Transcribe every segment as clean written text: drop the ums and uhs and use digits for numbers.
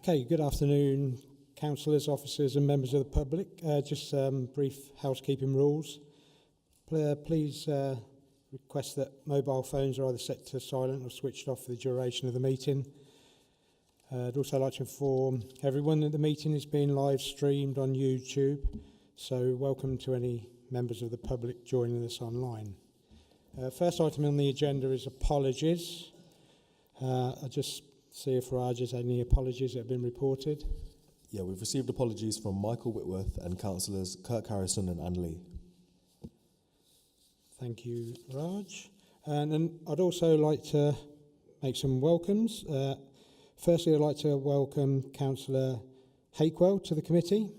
Okay, good afternoon, councillors, officers and members of the public. Just some brief housekeeping rules. Please request that mobile phones are either set to silent or switched off for the duration of the meeting. I'd also like to inform everyone that the meeting is being live streamed on YouTube, so welcome to any members of the public joining us online. First item on the agenda is apologies. I just see if Raj has any apologies that have been reported. Yeah, we've received apologies from Michael Whitworth and councillors Kirk Harrison and Anne Lee. Thank you, Raj. And I'd also like to make some welcomes. Firstly, I'd like to welcome Councillor Hakewell to the committee.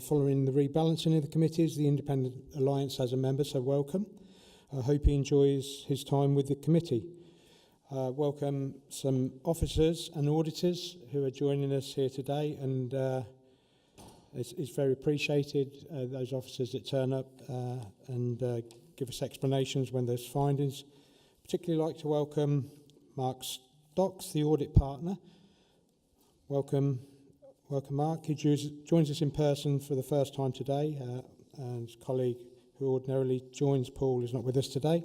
Following the rebalancing of the committees, the Independent Alliance has a member, so welcome. I hope he enjoys his time with the committee. Welcome some officers and auditors who are joining us here today, and it's very appreciated, those officers that turn up and give us explanations when there's findings. Particularly like to welcome Mark Stocks, the audit partner. Welcome Mark. He joins us in person for the first time today, and his colleague who ordinarily joins Paul is not with us today.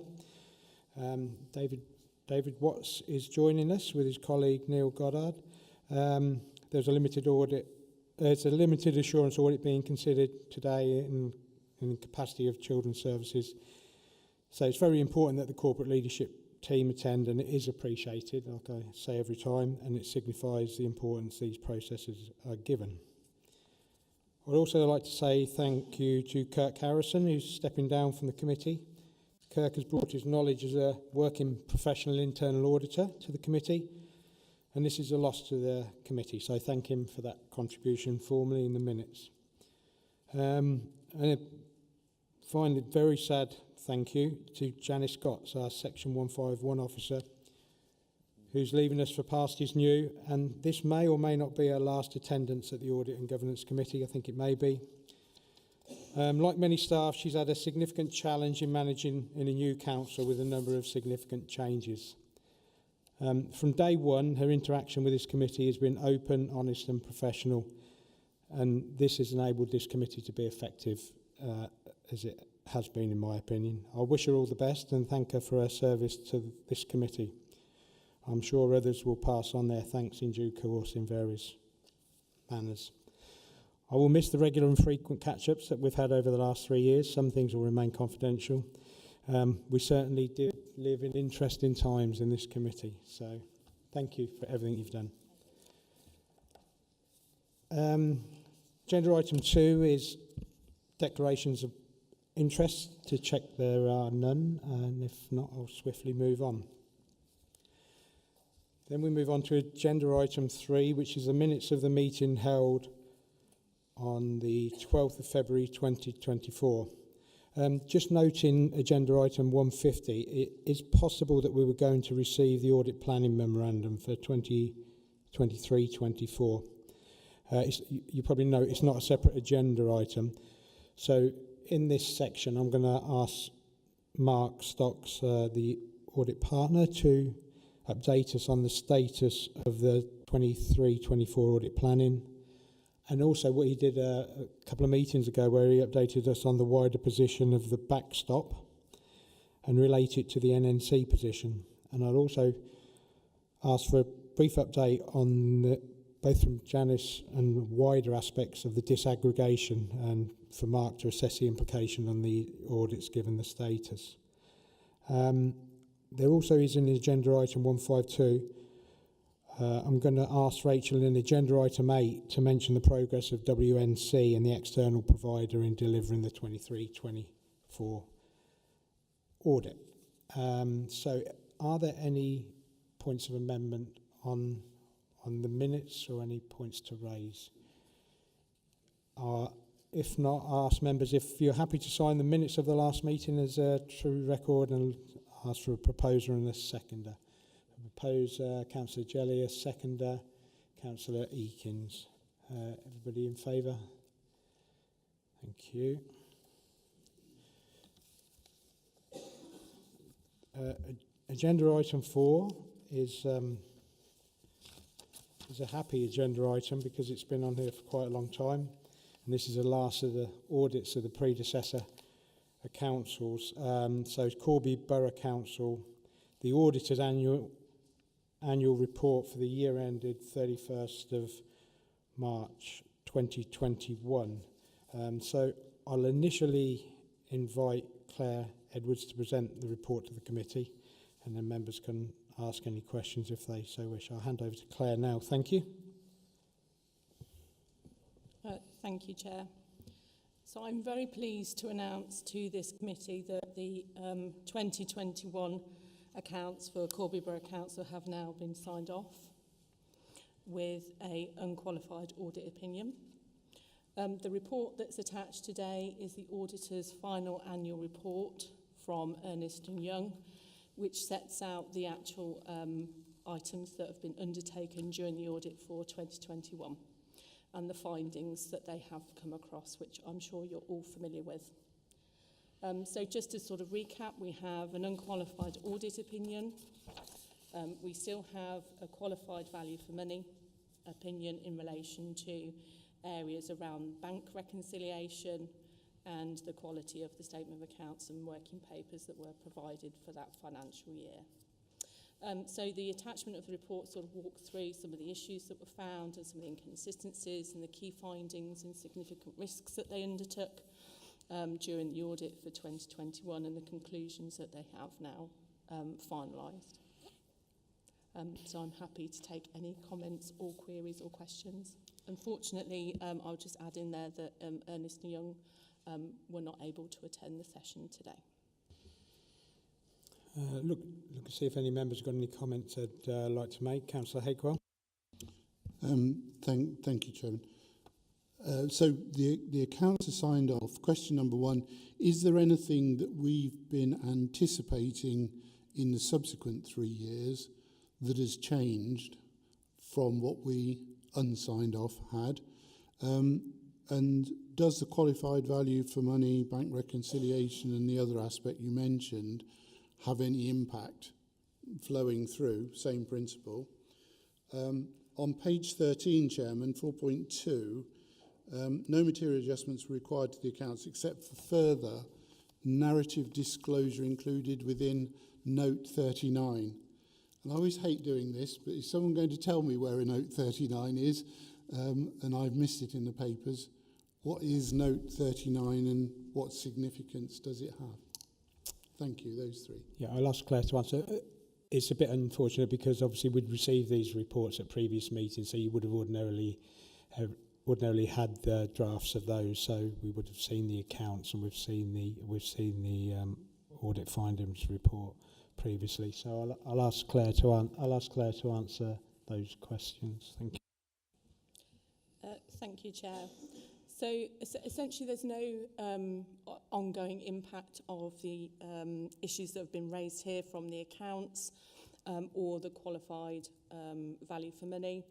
David Watts is joining us with his colleague Neil Goddard. There's a limited assurance audit being considered today in the capacity of Children's Services. So it's very important that the corporate leadership team attend, and it is appreciated, like I say every time, and it signifies the importance these processes are given. I'd also like to say thank you to Kirk Harrison, who's stepping down from the committee. Kirk has brought his knowledge as a working professional internal auditor to the committee, and this is a loss to the committee, so thank him for that contribution formally in the minutes. And finally, very sad thank you to Janice Scott, our Section 151 officer, who's leaving us for past is new, and this may or may not be her last attendance at the Audit and Governance Committee. I think it may be. Like many staff, she's had a significant challenge in managing in a new council with a number of significant changes. From day one, her interaction with this committee has been open, honest and professional, and this has enabled this committee to be effective as it has been, in my opinion. I wish her all the best and thank her for her service to this committee. I'm sure others will pass on their thanks in due course in various manners. I will miss the regular and frequent catch-ups that we've had over the last 3 years. Some things will remain confidential. We certainly did live in interesting times in this committee, so thank you for everything you've done. Agenda item 2 is declarations of interest. To check there are none, and if not, I'll swiftly move on. Then we move on to agenda item 3, which is the minutes of the meeting held on the 12th of February 2024. Just noting agenda item 150, it is possible that we were going to receive the audit planning memorandum for 2023-24. You probably know it's not a separate agenda item. So in this section, I'm going to ask Mark Stocks, the audit partner, to update us on the status of the 23-24 audit planning, and also what he did a couple of meetings ago, where he updated us on the wider position of the backstop and relate it to the NNC position. And I'll also ask for a brief update on both from Janice and wider aspects of the disaggregation, and for Mark to assess the implication on the audits given the status. There also is in the agenda item 152. I'm going to ask Rachel in agenda item 8 to mention the progress of WNC and the external provider in delivering the 23-24 audit. So are there any points of amendment on the minutes or any points to raise? If not, I ask members if you're happy to sign the minutes of the last meeting as a true record, and ask for a proposer and a seconder. Propose Councillor Jelly, a seconder Councillor Eakins. Everybody in favour? Thank you. Agenda item 4 is is a happy agenda item because it's been on here for quite a long time, and this is the last of the audits of the predecessor councils. So Corby Borough Council, the auditor's annual report for the year ended 31st of March 2021. So I'll initially invite Claire Edwards to present the report to the committee, and then members can ask any questions if they so wish. I'll hand over to Claire now. Thank you. Thank you, Chair. So I'm very pleased to announce to this committee that the 2021 accounts for Corby Borough Council have now been signed off with an unqualified audit opinion. The report that's attached today is the auditor's final annual report from Ernst & Young, which sets out the actual items that have been undertaken during the audit for 2021 and the findings that they have come across, which I'm sure you're all familiar with. So just to sort of recap, we have an unqualified audit opinion. We still have a qualified value for money opinion in relation to areas around bank reconciliation and the quality of the statement of accounts and working papers that were provided for that financial year. So the attachment of the report sort of walked through some of the issues that were found and some of the inconsistencies and the key findings and significant risks that they undertook during the audit for 2021 and the conclusions that they have now finalised. So I'm happy to take any comments or queries or questions. Unfortunately, I'll just add in there that Ernst & Young were not able to attend the session today. Look to see if any members have got any comments they'd like to make. Councillor Hakewell. Thank you, Chairman. So the accounts are signed off. Question number one, is there anything that we've been anticipating in the subsequent 3 years that has changed from what we unsigned off had? And does the qualified value for money, bank reconciliation and the other aspect you mentioned have any impact flowing through? Same principle. On page 13, Chairman, 4.2, no material adjustments were required to the accounts except for further narrative disclosure included within note 39. And I always hate doing this, but is someone going to tell me where a note 39 is? And I've missed it in the papers. What is note 39 and what significance does it have? Thank you, those three. Yeah, I'll ask Claire to answer. It's a bit unfortunate because obviously we'd received these reports at previous meetings, so you would have ordinarily had the drafts of those. So we would have seen the accounts and we've seen the audit findings report previously. So I'll ask Claire to answer those questions. Thank you. Thank you, Chair. So essentially there's no ongoing impact of the issues that have been raised here from the accounts or the qualified value for money.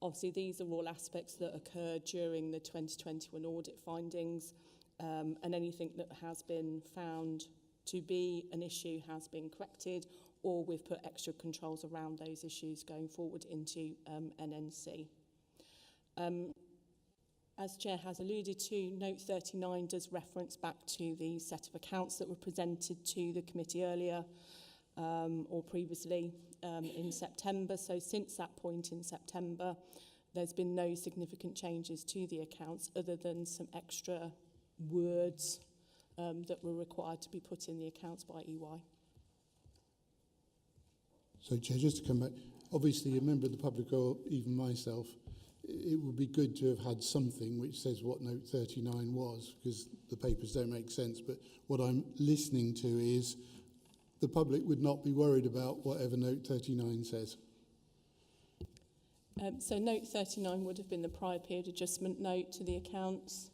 Obviously these are all aspects that occurred during the 2021 audit findings and anything that has been found to be an issue has been corrected, or we've put extra controls around those issues going forward into NNC. As Chair has alluded to, note 39 does reference back to the set of accounts that were presented to the committee earlier or previously in September. So since that point in September, there's been no significant changes to the accounts other than some extra words that were required to be put in the accounts by EY. So, Chair, just to come back, obviously a member of the public or even myself, it would be good to have had something which says what note 39 was, because the papers don't make sense. But what I'm listening to is the public would not be worried about whatever note 39 says. So note 39 would have been the prior period adjustment note to the accounts.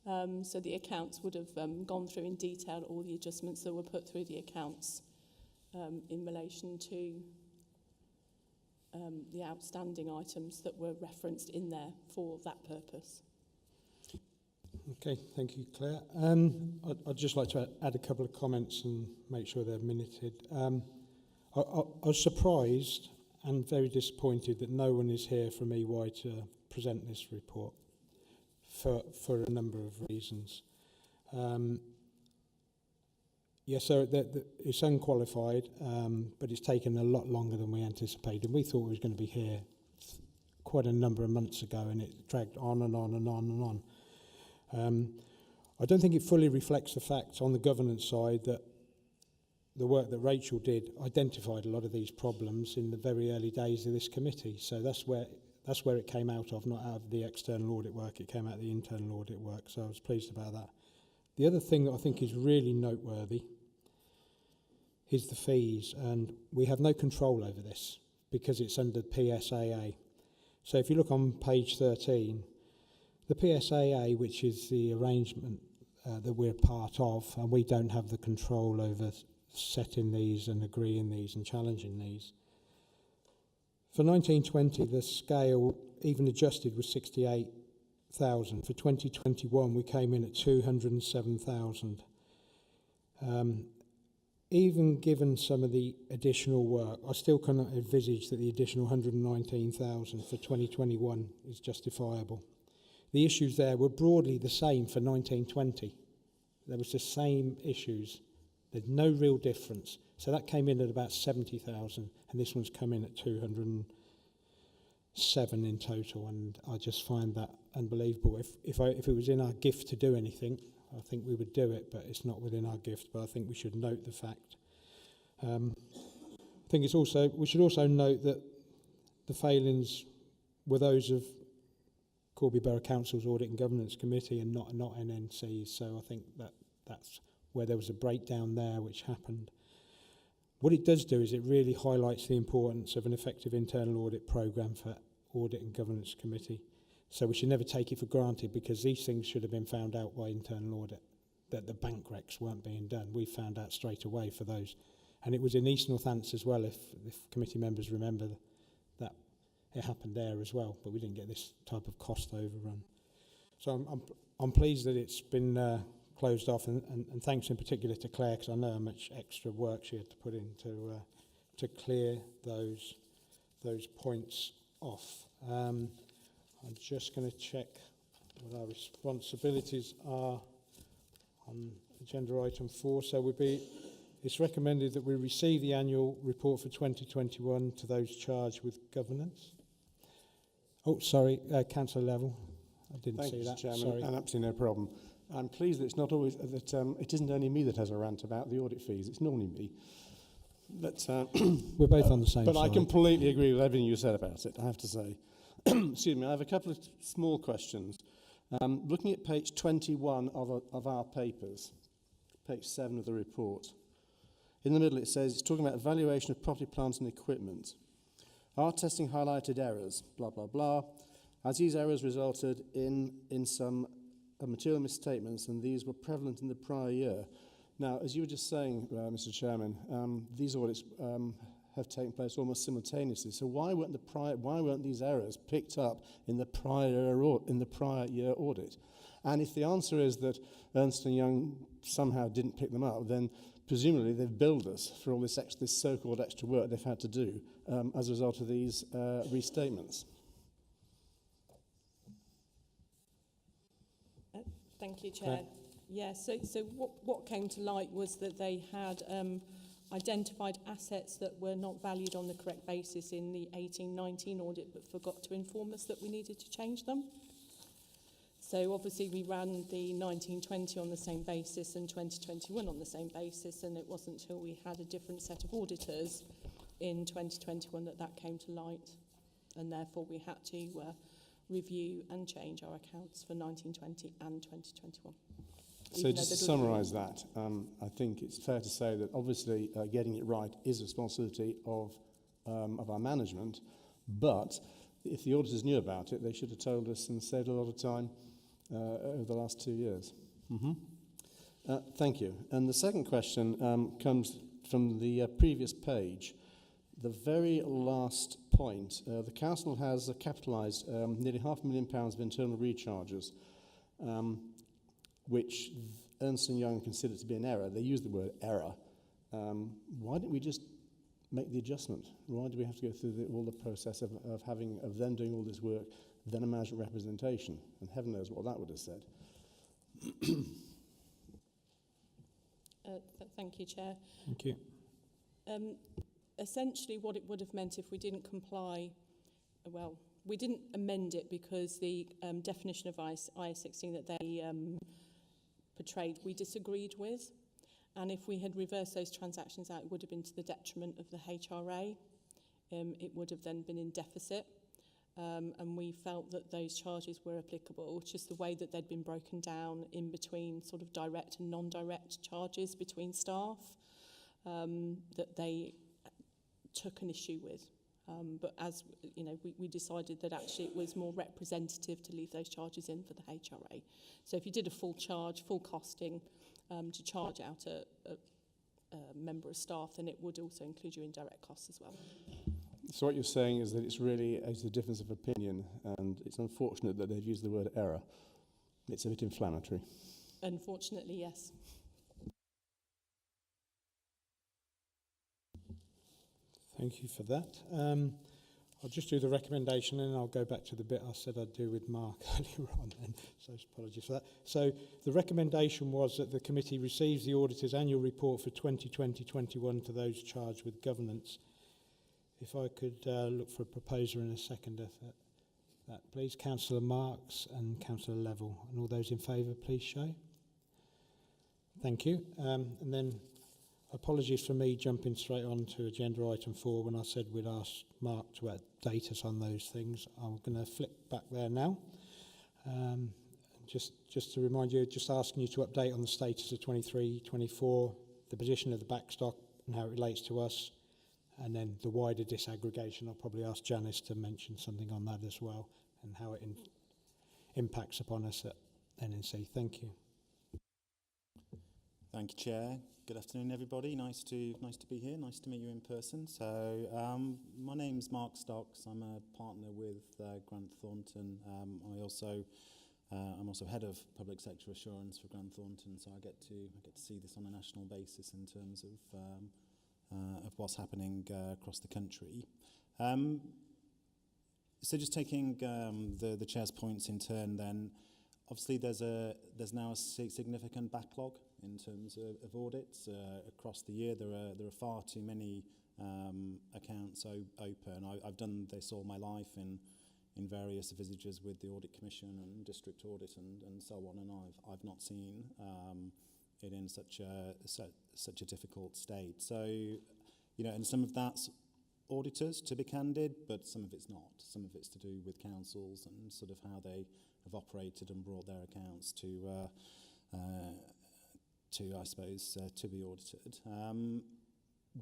So the accounts would have gone through in detail all the adjustments that were put through the accounts in relation to the outstanding items that were referenced in there for that purpose. Okay, thank you, Claire. I'd just like to add a couple of comments and make sure they're minuted. I was surprised and very disappointed that no one is here from EY to present this report for a number of reasons. Yes, so it's unqualified, but it's taken a lot longer than we anticipated. We thought it was going to be here quite a number of months ago, and it dragged on and on and on and on. I don't think it fully reflects the fact on the governance side that the work that Rachel did identified a lot of these problems in the very early days of this committee. So that's where it came out of, not out of the external audit work. It came out of the internal audit work, so I was pleased about that. The other thing that I think is really noteworthy is the fees, and we have no control over this because it's under PSAA. So if you look on page 13, the PSAA, which is the arrangement that we're part of, and we don't have the control over setting these and agreeing these and challenging these. For 1920, the scale, even adjusted, was 68,000. For 2021, we came in at 207,000. Even given some of the additional work, I still cannot envisage that the additional 119,000 for 2021 is justifiable. The issues there were broadly the same for 1920. There was the same issues. There's no real difference. So that came in at about 70,000, and this one's come in at 207 in total, and I just find that unbelievable. If it was in our gift to do anything, I think we would do it, but it's not within our gift. But I think we should note the fact. I think we should also note that the failings were those of Corby Borough Council's Audit and Governance Committee and not NNC's. So I think that's where there was a breakdown there which happened. What it does do is it really highlights the importance of an effective internal audit programme for Audit and Governance Committee. So we should never take it for granted, because these things should have been found out by internal audit, that the bank recs weren't being done. We found out straight away for those. And it was in East Northants as well, if committee members remember that it happened there as well, but we didn't get this type of cost overrun. So I'm pleased that it's been closed off, and thanks in particular to Claire, because I know how much extra work she had to put in to clear those points off. I'm just going to check what our responsibilities are on agenda item 4. So it's recommended that we receive the annual report for 2021 to those charged with governance. Oh, sorry, councillor Level. I didn't see that. Chairman, sorry. and absolutely no problem. I'm pleased that it's not always that it isn't only me that has a rant about the audit fees. It's normally me. But we're both on the same but side. I completely agree with everything you said about it, I have to say. Excuse me, I have a couple of small questions. Looking at page 21 of our papers, page 7 of the report, in the middle it says, it's talking about evaluation of property, plant and equipment. Our testing highlighted errors, blah, blah, blah. As these errors resulted in some material misstatements, and these were prevalent in the prior year. Now, as you were just saying, Mr. Chairman, these audits have taken place almost simultaneously. So why weren't these errors picked up in the prior year audit? And if the answer is that Ernst & Young somehow didn't pick them up, then presumably they've billed us for all this so-called extra work they've had to do as a result of these restatements. Thank you, Chair. Yeah, so what came to light was that they had identified assets that were not valued on the correct basis in the 18-19 audit, but forgot to inform us that we needed to change them. So obviously we ran the 1920 on the same basis and 2021 on the same basis, and it wasn't until we had a different set of auditors in 2021 that came to light, and therefore we had to review and change our accounts for 1920 and 2021. So just to summarise that, I think it's fair to say that obviously getting it right is a responsibility of our management, but if the auditors knew about it, they should have told us and saved a lot of time over the last 2 years. Thank you. And the second question comes from the previous page. The very last point, the council has capitalised nearly £500,000 of internal recharges, which Ernst & Young considered to be an error. They used the word error. Why didn't we just make the adjustment? Why do we have to go through all the process of them doing all this work, then a management representation? And heaven knows what that would have said. Thank you, Chair. Thank you. Essentially, what it would have meant if we didn't comply, well, we didn't amend it because the definition of IS16 that they portrayed, we disagreed with. And if we had reversed those transactions out, it would have been to the detriment of the HRA. It would have then been in deficit. And we felt that those charges were applicable, just the way that they'd been broken down in between sort of direct and non-direct charges between staff, that they took an issue with. But as you know, we decided that actually it was more representative to leave those charges in for the HRA. So if you did a full charge, full costing, to charge out a member of staff, then it would also include your indirect costs as well. So what you're saying is that it's a difference of opinion, and it's unfortunate that they've used the word error. It's a bit inflammatory. Unfortunately, yes. Thank you for that. I'll just do the recommendation and I'll go back to the bit I said I'd do with Mark earlier on, then, so apologies for that. So the recommendation was that the committee receives the auditor's annual report for 2020-21 to those charged with governance. If I could look for a proposer and a seconder for that, please. Councillor Marks and Councillor Level. And all those in favour, please show. Thank you. And then apologies for me jumping straight on to agenda item 4 when I said we'd ask Mark to update us on those things. I'm going to flip back there now. Just to remind you, just asking you to update on the status of 23-24, the position of the backstop and how it relates to us, and then the wider disaggregation. I'll probably ask Janice to mention something on that as well and how it impacts upon us at NNC. Thank you. Thank you, Chair. Good afternoon, everybody. Nice to be here. Nice to meet you in person. So, my name's Mark Stocks. I'm a partner with Grant Thornton. I'm also head of public sector assurance for Grant Thornton. So I get to see this on a national basis in terms of what's happening across the country. So just taking the chair's points in turn, then obviously there's now a significant backlog in terms of audits across the year. There are far too many accounts open. I've done this all my life in various visitors with the Audit Commission and District Audit and so on, and I've not seen it in such a difficult state. So, you know, and some of that's auditors, to be candid, but some of it's not. Some of it's to do with councils and sort of how they have operated and brought their accounts to I suppose, to be audited.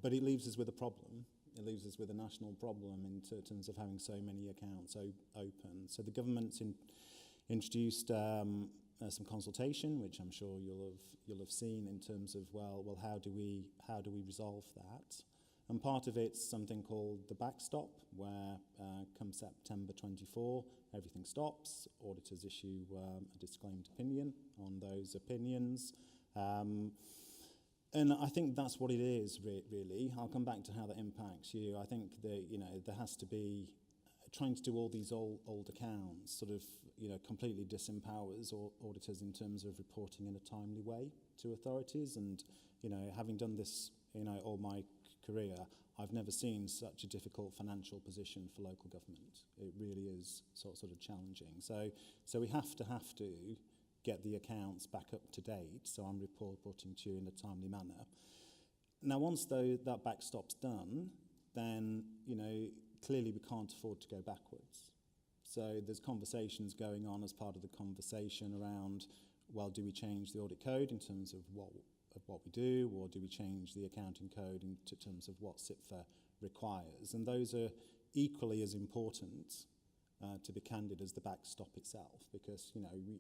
But it leaves us with a problem. It leaves us with a national problem in terms of having so many accounts open. So the government's introduced some consultation, which I'm sure you'll have seen in terms of well, how do we resolve that? And part of it's something called the backstop, where come September 24, everything stops. Auditors issue a disclaimed opinion on those opinions. And I think that's what it is, really. I'll come back to how that impacts you. I think that, you know, there has to be, trying to do all these old accounts sort of, you know, completely disempowers auditors in terms of reporting in a timely way to authorities. And, you know, having done this, you know, all my career, I've never seen such a difficult financial position for local government. It really is sort of challenging. So we have to get the accounts back up to date, so I'm reporting to you in a timely manner. Now, once that backstop's done, then, you know, clearly we can't afford to go backwards. So there's conversations going on as part of the conversation around, well, do we change the audit code in terms of what we do, or do we change the accounting code in terms of what CIPFA requires? And those are equally as important, to be candid, as the backstop itself, because, you know, we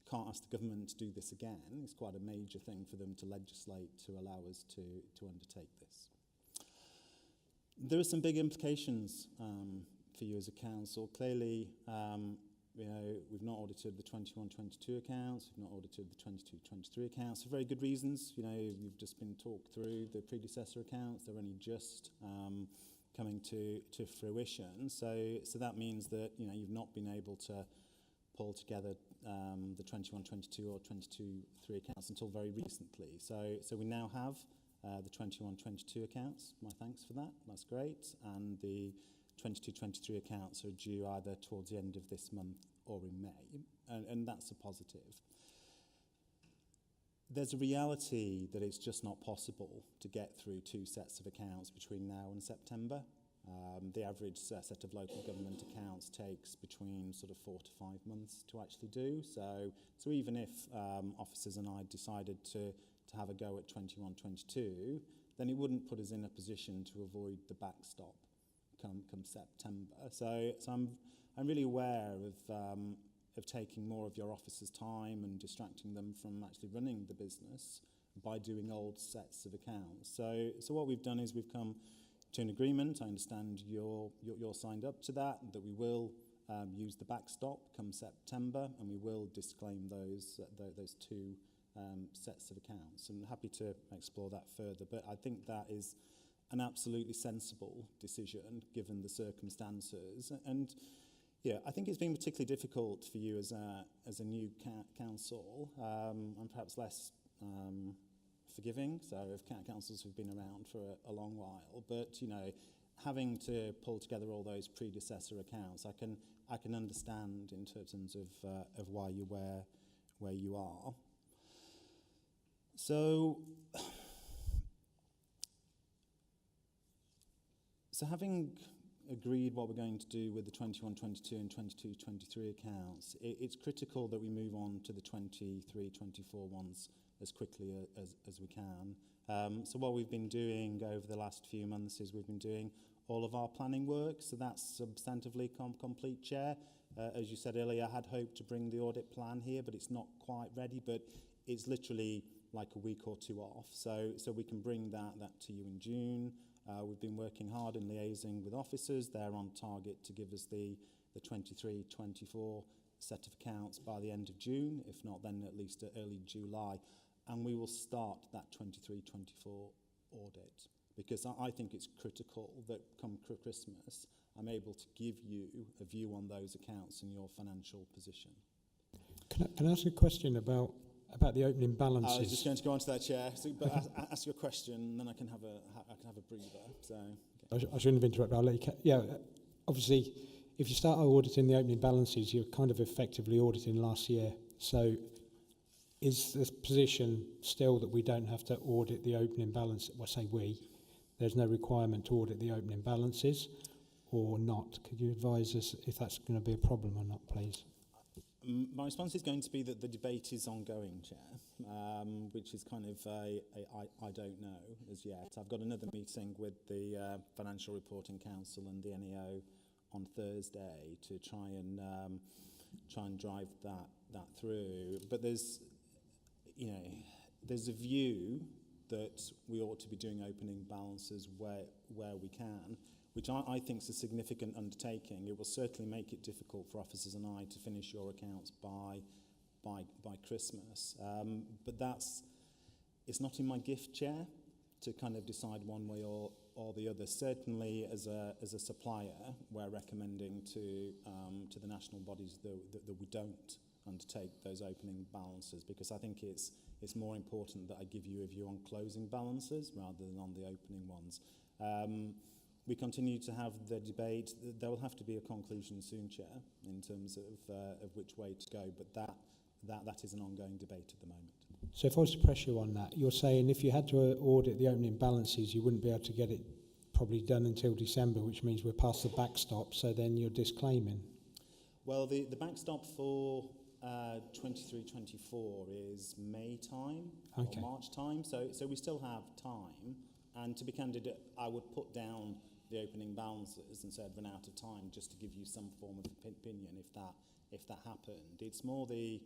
can't ask the government to do this again. It's quite a major thing for them to legislate to allow us to undertake this. There are some big implications for you as a council. Clearly, we've not audited the 21-22 accounts, we've not audited the 22-23 accounts for very good reasons. You've just been talked through the predecessor accounts. They're only just coming to fruition. So that means that, you've not been able to pull together the 21-22 or 22-23 accounts until very recently. So we now have the 21-22 accounts. My thanks for that. That's great. And the 22-23 accounts are due either towards the end of this month or in May, and that's a positive. There's a reality that it's just not possible to get through two sets of accounts between now and September. The average set of local government accounts takes between sort of 4 to 5 months to actually do. So even if officers and I decided to have a go at 21-22, then it wouldn't put us in a position to avoid the backstop come September. So I'm really aware of taking more of your officers' time and distracting them from actually running the business by doing old sets of accounts. So what we've done is we've come to an agreement. I understand you're signed up to that we will use the backstop come September, and we will disclaim those two sets of accounts. And happy to explore that further, but I think that is an absolutely sensible decision given the circumstances. And I think it's been particularly difficult for you as a new council, and perhaps less forgiving. So if councils have been around for a long while, but having to pull together all those predecessor accounts, I can understand in terms of why you're where you are. So having agreed what we're going to do with the 21-22 and 22-23 accounts, it's critical that we move on to the 23-24 ones as quickly as we can. So what we've been doing over the last few months is we've been doing all of our planning work, so that's substantively complete, Chair. As you said earlier, I had hoped to bring the audit plan here, but it's not quite ready, but it's literally like a week or two off. So we can bring that to you in June. We've been working hard in liaising with officers. They're on target to give us the 23-24 set of accounts by the end of June, if not then at least early July. And we will start that 23-24 audit, because I think it's critical that come Christmas, I'm able to give you a view on those accounts and your financial position. Can I ask a question about the opening balances? I was just going to go on to that, Chair. But ask your question, and then I can have a breather. So okay. I shouldn't have interrupted. I'll let you. Obviously, if you start auditing the opening balances, you're kind of effectively auditing last year. So, is the position still that we don't have to audit the opening balance? Well, say we. There's no requirement to audit the opening balances, or not? Could you advise us if that's going to be a problem or not, please? My response is going to be that the debate is ongoing, Chair, which is kind of I don't know as yet. I've got another meeting with the Financial Reporting Council and the NEO on Thursday to try and drive that through. But there's a view that we ought to be doing opening balances where we can, which I think is a significant undertaking. It will certainly make it difficult for officers and I to finish your accounts by Christmas. But it's not in my gift, Chair, to kind of decide one way or the other. Certainly, as a supplier, we're recommending to the national bodies that we don't undertake those opening balances, because I think it's more important that I give you a view on closing balances rather than on the opening ones. We continue to have the debate. There will have to be a conclusion soon, Chair, in terms of which way to go, but that is an ongoing debate at the moment. So if I was to press you on that, you're saying if you had to audit the opening balances, you wouldn't be able to get it probably done until December, which means we're past the backstop, so then you're disclaiming? Well, the backstop for 23-24 is May time, okay, or March time, so we still have time. And to be candid, I would put down the opening balances and say I'd run out of time just to give you some form of opinion if that happened. It's more the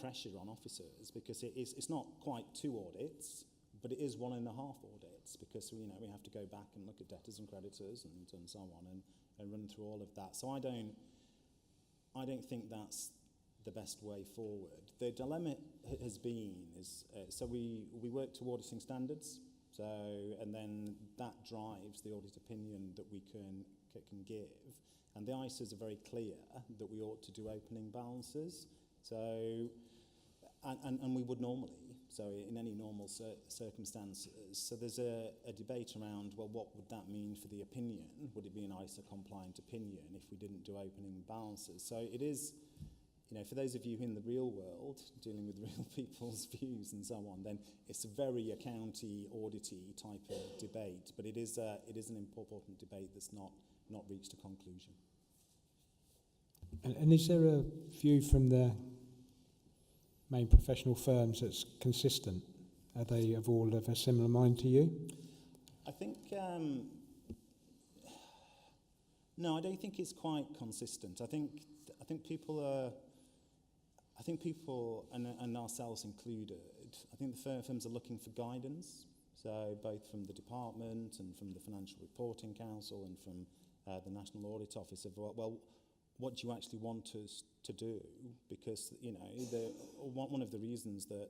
pressure on officers, because it's not quite 2 audits, but it is 1.5 audits, because we have to go back and look at debtors and creditors and so on and run through all of that. So I don't think that's the best way forward. The dilemma has been so we work to auditing standards, and then that drives the audit opinion that we can give. And the ISAs are very clear that we ought to do opening balances. So, and we would normally. So in any normal circumstances. So there's a debate around, well, what would that mean for the opinion? Would it be an ISA-compliant opinion if we didn't do opening balances? So it is, for those of you in the real world, dealing with real people's views and so on, then it's a very accounty, audity type of debate. But it is an important debate that's not reached a conclusion. And is there a view from the main professional firms that's consistent? Are they all of a similar mind to you? I think no, I don't think it's quite consistent. I think people and ourselves included, I think the firms are looking for guidance. So both from the department and from the Financial Reporting Council and from the National Audit Office of, well, what do you actually want us to do? Because, one of the reasons that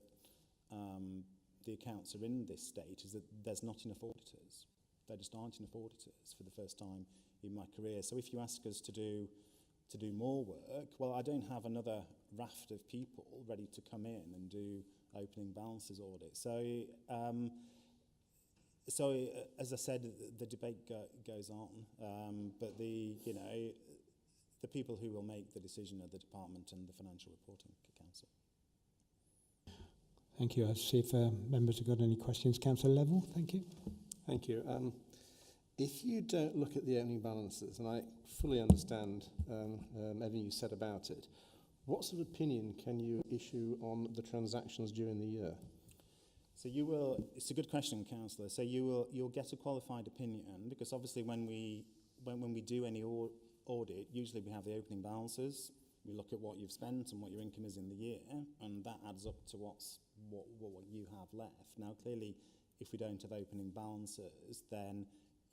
the accounts are in this state is that there's not enough auditors. There just aren't enough auditors for the first time in my career. So if you ask us to do more work, well, I don't have another raft of people ready to come in and do opening balances audit. So, as I said, the debate goes on, but the people who will make the decision are the department and the Financial Reporting Council. Thank you. I'll see if members have got any questions. Councillor Level, thank you. Thank you. If you don't look at the opening balances, and I fully understand everything you said about it, what sort of opinion can you issue on the transactions during the year? So it's a good question, Councillor. So you'll get a qualified opinion, because obviously when we do any audit, usually we have the opening balances. We look at what you've spent and what your income is in the year, and that adds up to what you have left. Now, clearly, if we don't have opening balances, then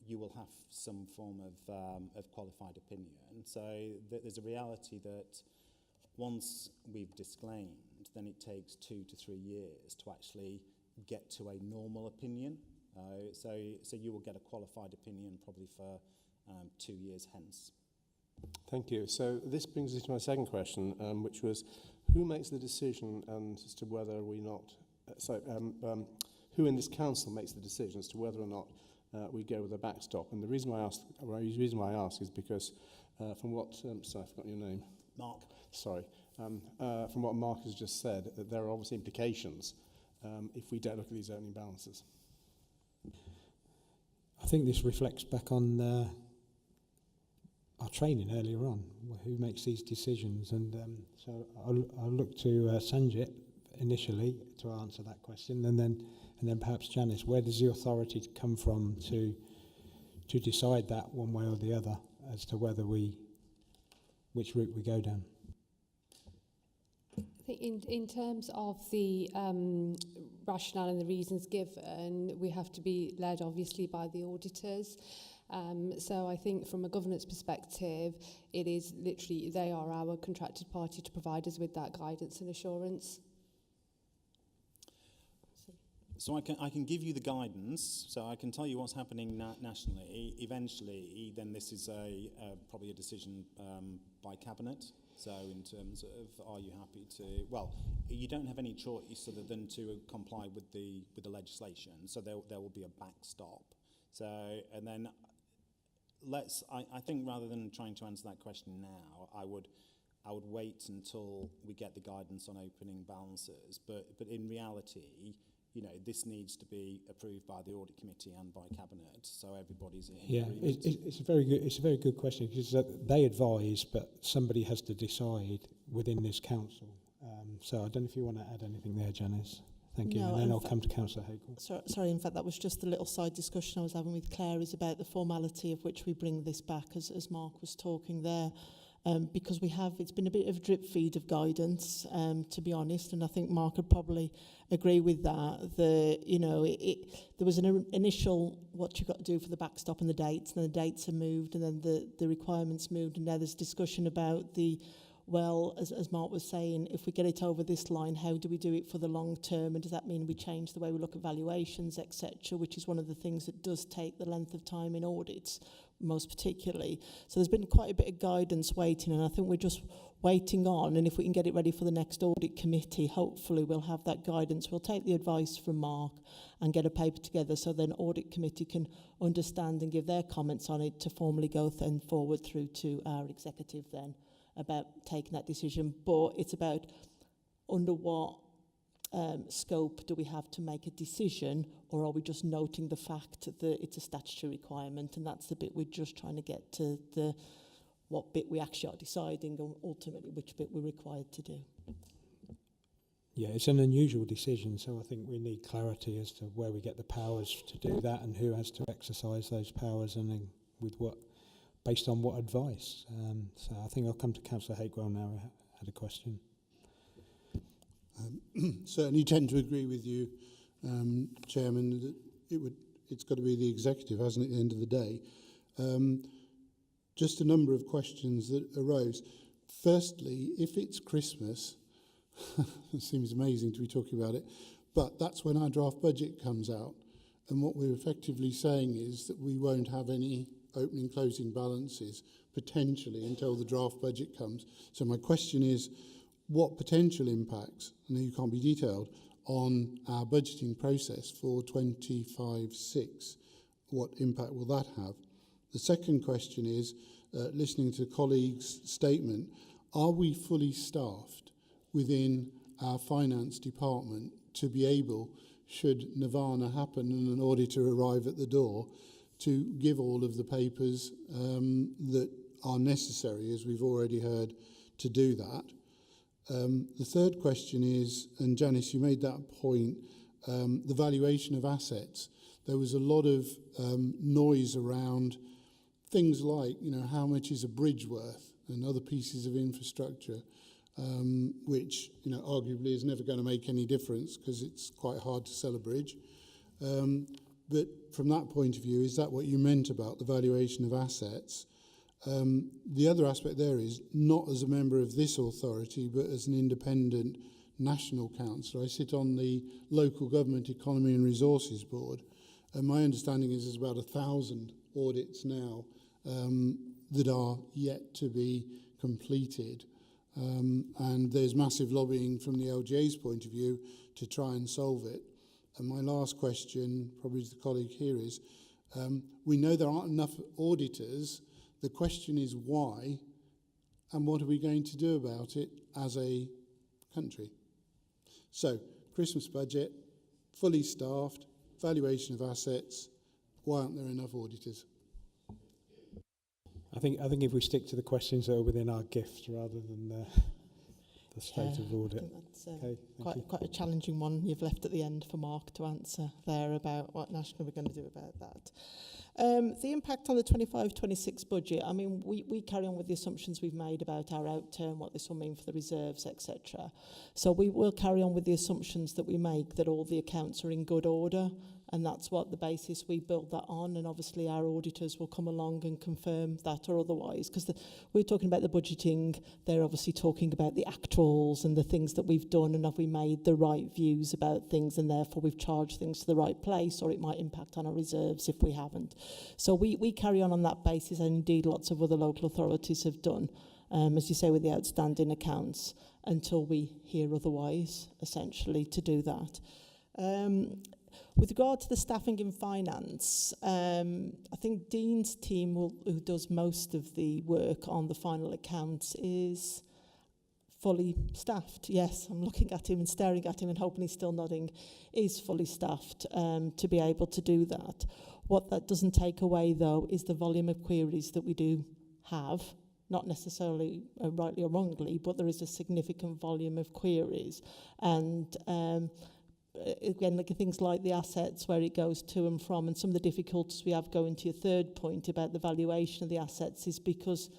you will have some form of qualified opinion. So there's a reality that once we've disclaimed, then it takes 2 to 3 years to actually get to a normal opinion. So you will get a qualified opinion probably for 2 years hence. Thank you. So this brings us to my second question, which was, who makes the decision as to whether we not... who in this council makes the decision as to whether or not we go with a backstop? And the reason why I ask is because from what... sorry, I forgot your name. Mark. Sorry. From what Mark has just said, that there are obviously implications if we don't look at these opening balances. I think this reflects back on our training earlier on, who makes these decisions. And so I'll look to Sanjit initially to answer that question, and then perhaps Janice, where does the authority come from to decide that one way or the other as to whether which route we go down? I think in terms of the rationale and the reasons given, we have to be led obviously by the auditors. So I think from a governance perspective, it is literally, they are our contracted party to provide us with that guidance and assurance. So I can give you the guidance, so I can tell you what's happening nationally. Eventually, then this is probably a decision by Cabinet. So in terms of, are you happy to... Well, you don't have any choice other than to comply with the legislation. So there will be a backstop. So, and then I think rather than trying to answer that question now, I would wait until we get the guidance on opening balances. But in reality, this needs to be approved by the Audit Committee and by Cabinet, so everybody's in agreement. It's a very good question, because they advise, but somebody has to decide within this council. So I don't know if you want to add anything there, Janice. Thank you. No, and then I'll come to Councillor Hagel. Sorry, in fact, that was just a little side discussion I was having with Claire, is about the formality of which we bring this back, as Mark was talking there. Because it's been a bit of a drip feed of guidance, to be honest, and I think Mark would probably agree with that. There was an initial what you got to do for the backstop and the dates, and then the dates are moved, and then the requirements moved, and now there's discussion about well, as Mark was saying, if we get it over this line, how do we do it for the long term? And does that mean we change the way we look at valuations, etc., which is one of the things that does take the length of time in audits, most particularly. So there's been quite a bit of guidance waiting, and I think we're just waiting on, and if we can get it ready for the next audit committee, hopefully we'll have that guidance. We'll take the advice from Mark and get a paper together so then audit committee can understand and give their comments on it to formally go forward through to our executive then about taking that decision. But it's about under what scope do we have to make a decision, or are we just noting the fact that it's a statutory requirement? And that's the bit we're just trying to get to, the what bit we actually are deciding and ultimately which bit we're required to do. Yeah, it's an unusual decision, so I think we need clarity as to where we get the powers to do that and who has to exercise those powers, and then with what, based on what advice. So I think I'll come to Councillor Hakewell now. I had a question. Certainly tend to agree with you, Chairman, that it's got to be the executive, hasn't it, at the end of the day. Just a number of questions that arose. Firstly, if it's Christmas, it seems amazing to be talking about it, but that's when our draft budget comes out. And what we're effectively saying is that we won't have any opening closing balances potentially until the draft budget comes. So my question is, what potential impacts, I know you can't be detailed, on our budgeting process for 25-6? What impact will that have? The second question is, listening to colleagues' statement, are we fully staffed within our finance department to be able, should nirvana happen and an auditor arrive at the door, to give all of the papers that are necessary, as we've already heard, to do that? The third question is, and Janice, you made that point, the valuation of assets. There was a lot of noise around things like, how much is a bridge worth and other pieces of infrastructure, which, arguably is never going to make any difference because it's quite hard to sell a bridge. But from that point of view, is that what you meant about the valuation of assets? The other aspect there is, not as a member of this authority, but as an independent national councillor. I sit on the Local Government Economy and Resources Board, and my understanding is there's about 1,000 audits now that are yet to be completed. And there's massive lobbying from the LGA's point of view to try and solve it. And my last question, probably to the colleague here, is we know there aren't enough auditors. The question is why, and what are we going to do about it as a country? So, Christmas budget, fully staffed, valuation of assets, why aren't there enough auditors? I think if we stick to the questions that are within our gift rather than the state of audit. I think that's quite a challenging one you've left at the end for Mark to answer there about what national we're going to do about that. The impact on the 25-26 budget, I mean, we carry on with the assumptions we've made about our outturn, what this will mean for the reserves, etc. So we will carry on with the assumptions that we make, that all the accounts are in good order, and that's what the basis we build that on, and obviously our auditors will come along and confirm that or otherwise, because we're talking about the budgeting, they're obviously talking about the actuals and the things that we've done, and have we made the right views about things, and therefore we've charged things to the right place, or it might impact on our reserves if we haven't. So we carry on that basis, and indeed lots of other local authorities have done, as you say, with the outstanding accounts, until we hear otherwise, essentially, to do that. With regard to the staffing in finance, I think Dean's team, who does most of the work on the final accounts, is fully staffed. Yes, I'm looking at him and staring at him and hoping he's still nodding. Is fully staffed to be able to do that. What that doesn't take away, though, is the volume of queries that we do have. Not necessarily rightly or wrongly, but there is a significant volume of queries. And again, like things like the assets, where it goes to and from, and some of the difficulties we have going to your third point about the valuation of the assets is because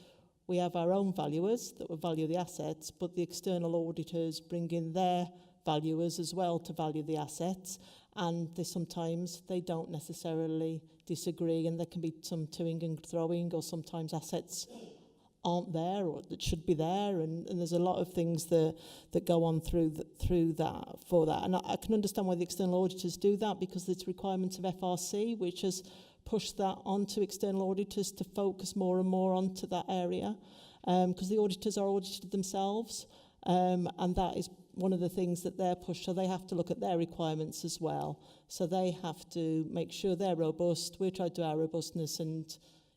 we have our own valuers that will value the assets, but the external auditors bring in their valuers as well to value the assets, and sometimes they don't necessarily disagree, and there can be some toing and throwing, or sometimes assets aren't there or that should be there, and there's a lot of things that go on through that. And I can understand why the external auditors do that, because it's requirements of FRC, which has pushed that onto external auditors to focus more and more onto that area, because the auditors are audited themselves, and that is one of the things that they're pushed. So they have to look at their requirements as well. So they have to make sure they're robust. We're trying to do our robustness, and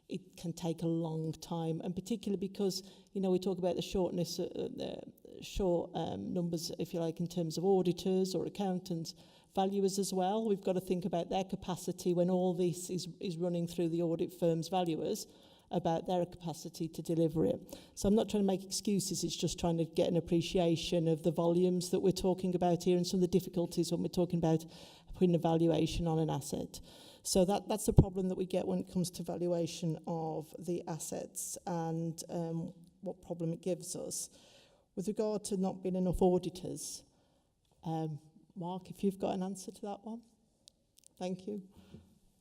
it can take a long time, and particularly because, you know, we talk about the shortness, short numbers, if you like, in terms of auditors or accountants, valuers as well. We've got to think about their capacity when all this is running through the audit firm's valuers, about their capacity to deliver it. So I'm not trying to make excuses, it's just trying to get an appreciation of the volumes that we're talking about here and some of the difficulties when we're talking about putting a valuation on an asset. So that's the problem that we get when it comes to valuation of the assets, and what problem it gives us. With regard to not being enough auditors, Mark, if you've got an answer to that one. Thank you.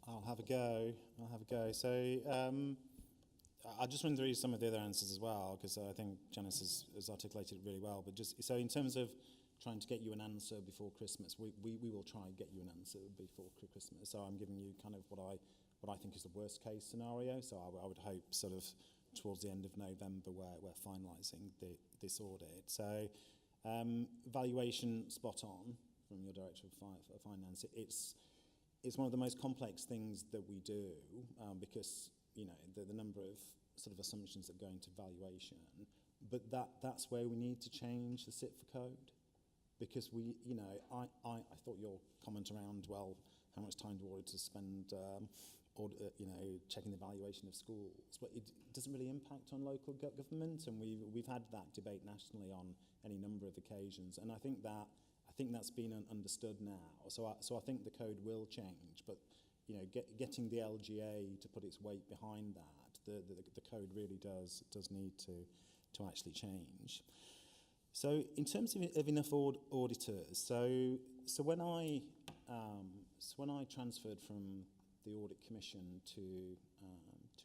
I'll have a go. So I'll just run through some of the other answers as well, because I think Janice has articulated it really well. But just so in terms of trying to get you an answer before Christmas, we will try and get you an answer before Christmas. So I'm giving you kind of what I think is the worst case scenario. So I would hope sort of towards the end of November we're finalising this audit. So valuation spot on from your Director of Finance. It's one of the most complex things that we do, because, you know, the number of sort of assumptions that go into valuation, but that's where we need to change the sit for code, because we, you know, I thought your comment around, well, how much time do auditors spend, you know, checking the valuation of schools, but it doesn't really impact on local government, and we've had that debate nationally on any number of occasions, and I think that's been understood now. So I think the code will change, but, you know, getting the LGA to put its weight behind that, the code really does need to actually change. So in terms of enough auditors, so when I transferred from the Audit Commission to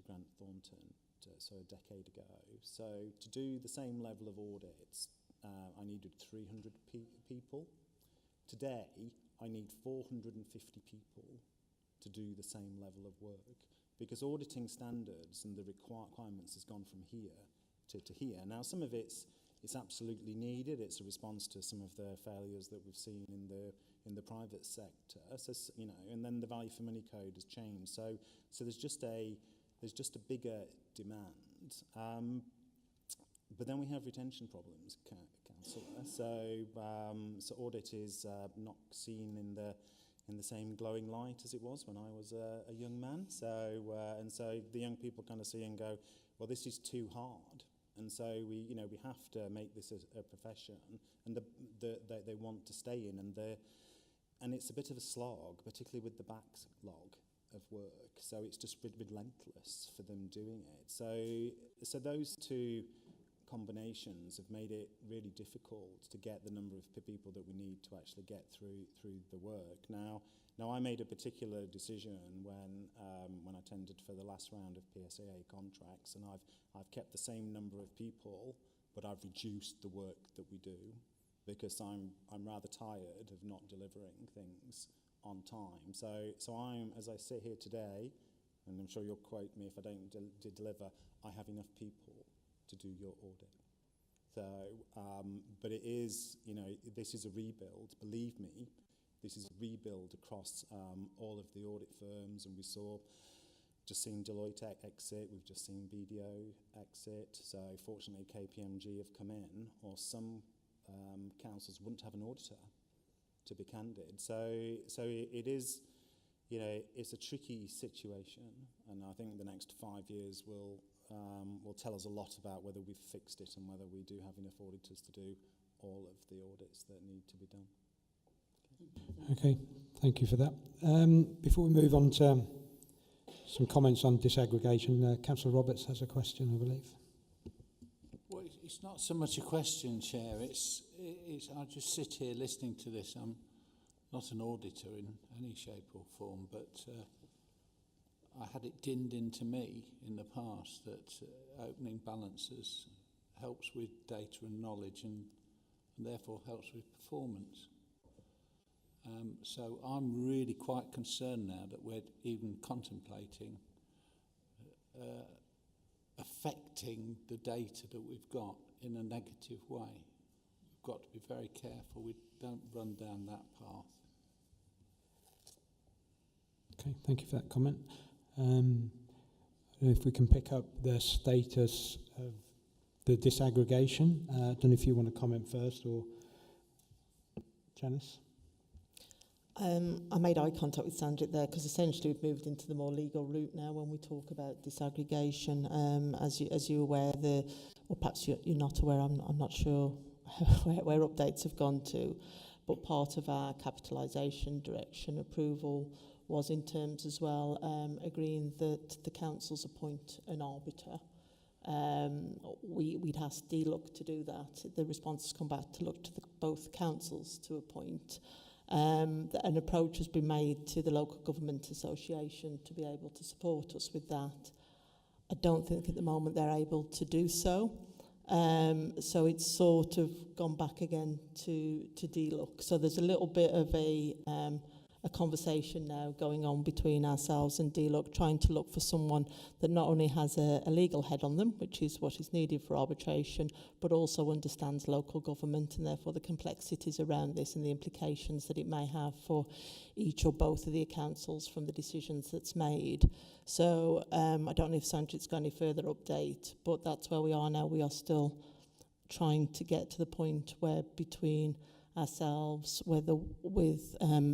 Grant Thornton, so a decade ago, so to do the same level of audits, I needed 300 people. Today, I need 450 people to do the same level of work, because auditing standards and the requirements has gone from here to here. Now, some of it's absolutely needed. It's a response to some of the failures that we've seen in the private sector. So, you know, and then the value for money code has changed. So there's just a bigger demand. But then we have retention problems, Councillor. So audit is not seen in the same glowing light as it was when I was a young man. So the young people kind of see and go, well, this is too hard. And so we have to make this a profession, and they want to stay in, and it's a bit of a slog, particularly with the backlog of work. So it's just relentless for them doing it. So those two combinations have made it really difficult to get the number of people that we need to actually get through the work. Now I made a particular decision when I tendered for the last round of PSAA contracts, and I've kept the same number of people, but I've reduced the work that we do, because I'm rather tired of not delivering things on time. So I'm, as I sit here today, and I'm sure you'll quote me if I don't deliver, I have enough people to do your audit. So, but it is, you know, this is a rebuild, believe me, this is a rebuild across all of the audit firms, and just seen Deloitte exit, we've just seen BDO exit, so fortunately KPMG have come in, or some councils wouldn't have an auditor, to be candid. So it is, you know, it's a tricky situation, and I think the next 5 years will tell us a lot about whether we've fixed it and whether we do have enough auditors to do all of the audits that need to be done. Okay, thank you for that. Before we move on to some comments on disaggregation, Councillor Roberts has a question, I believe. Well, it's not so much a question, Chair. It's I just sit here listening to this. I'm not an auditor in any shape or form, but I had it dinned into me in the past that opening balances helps with data and knowledge and therefore helps with performance. So I'm really quite concerned now that we're even contemplating affecting the data that we've got in a negative way. We've got to be very careful we don't run down that path. Okay, thank you for that comment. I don't know if we can pick up the status of the disaggregation. I don't know if you want to comment first or Janice. I made eye contact with Sanjit there because essentially we've moved into the more legal route now when we talk about disaggregation. As you're aware, or perhaps you're not aware, I'm not sure where updates have gone to, but part of our capitalisation direction approval was in terms as well agreeing that the councils appoint an arbiter. We'd asked DLUC to do that. The response has come back to look to both councils to appoint. An approach has been made to the Local Government Association to be able to support us with that. I don't think at the moment they're able to do so. So it's sort of gone back again to DLUC. So there's a little bit of a conversation now going on between ourselves and DLUC, trying to look for someone that not only has a legal head on them, which is what is needed for arbitration, but also understands local government and therefore the complexities around this and the implications that it may have for each or both of the councils from the decisions that's made. So I don't know if Sanjit's got any further update, but that's where we are now. We are still trying to get to the point where between ourselves, with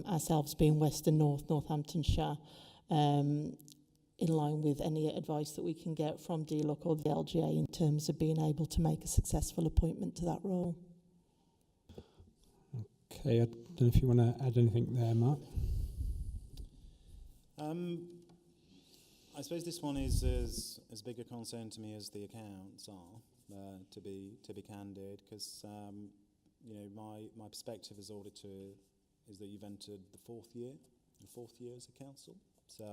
ourselves being West and Northamptonshire, in line with any advice that we can get from DLUC or the LGA in terms of being able to make a successful appointment to that role. Okay, I don't know if you want to add anything there, Mark. I suppose this one is as big a concern to me as the accounts are, to be candid, because you know, my perspective as auditor is that you've entered the fourth year as a council. So,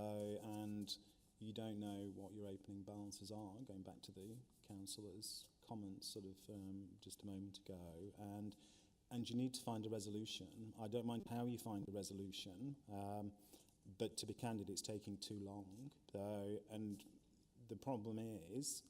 and you don't know what your opening balances are, going back to the councillor's comments sort of just a moment ago. And you need to find a resolution. I don't mind how you find a resolution, but to be candid, it's taking too long. And the problem is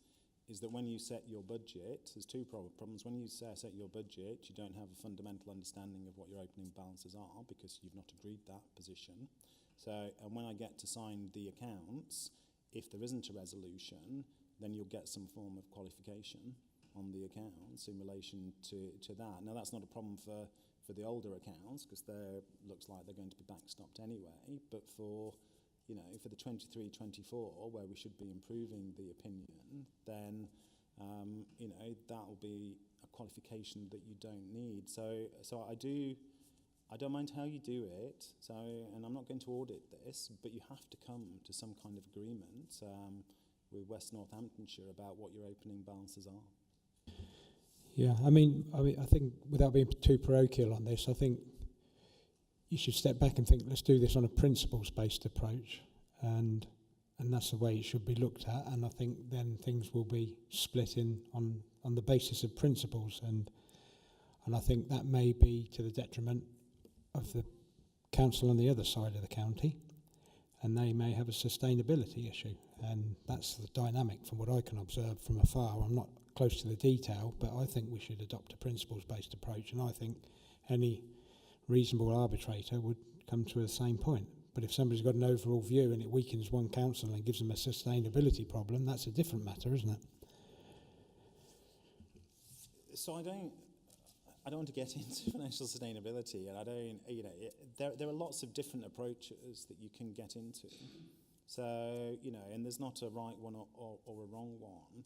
that when you set your budget, there's two problems. When you set your budget, you don't have a fundamental understanding of what your opening balances are because you've not agreed that position. So, and when I get to sign the accounts, if there isn't a resolution, then you'll get some form of qualification on the accounts in relation to that. Now, that's not a problem for the older accounts because they looks like they're going to be backstopped anyway, but for for the 23-24, where we should be improving the opinion, then, that will be a qualification that you don't need. So I don't mind how you do it. So, and I'm not going to audit this, but you have to come to some kind of agreement with West Northamptonshire about what your opening balances are. Yeah, I mean, I think without being too parochial on this, I think you should step back and think, let's do this on a principles-based approach, and that's the way it should be looked at. And I think then things will be split in on the basis of principles, and I think that may be to the detriment of the council on the other side of the county, and they may have a sustainability issue, and that's the dynamic from what I can observe from afar. I'm not close to the detail, but I think we should adopt a principles-based approach, and I think any reasonable arbitrator would come to the same point. But if somebody's got an overall view and it weakens one council and gives them a sustainability problem, that's a different matter, isn't it? So I don't want to get into financial sustainability, and I don't, there are lots of different approaches that you can get into. So, and there's not a right one or a wrong one.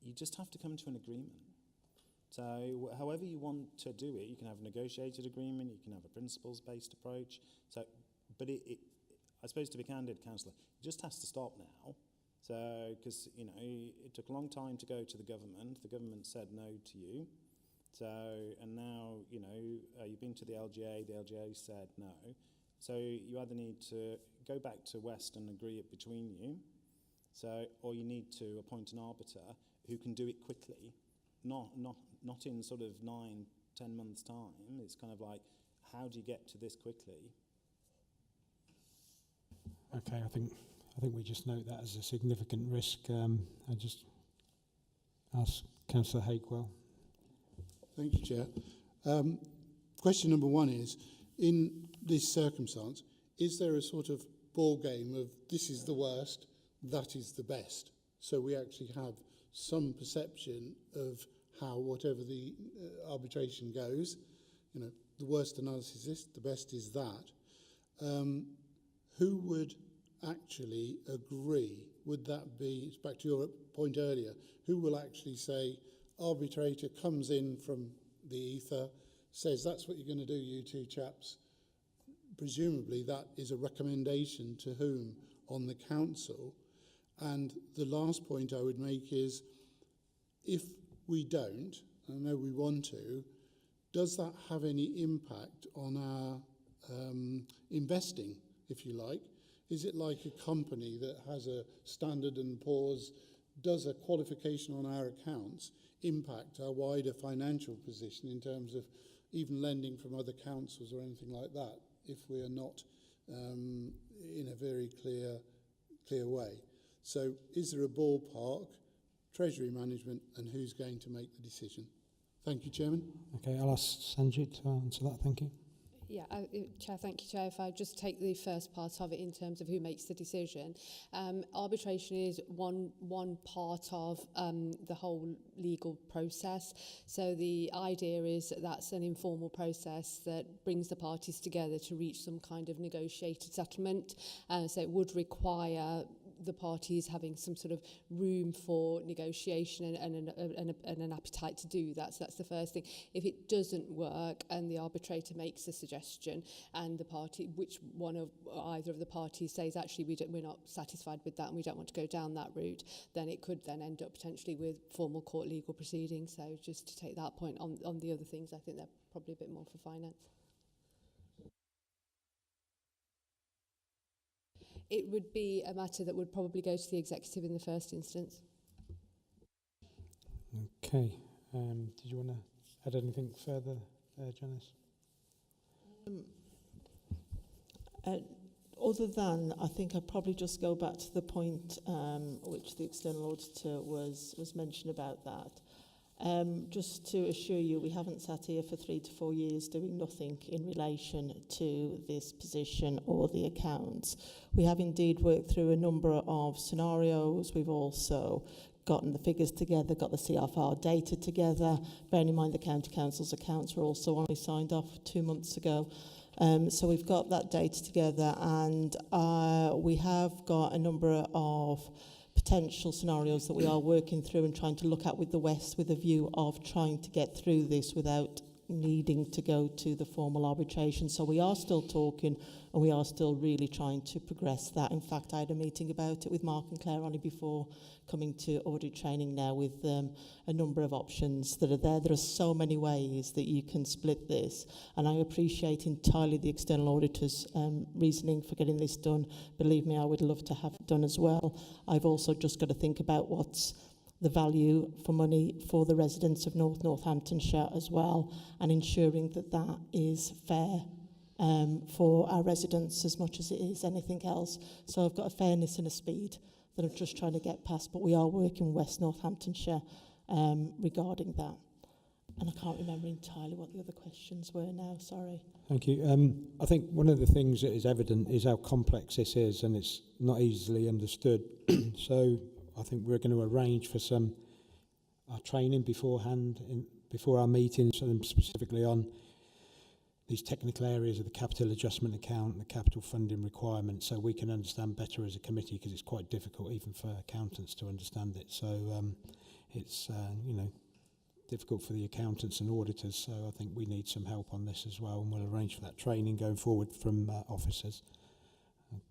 You just have to come to an agreement. So however you want to do it, you can have a negotiated agreement, you can have a principles-based approach. So, but I suppose to be candid, Councillor, it just has to stop now. So, because, it took a long time to go to the government said no to you. So, and now, you've been to the LGA said no. So you either need to go back to West and agree it between you. So, or you need to appoint an arbiter who can do it quickly, not in sort of 9-10 months' time. It's kind of like, how do you get to this quickly? Okay, I think we just note that as a significant risk. I just ask Councillor Hakewell. Thank you, Chair. Question number one is, in this circumstance, is there a sort of ball game of this is the worst, that is the best? So we actually have some perception of how whatever the arbitration goes, you know, the worst analysis is this, the best is that. Who would actually agree? Would that be, it's back to your point earlier, who will actually say, arbitrator comes in from the ether, says that's what you're going to do, you two chaps? Presumably that is a recommendation to whom on the council. And the last point I would make is, if we don't, I know we want to, does that have any impact on our investing, if you like? Is it like a company that has a Standard & Poor's, does a qualification on our accounts impact our wider financial position in terms of even lending from other councils or anything like that, if we are not in a very clear way? So is there a ballpark, Treasury management, and who's going to make the decision? Thank you, Chairman. Okay, I'll ask Sanjit to answer that. Thank you. Yeah, Chair, thank you, Chair. If I just take the first part of it in terms of who makes the decision. Arbitration is one part of the whole legal process. So the idea is that that's an informal process that brings the parties together to reach some kind of negotiated settlement. So it would require the parties having some sort of room for negotiation and an appetite to do that. So that's the first thing. If it doesn't work and the arbitrator makes a suggestion and the party, which one of either of the parties says actually we're not satisfied with that and we don't want to go down that route, then it could then end up potentially with formal court legal proceedings. So just to take that point on the other things, I think they're probably a bit more for finance. It would be a matter that would probably go to the executive in the first instance. Okay. Did you want to add anything further, Janice? Other than, I think I'd probably just go back to the point which the external auditor was mentioning about that. Just to assure you, we haven't sat here for 3 to 4 years doing nothing in relation to this position or the accounts. We have indeed worked through a number of scenarios. We've also gotten the figures together, got the CFR data together. Bearing in mind the County Council's accounts were also only signed off 2 months ago. So we've got that data together, and we have got a number of potential scenarios that we are working through and trying to look at with the West, with a view of trying to get through this without needing to go to the formal arbitration. So we are still talking and we are still really trying to progress that. In fact, I had a meeting about it with Mark and Claire only before coming to audit training now, with a number of options that are there. There are so many ways that you can split this, and I appreciate entirely the external auditor's reasoning for getting this done. Believe me, I would love to have it done as well. I've also just got to think about what's the value for money for the residents of Northamptonshire as well, and ensuring that that is fair for our residents as much as it is anything else. So I've got a fairness and a speed that I'm just trying to get past, but we are working West Northamptonshire regarding that. And I can't remember entirely what the other questions were now, sorry. Thank you. I think one of the things that is evident is how complex this is, and it's not easily understood. So I think we're going to arrange for some training beforehand, before our meetings, and specifically on these technical areas of the capital adjustment account and the capital funding requirements, so we can understand better as a committee, because it's quite difficult even for accountants to understand it. So it's difficult for the accountants and auditors, so I think we need some help on this as well, and we'll arrange for that training going forward from officers.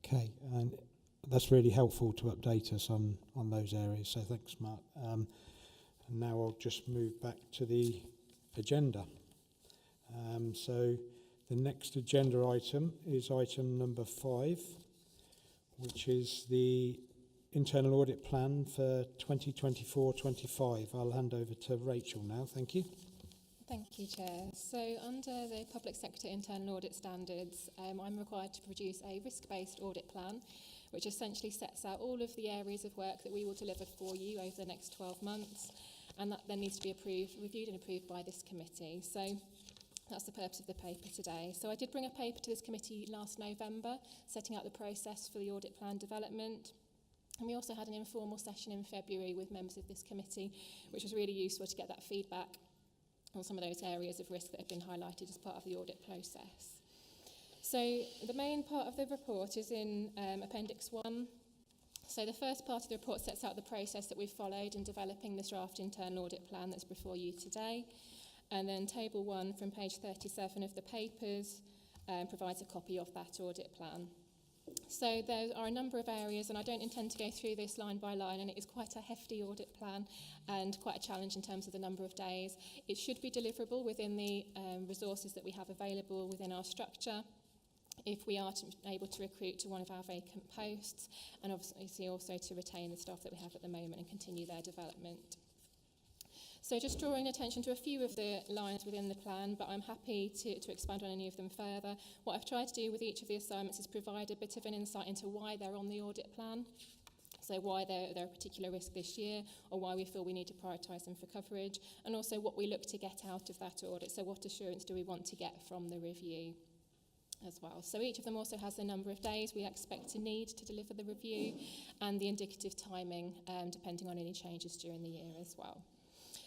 Okay, and that's really helpful to update us on those areas, so thanks, Mark. And now I'll just move back to the agenda. So the next agenda item is item number 5, which is the internal audit plan for 2024-25. I'll hand over to Rachel now. Thank you. Thank you, Chair. So under the Public Sector Internal Audit Standards, I'm required to produce a risk-based audit plan, which essentially sets out all of the areas of work that we will deliver for you over the next 12 months, and that then needs to be reviewed and approved by this committee. So that's the purpose of the paper today. So I did bring a paper to this committee last November, setting out the process for the audit plan development. And we also had an informal session in February with members of this committee, which was really useful to get that feedback on some of those areas of risk that have been highlighted as part of the audit process. So the main part of the report is in Appendix 1. So the first part of the report sets out the process that we've followed in developing this draft internal audit plan that's before you today. And then Table 1 from page 37 of the papers provides a copy of that audit plan. So there are a number of areas, and I don't intend to go through this line by line, and it is quite a hefty audit plan and quite a challenge in terms of the number of days. It should be deliverable within the resources that we have available within our structure, if we are able to recruit to one of our vacant posts, and obviously also to retain the staff that we have at the moment and continue their development. So just drawing attention to a few of the lines within the plan, but I'm happy to expand on any of them further. What I've tried to do with each of the assignments is provide a bit of an insight into why they're on the audit plan. So why they're a particular risk this year, or why we feel we need to prioritise them for coverage, and also what we look to get out of that audit. So what assurance do we want to get from the review as well. So each of them also has the number of days we expect to need to deliver the review, and the indicative timing, depending on any changes during the year as well.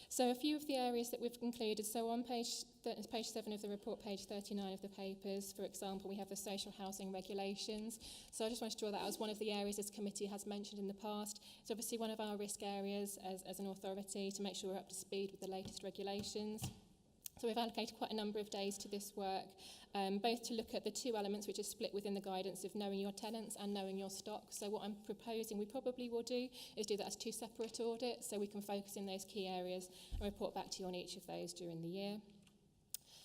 So a few of the areas that we've included, so on page 7 of the report, page 39 of the papers, for example, we have the social housing regulations. So I just wanted to draw that out as one of the areas this committee has mentioned in the past. It's obviously one of our risk areas as an authority to make sure we're up to speed with the latest regulations. So we've allocated quite a number of days to this work, both to look at the two elements which are split within the guidance of knowing your tenants and knowing your stock. So what I'm proposing we probably will do is do that as two separate audits, so we can focus in those key areas and report back to you on each of those during the year.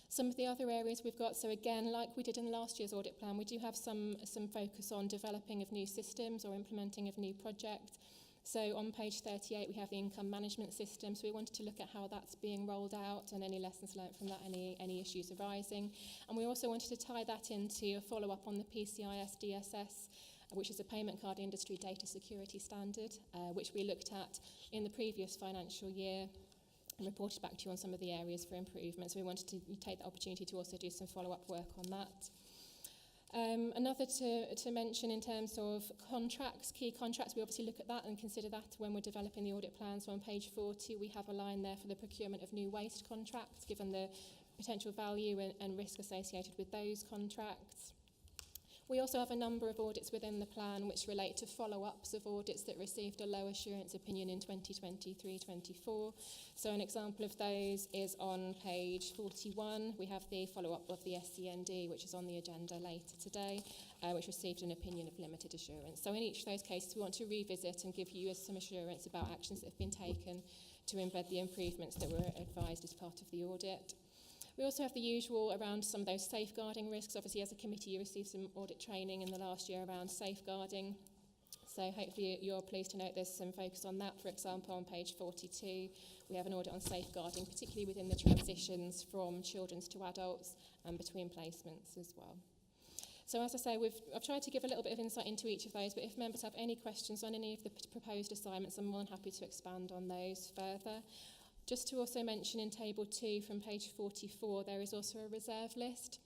Some of the other areas we've got, so again, like we did in last year's audit plan, we do have some focus on developing of new systems or implementing of new projects. So on page 38, we have the income management system. So we wanted to look at how that's being rolled out and any lessons learned from that, any issues arising. And we also wanted to tie that into a follow-up on the PCIS DSS, which is a payment card industry data security standard, which we looked at in the previous financial year and reported back to you on some of the areas for improvement. So we wanted to take the opportunity to also do some follow-up work on that. Another to mention in terms of contracts, key contracts, we obviously look at that and consider that when we're developing the audit plan. So on page 40, we have a line there for the procurement of new waste contracts, given the potential value and risk associated with those contracts. We also have a number of audits within the plan which relate to follow-ups of audits that received a low assurance opinion in 2023-24. So an example of those is on page 41. We have the follow-up of the SCND, which is on the agenda later today, which received an opinion of limited assurance. So in each of those cases, we want to revisit and give you some assurance about actions that have been taken to embed the improvements that were advised as part of the audit. We also have the usual around some of those safeguarding risks. Obviously, as a committee, you received some audit training in the last year around safeguarding. So hopefully you're pleased to note there's some focus on that. For example, on page 42, we have an audit on safeguarding, particularly within the transitions from children's to adults and between placements as well. So as I say, I've tried to give a little bit of insight into each of those, but if members have any questions on any of the proposed assignments, I'm more than happy to expand on those further. Just to also mention in table 2 from page 44, there is also a reserve list.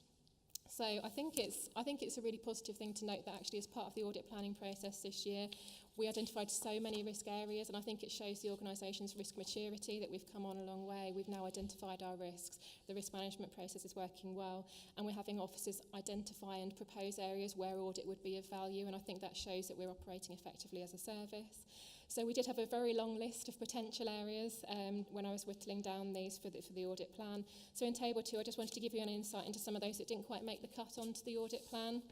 So I think it's a really positive thing to note that actually as part of the audit planning process this year, we identified so many risk areas, and I think it shows the organisation's risk maturity that we've come on a long way. We've now identified our risks. The risk management process is working well, and we're having officers identify and propose areas where audit would be of value, and I think that shows that we're operating effectively as a service. So we did have a very long list of potential areas when I was whittling down these for the audit plan. So in table 2, I just wanted to give you an insight into some of those that didn't quite make the cut onto the audit plan.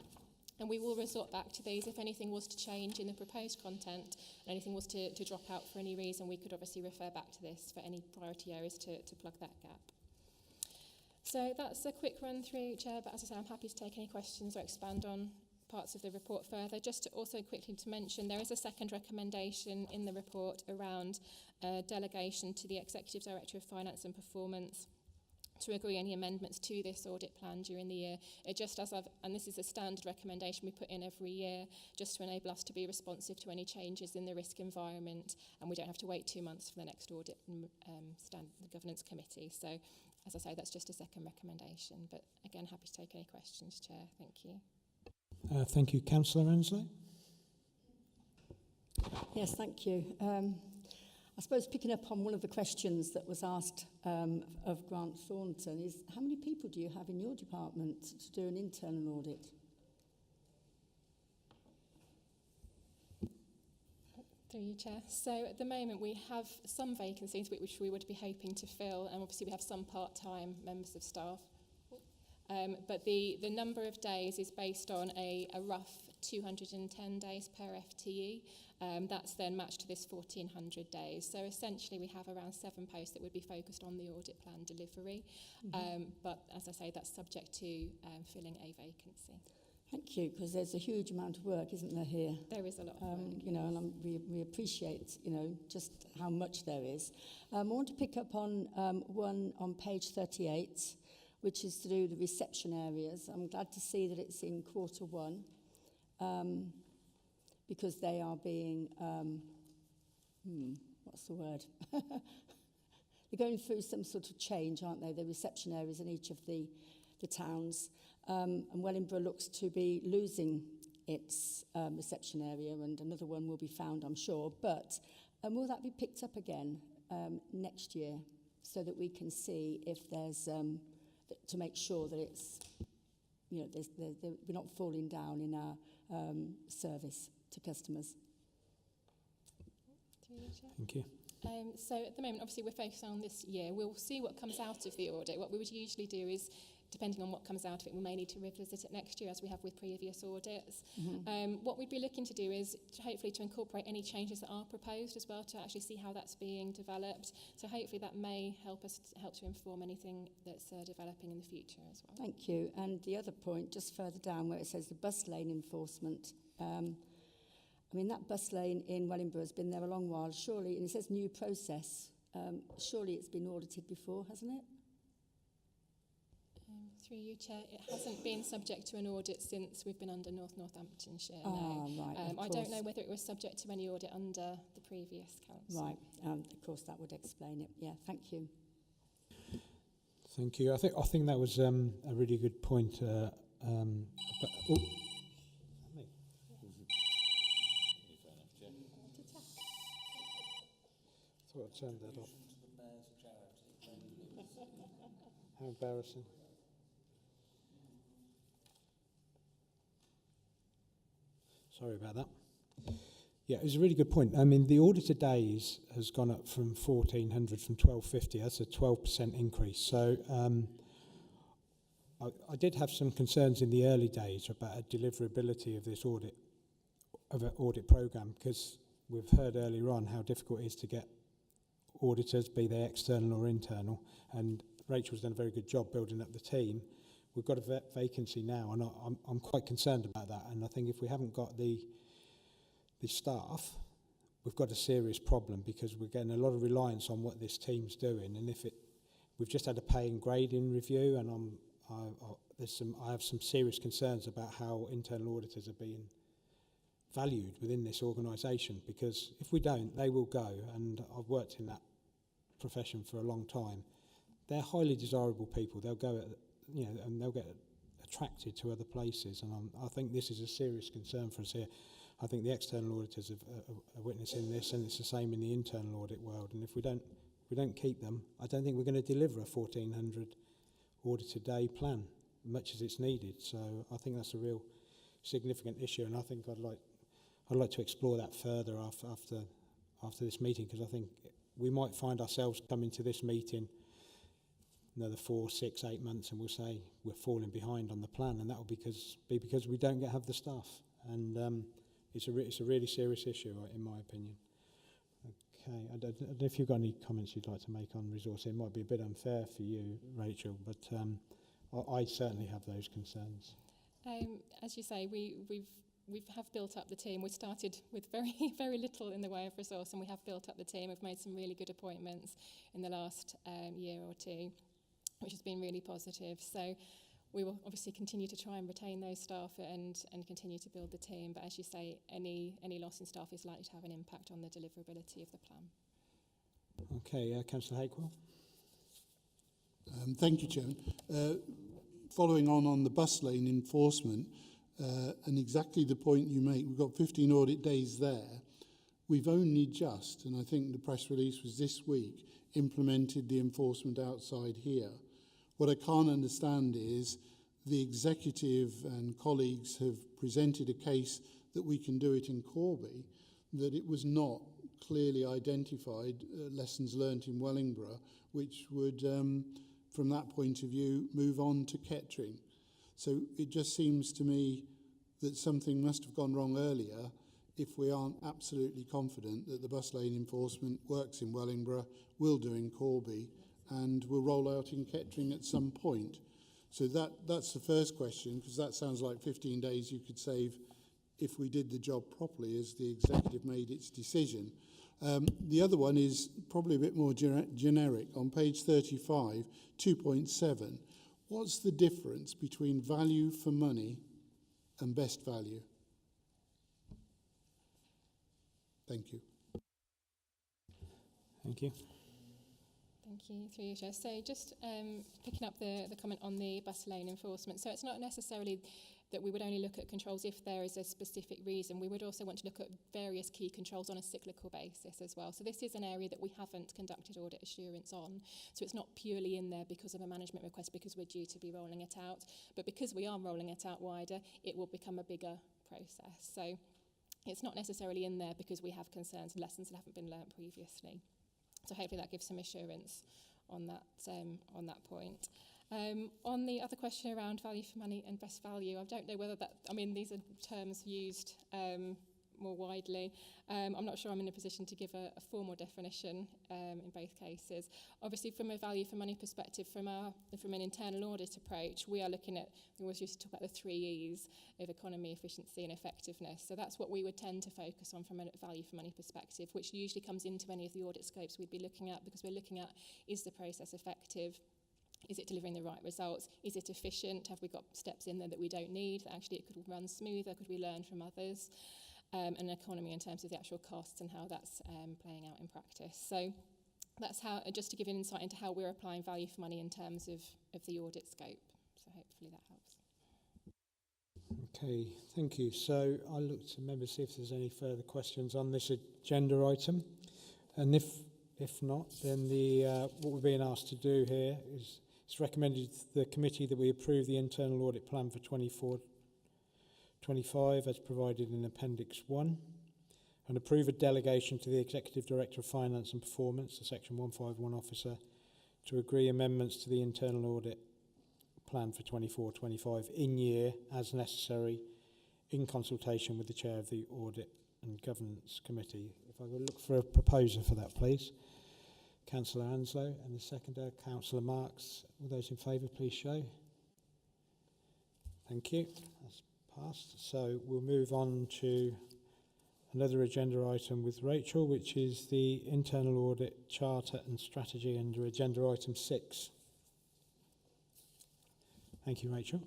And we will resort back to these if anything was to change in the proposed content and anything was to drop out for any reason. We could obviously refer back to this for any priority areas to plug that gap. So that's a quick run through, Chair, but as I say, I'm happy to take any questions or expand on parts of the report further. Just to also quickly to mention, there is a second recommendation in the report around delegation to the Executive Director of Finance and Performance to agree any amendments to this audit plan during the year. It just as and this is a standard recommendation we put in every year, just to enable us to be responsive to any changes in the risk environment, and we don't have to wait 2 months for the next audit the governance committee. So, as I say, that's just a second recommendation. But again, happy to take any questions, Chair. Thank you. Thank you, Councillor Ansley. Yes, thank you. I suppose picking up on one of the questions that was asked of Grant Thornton is, how many people do you have in your department to do an internal audit? Through you, Chair. So at the moment we have some vacancies which we would be hoping to fill, and obviously we have some part-time members of staff. But the number of days is based on a rough 210 days per FTE. That's then matched to this 1,400 days. So essentially we have around 7 posts that would be focused on the audit plan delivery. But as I say, that's subject to filling a vacancy. Thank you, because there's a huge amount of work, isn't there, here? There is a lot of work. You know, and we appreciate, you know, just how much there is. I want to pick up on one on page 38, which is to do the reception areas. I'm glad to see that it's in Q1, because they are being, what's the word? They're going through some sort of change, aren't they? The reception areas in each of the towns. And Wellingborough looks to be losing its reception area, and another one will be found, I'm sure. But will that be picked up again next year, so that we can see if there's, to make sure that it's, you know, we're not falling down in our service to customers? Thank you. So at the moment, obviously, we're focused on this year. We'll see what comes out of the audit. What we would usually do is, depending on what comes out of it, we may need to revisit it next year, as we have with previous audits. What we'd be looking to do is hopefully to incorporate any changes that are proposed as well, to actually see how that's being developed. So hopefully that may help to inform anything that's developing in the future as well. Thank you. And the other point, just further down where it says the bus lane enforcement. I mean, that bus lane in Wellingborough has been there a long while, surely, and it says new process. Surely it's been audited before, hasn't it? Through you, Chair, it hasn't been subject to an audit since we've been under Northamptonshire. No. Right, I don't know whether it was subject to any audit under the previous council. Right, of course that would explain it. Yeah, thank you. Thank you. I think that was a really good point. I thought I turned that off. How embarrassing. Sorry about that. Yeah, it was a really good point. I mean, the auditor days has gone up from 1,400 from 1,250. That's a 12% increase. So I did have some concerns in the early days about a deliverability of this audit programme, because we've heard earlier on how difficult it is to get auditors, be they external or internal, and Rachel's done a very good job building up the team. We've got a vacancy now, and I'm quite concerned about that. And I think if we haven't got the staff, we've got a serious problem, because we're getting a lot of reliance on what this team's doing. And we've just had a pay and grading review, and I have some serious concerns about how internal auditors are being valued within this organisation, because if we don't, they will go. And I've worked in that profession for a long time. They're highly desirable people. They'll go, and they'll get attracted to other places. And I think this is a serious concern for us here. I think the external auditors are witnessing this, and it's the same in the internal audit world. And if we don't keep them, I don't think we're going to deliver a 1,400 audit a day plan, much as it's needed. So I think that's a real significant issue, and I think I'd like to explore that further after this meeting, because I think we might find ourselves coming to this meeting another 4, 6, 8 months, and we'll say we're falling behind on the plan, and that will be because we don't have the staff. And it's a really serious issue, in my opinion. Okay, I don't know if you've got any comments you'd like to make on resource. It might be a bit unfair for you, Rachel, but I certainly have those concerns. As you say, we have built up the team. We started with very little in the way of resource, and we have built up the team. We've made some really good appointments in the last year or two, which has been really positive. So we will obviously continue to try and retain those staff and continue to build the team. But as you say, any loss in staff is likely to have an impact on the deliverability of the plan. Okay, Councillor Hakewell. Thank you, Chairman. Following on the bus lane enforcement, and exactly the point you make, we've got 15 audit days there. We've only just, and I think the press release was this week, implemented the enforcement outside here. What I can't understand is the executive and colleagues have presented a case that we can do it in Corby, that it was not clearly identified lessons learnt in Wellingborough, which would, from that point of view, move on to Kettering. So it just seems to me that something must have gone wrong earlier if we aren't absolutely confident that the bus lane enforcement works in Wellingborough, will do in Corby, and will roll out in Kettering at some point. So that's the first question, because that sounds like 15 days you could save if we did the job properly as the executive made its decision. The other one is probably a bit more generic. On page 35, 2.7, what's the difference between value for money and best value? Thank you. Thank you. Thank you, through you, Chair. So just picking up the comment on the bus lane enforcement. So it's not necessarily that we would only look at controls if there is a specific reason. We would also want to look at various key controls on a cyclical basis as well. So this is an area that we haven't conducted audit assurance on. So it's not purely in there because of a management request, because we're due to be rolling it out. But because we are rolling it out wider, it will become a bigger process. So it's not necessarily in there because we have concerns and lessons that haven't been learnt previously. So hopefully that gives some assurance on that point. On the other question around value for money and best value, I don't know whether that, I mean, these are terms used more widely. I'm not sure I'm in a position to give a formal definition in both cases. Obviously, from a value for money perspective, from an internal audit approach, we are looking at, we always used to talk about the 3 E's of economy, efficiency and effectiveness. So that's what we would tend to focus on from a value for money perspective, which usually comes into any of the audit scopes we'd be looking at, because we're looking at, is the process effective? Is it delivering the right results? Is it efficient? Have we got steps in there that we don't need? That actually it could run smoother? Could we learn from others? And economy in terms of the actual costs and how that's playing out in practice. So that's how, just to give you an insight into how we're applying value for money in terms of the audit scope. So hopefully that helps. Okay, thank you. So I'll look to members see if there's any further questions on this agenda item. And if not, then what we're being asked to do here is it's recommended to the committee that we approve the internal audit plan for 24-25 as provided in Appendix 1 and approve a delegation to the Executive Director of Finance and Performance, the Section 151 officer, to agree amendments to the internal audit plan for 24-25 in year as necessary in consultation with the Chair of the Audit and Governance Committee. If I could look for a proposer for that, please. Councillor Anslow and the seconder, Councillor Marks. All those in favour, please show. Thank you. That's passed. So we'll move on to another agenda item with Rachel, which is the internal audit charter and strategy under agenda item 6. Thank you, Rachel.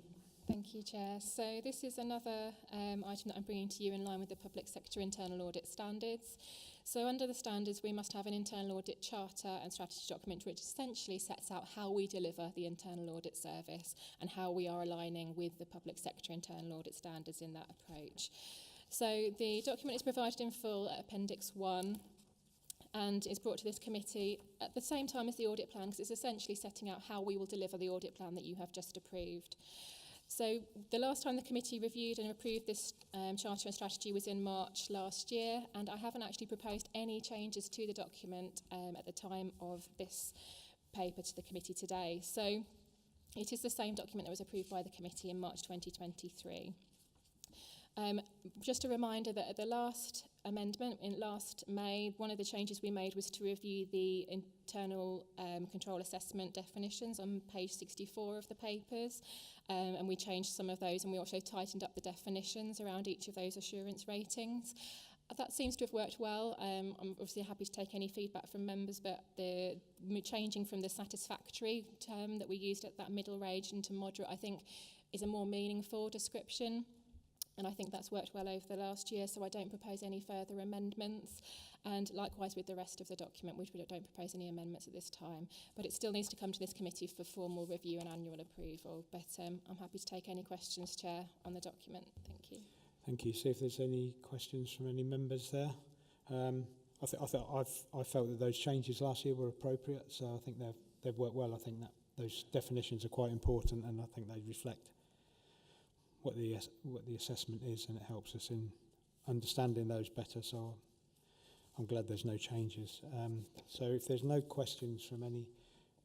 Thank you, Chair. So this is another item that I'm bringing to you in line with the Public Sector Internal Audit Standards. So under the standards, we must have an internal audit charter and strategy document which essentially sets out how we deliver the internal audit service and how we are aligning with the Public Sector Internal Audit Standards in that approach. So the document is provided in full at Appendix 1 and is brought to this committee at the same time as the audit plan, because it's essentially setting out how we will deliver the audit plan that you have just approved. So the last time the committee reviewed and approved this charter and strategy was in March last year, and I haven't actually proposed any changes to the document at the time of this paper to the committee today. So it is the same document that was approved by the committee in March 2023. Just a reminder that at the last amendment in last May, one of the changes we made was to review the internal control assessment definitions on page 64 of the papers, and we changed some of those, and we also tightened up the definitions around each of those assurance ratings. That seems to have worked well. I'm obviously happy to take any feedback from members, but the changing from the satisfactory term that we used at that middle range into moderate, I think, is a more meaningful description. And I think that's worked well over the last year, so I don't propose any further amendments. And likewise with the rest of the document, which we don't propose any amendments at this time. But it still needs to come to this committee for formal review and annual approval. But I'm happy to take any questions, Chair, on the document. Thank you. Thank you. See if there's any questions from any members there. I felt that those changes last year were appropriate, so I think they've worked well. I think that those definitions are quite important, and I think they reflect what the assessment is, and it helps us in understanding those better. So I'm glad there's no changes. So if there's no questions from any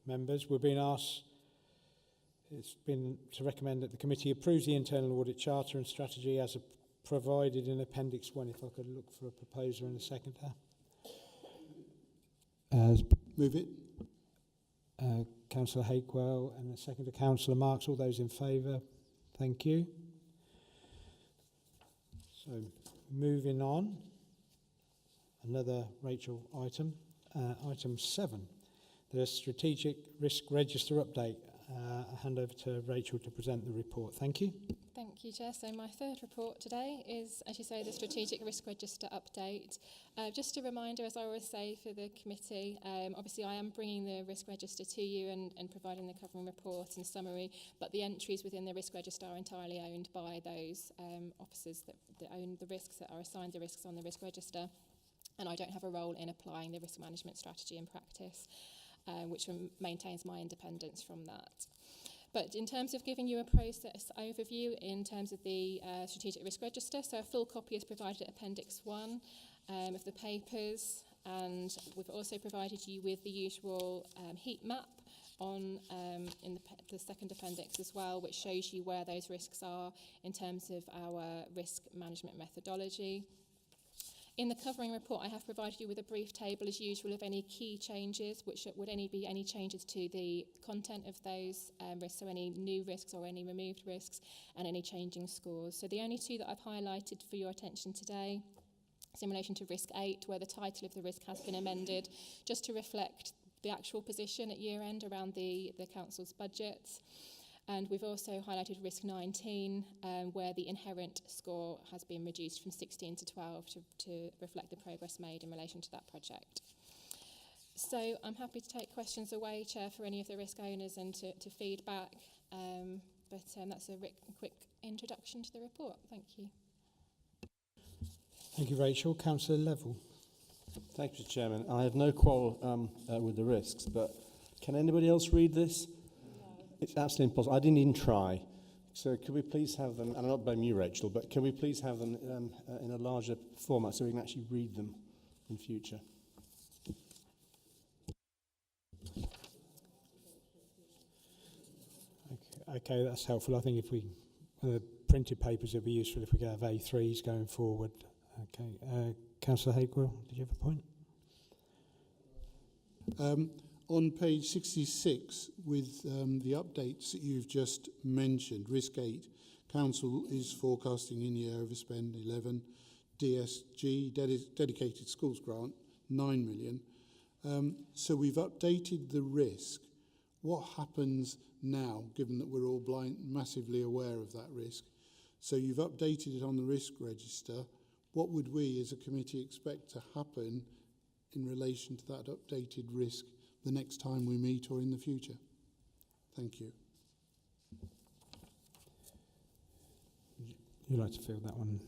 members, we're being asked. It's been to recommend that the committee approves the internal audit charter and strategy as provided in Appendix 1. If I could look for a proposer and a seconder. Move it. Councillor Hakewell and the seconder, Councillor Marks. All those in favour? Thank you. So moving on, another Rachel item, item 7, the Strategic Risk Register update. I'll hand over to Rachel to present the report. Thank you. Thank you, Chair. So my third report today is, as you say, the Strategic Risk Register update. Just a reminder, as I always say for the committee, obviously I am bringing the risk register to you and providing the covering report and summary, but the entries within the risk register are entirely owned by those officers that own the risks, that are assigned the risks on the risk register, and I don't have a role in applying the risk management strategy in practice, which maintains my independence from that. But in terms of giving you a process overview in terms of the Strategic Risk Register, so a full copy is provided at Appendix 1 of the papers, and we've also provided you with the usual heat map on in the second appendix as well, which shows you where those risks are in terms of our risk management methodology. In the covering report, I have provided you with a brief table, as usual, of any key changes, which would be any changes to the content of those risks, so any new risks or any removed risks, and any changing scores. So the only two that I've highlighted for your attention today is in relation to Risk 8, where the title of the risk has been amended, just to reflect the actual position at year-end around the Council's budget. And we've also highlighted Risk 19, where the inherent score has been reduced from 16 to 12 to reflect the progress made in relation to that project. So I'm happy to take questions away, Chair, for any of the risk owners and to feedback. But that's a quick introduction to the report. Thank you. Thank you, Rachel. Councillor Level. Thank you, Chairman. I have no quarrel with the risks, but can anybody else read this? It's absolutely impossible. I didn't even try. So could we please have them, and I'm not blaming you, Rachel, but can we please have them in a larger format so we can actually read them in future? Okay, that's helpful. I think if we, the printed papers, it would be useful if we could have A3s going forward. Okay. Councillor Hakewell, did you have a point? On page 66, with the updates that you've just mentioned, Risk 8, Council is forecasting in-year overspend 11, DSG, Dedicated Schools Grant, 9 million. So we've updated the risk. What happens now, given that we're all massively aware of that risk? So you've updated it on the risk register. What would we as a committee expect to happen in relation to that updated risk the next time we meet or in the future? Thank you. You'd like to field that one,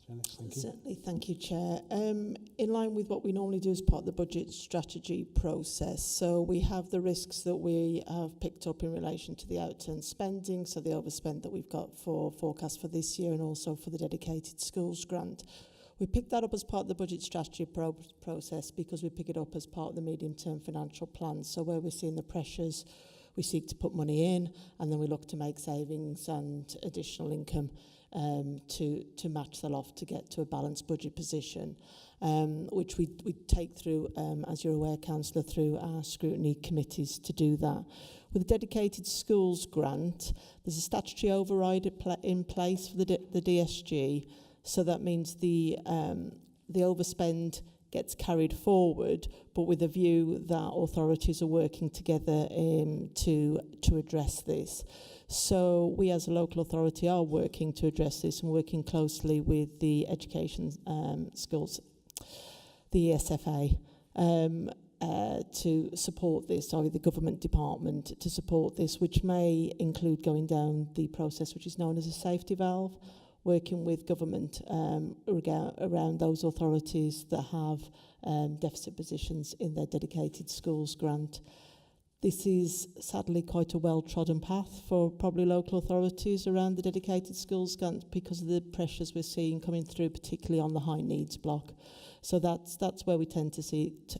Janice? Thank you. Certainly, thank you, Chair. In line with what we normally do as part of the budget strategy process, so we have the risks that we have picked up in relation to the outturn spending, so the overspend that we've got for forecast for this year and also for the Dedicated Schools Grant. We picked that up as part of the budget strategy process because we pick it up as part of the medium-term financial plan. So where we're seeing the pressures, we seek to put money in, and then we look to make savings and additional income to match that off to get to a balanced budget position, which we take through, as you're aware, Councillor, through our scrutiny committees to do that. With the dedicated schools grant, there's a statutory override in place for the DSG, so that means the overspend gets carried forward, but with a view that authorities are working together to address this. So we as a local authority are working to address this and working closely with the education schools, the ESFA, to support this, the government department to support this, which may include going down the process which is known as a safety valve, working with government around those authorities that have deficit positions in their dedicated schools grant. This is sadly quite a well-trodden path for probably local authorities around the dedicated schools grant because of the pressures we're seeing coming through, particularly on the high needs block. So that's where we tend to see it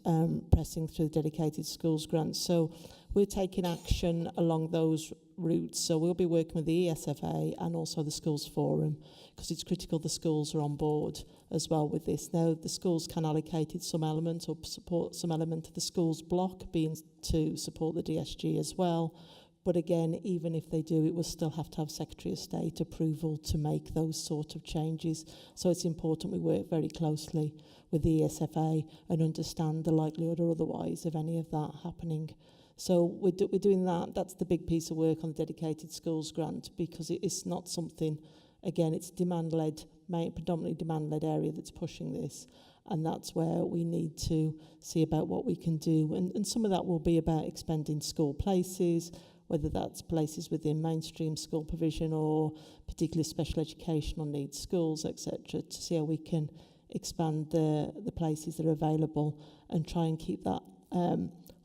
pressing through the dedicated schools grant. So we're taking action along those routes. So we'll be working with the ESFA and also the Schools Forum, because it's critical the schools are on board as well with this. Now, the schools can allocate it some element or support some element of the schools block, being to support the DSG as well. But again, even if they do, it will still have to have Secretary of State approval to make those sort of changes. So it's important we work very closely with the ESFA and understand the likelihood or otherwise of any of that happening. So we're doing that. That's the big piece of work on the dedicated schools grant, because it is not something, again, it's demand-led, predominantly demand-led area that's pushing this. And that's where we need to see about what we can do. And some of that will be about expanding school places, whether that's places within mainstream school provision or particularly special educational needs schools, etc., to see how we can expand the places that are available and try and keep that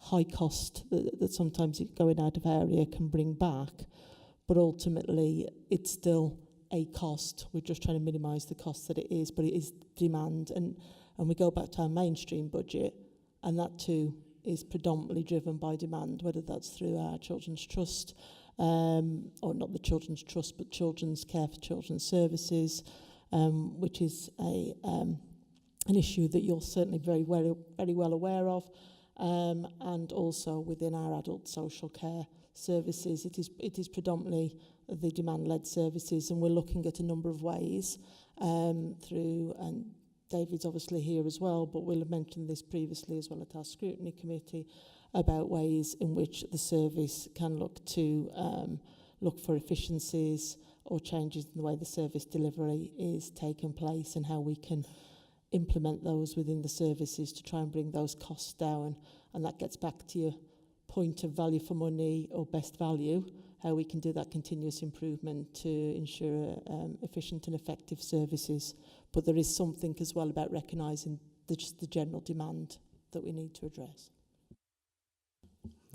high cost that sometimes going out of area can bring back. But ultimately, it's still a cost. We're just trying to minimise the cost that it is, but it is demand. And we go back to our mainstream budget, and that too is predominantly driven by demand, whether that's through our Children's Trust, or not the Children's Trust, but Children's Care for Children's Services, which is an issue that you're certainly very well aware of, and also within our adult social care services. It is predominantly the demand-led services, and we're looking at a number of ways through, and David's obviously here as well, but we'll have mentioned this previously as well at our scrutiny committee, about ways in which the service can look for efficiencies or changes in the way the service delivery is taking place, and how we can implement those within the services to try and bring those costs down. And that gets back to your point of value for money or best value, how we can do that continuous improvement to ensure efficient and effective services. But there is something as well about recognising just the general demand that we need to address.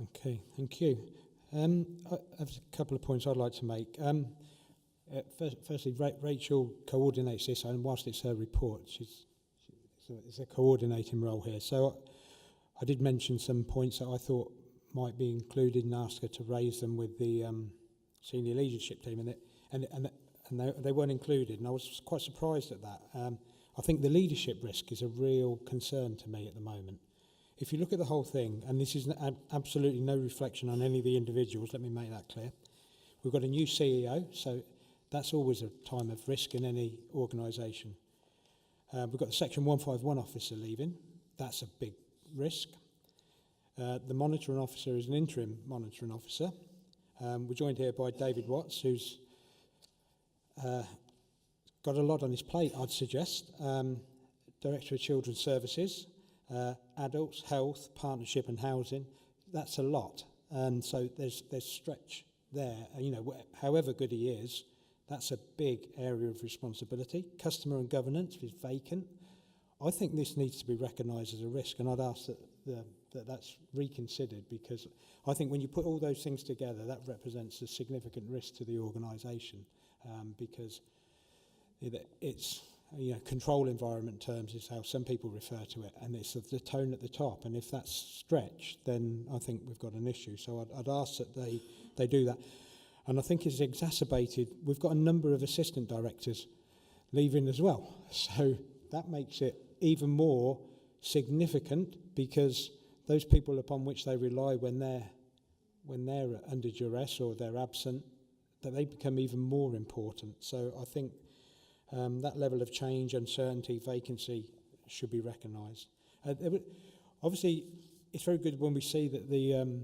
Okay, thank you. I have a couple of points I'd like to make. Firstly, Rachel coordinates this, and whilst it's her report, it's a coordinating role here. So I did mention some points that I thought might be included and ask her to raise them with the senior leadership team, and they weren't included, and I was quite surprised at that. I think the leadership risk is a real concern to me at the moment. If you look at the whole thing, and this is absolutely no reflection on any of the individuals, let me make that clear. We've got a new CEO, so that's always a time of risk in any organisation. We've got the Section 151 officer leaving. That's a big risk. The monitoring officer is an interim monitoring officer. We're joined here by David Watts, who's got a lot on his plate, I'd suggest. Director of Children's Services, Adults, Health, Partnership and Housing. That's a lot. And so there's stretch there. You know, however good he is, that's a big area of responsibility. Customer and governance is vacant. I think this needs to be recognised as a risk, and I'd ask that that's reconsidered, because I think when you put all those things together, that represents a significant risk to the organisation, because it's, you know, control environment terms is how some people refer to it, and it's the tone at the top, and if that's stretched, then I think we've got an issue. So I'd ask that they do that. And I think it's exacerbated. We've got a number of assistant directors leaving as well. So that makes it even more significant, because those people upon which they rely when they're under duress or they're absent, that they become even more important. So I think that level of change, uncertainty, vacancy should be recognised. Obviously, it's very good when we see that the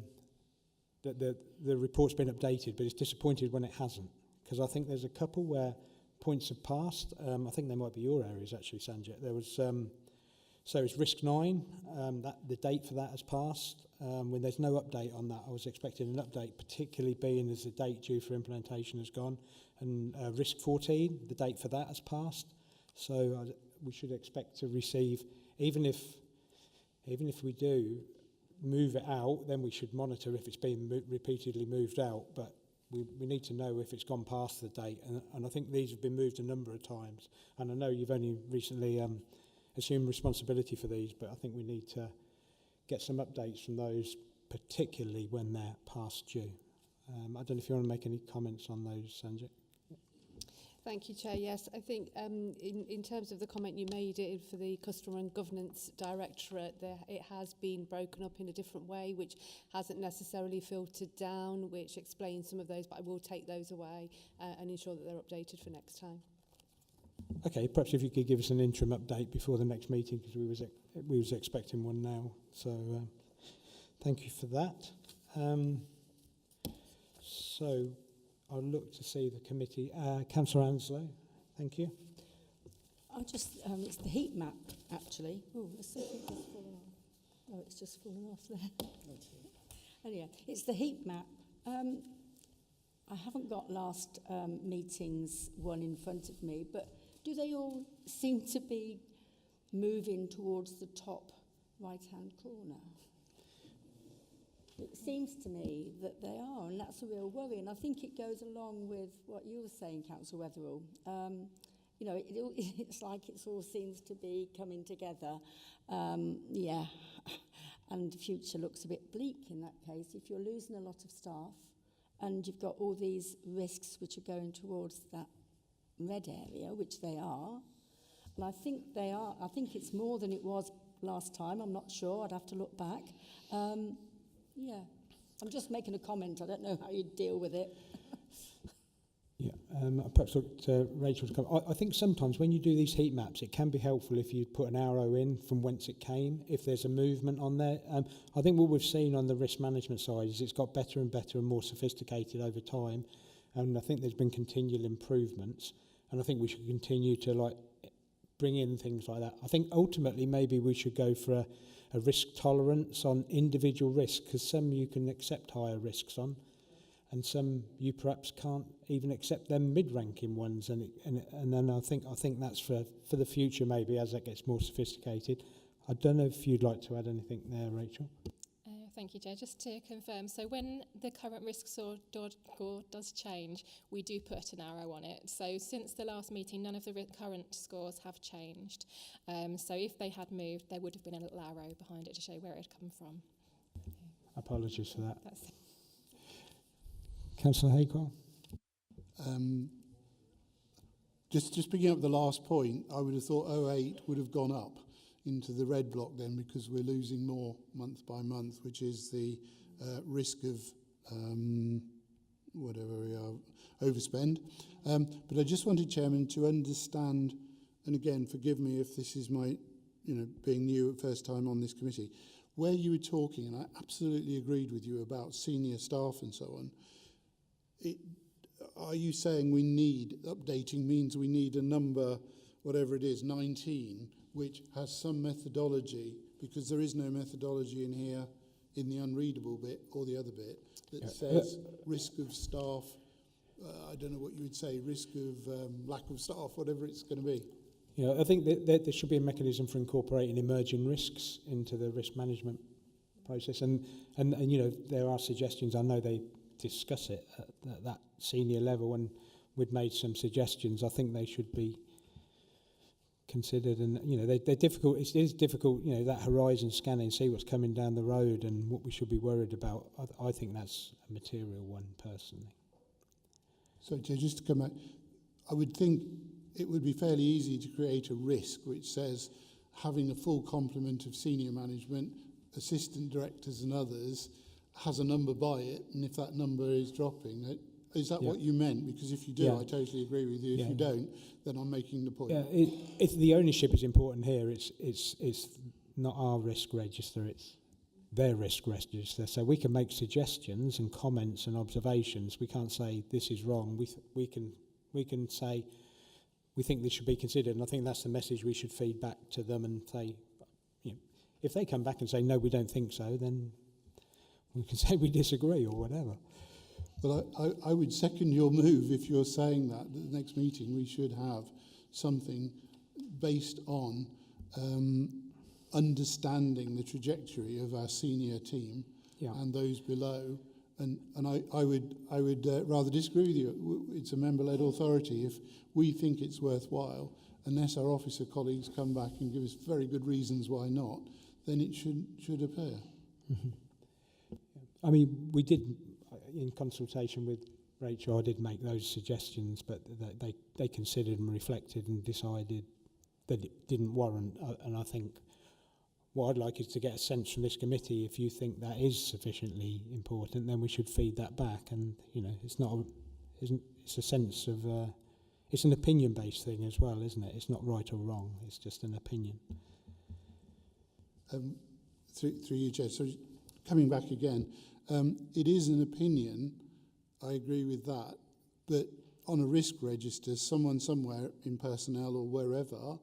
report's been updated, but it's disappointed when it hasn't, because I think there's a couple where points have passed. I think they might be your areas actually, Sanjit. There was so it's risk 9. That the date for that has passed. When there's no update on that, I was expecting an update, particularly being as the date due for implementation has gone. And risk 14, the date for that has passed. So we should expect to receive, even if we do move it out, then we should monitor if it's been repeatedly moved out. But we need to know if it's gone past the date. And I think these have been moved a number of times. And I know you've only recently assumed responsibility for these, but I think we need to get some updates from those, particularly when they're past due. I don't know if you want to make any comments on those, Sanjit. Thank you, Chair. Yes, I think in terms of the comment you made for the Customer and Governance Directorate, it has been broken up in a different way, which hasn't necessarily filtered down, which explains some of those, but I will take those away and ensure that they're updated for next time. Okay, perhaps if you could give us an interim update before the next meeting, because we was expecting one now. So thank you for that. So I'll look to see the committee. Councillor Anslow, thank you. It's the heat map, actually. Oh, there's something that's fallen off. Oh, it's just fallen off there. Anyway, it's the heat map. I haven't got last meeting's one in front of me, but do they all seem to be moving towards the top right-hand corner? It seems to me that they are, and that's a real worry. And I think it goes along with what you were saying, Councillor Wetherall. You know, it's like it all seems to be coming together. Yeah, and the future looks a bit bleak in that case. If you're losing a lot of staff and you've got all these risks which are going towards that red area, which they are, and I think they are. I think it's more than it was last time. I'm not sure. I'd have to look back. Yeah, I'm just making a comment. I don't know how you deal with it. Yeah, perhaps look to Rachel's comment. I think sometimes when you do these heat maps, it can be helpful if you put an arrow in from whence it came, if there's a movement on there. I think what we've seen on the risk management side is it's got better and better and more sophisticated over time, and I think there's been continual improvements, and I think we should continue to bring in things like that. I think ultimately maybe we should go for a risk tolerance on individual risk, because some you can accept higher risks on, and some you perhaps can't even accept them mid-ranking ones, and then I think that's for the future maybe as that gets more sophisticated. I don't know if you'd like to add anything there, Rachel. Thank you, Chair. Just to confirm, so when the current risk score does change, we do put an arrow on it. So since the last meeting, none of the current scores have changed. So if they had moved, there would have been a little arrow behind it to show where it had come from. Apologies for that. That's Councillor Haycroft. Just picking up the last point, I would have thought 08 would have gone up into the red block then, because we're losing more month by month, which is the risk of whatever we are, overspend. But I just wanted, Chairman, to understand, and again, forgive me if this is my, being new at first time on this committee, where you were talking, and I absolutely agreed with you about senior staff and so on. Are you saying updating means we need a number, whatever it is, 19, which has some methodology, because there is no methodology in here in the unreadable bit or the other bit that says risk of staff, I don't know what you would say, risk of lack of staff, whatever it's going to be. I think that there should be a mechanism for incorporating emerging risks into the risk management process, and there are suggestions. I know they discuss it at that senior level, and we'd made some suggestions. I think they should be considered, and they're difficult. It is difficult, that horizon scanning, see what's coming down the road and what we should be worried about. I think that's a material one personally. So, Chair, just to come back, I would think it would be fairly easy to create a risk which says having a full complement of senior management, assistant directors and others has a number by it, and if that number is dropping, is that what you meant? Because if you do, I totally agree with you. If you don't, then I'm making the point. Yeah, if the ownership is important here, it's not our risk register, it's their risk register. So we can make suggestions and comments and observations. We can't say this is wrong. We can say we think this should be considered, and I think that's the message we should feed back to them and say, you know, if they come back and say no, we don't think so, then we can say we disagree or whatever. Well, I would second your move if you're saying that at the next meeting we should have something based on understanding the trajectory of our senior team and those below. And I would rather disagree with you. It's a member-led authority. If we think it's worthwhile, unless our officer colleagues come back and give us very good reasons why not, then it should appear. Mm-hmm. I mean, we did, in consultation with Rachel, I did make those suggestions, but they considered and reflected and decided that it didn't warrant. And I think what I'd like is to get a sense from this committee, if you think that is sufficiently important, then we should feed that back. And, you know, it's a sense of, it's an opinion-based thing as well, isn't it? It's not right or wrong, it's just an opinion. Through you, Chair, so coming back again, it is an opinion, I agree with that, but on a risk register, someone somewhere in personnel or wherever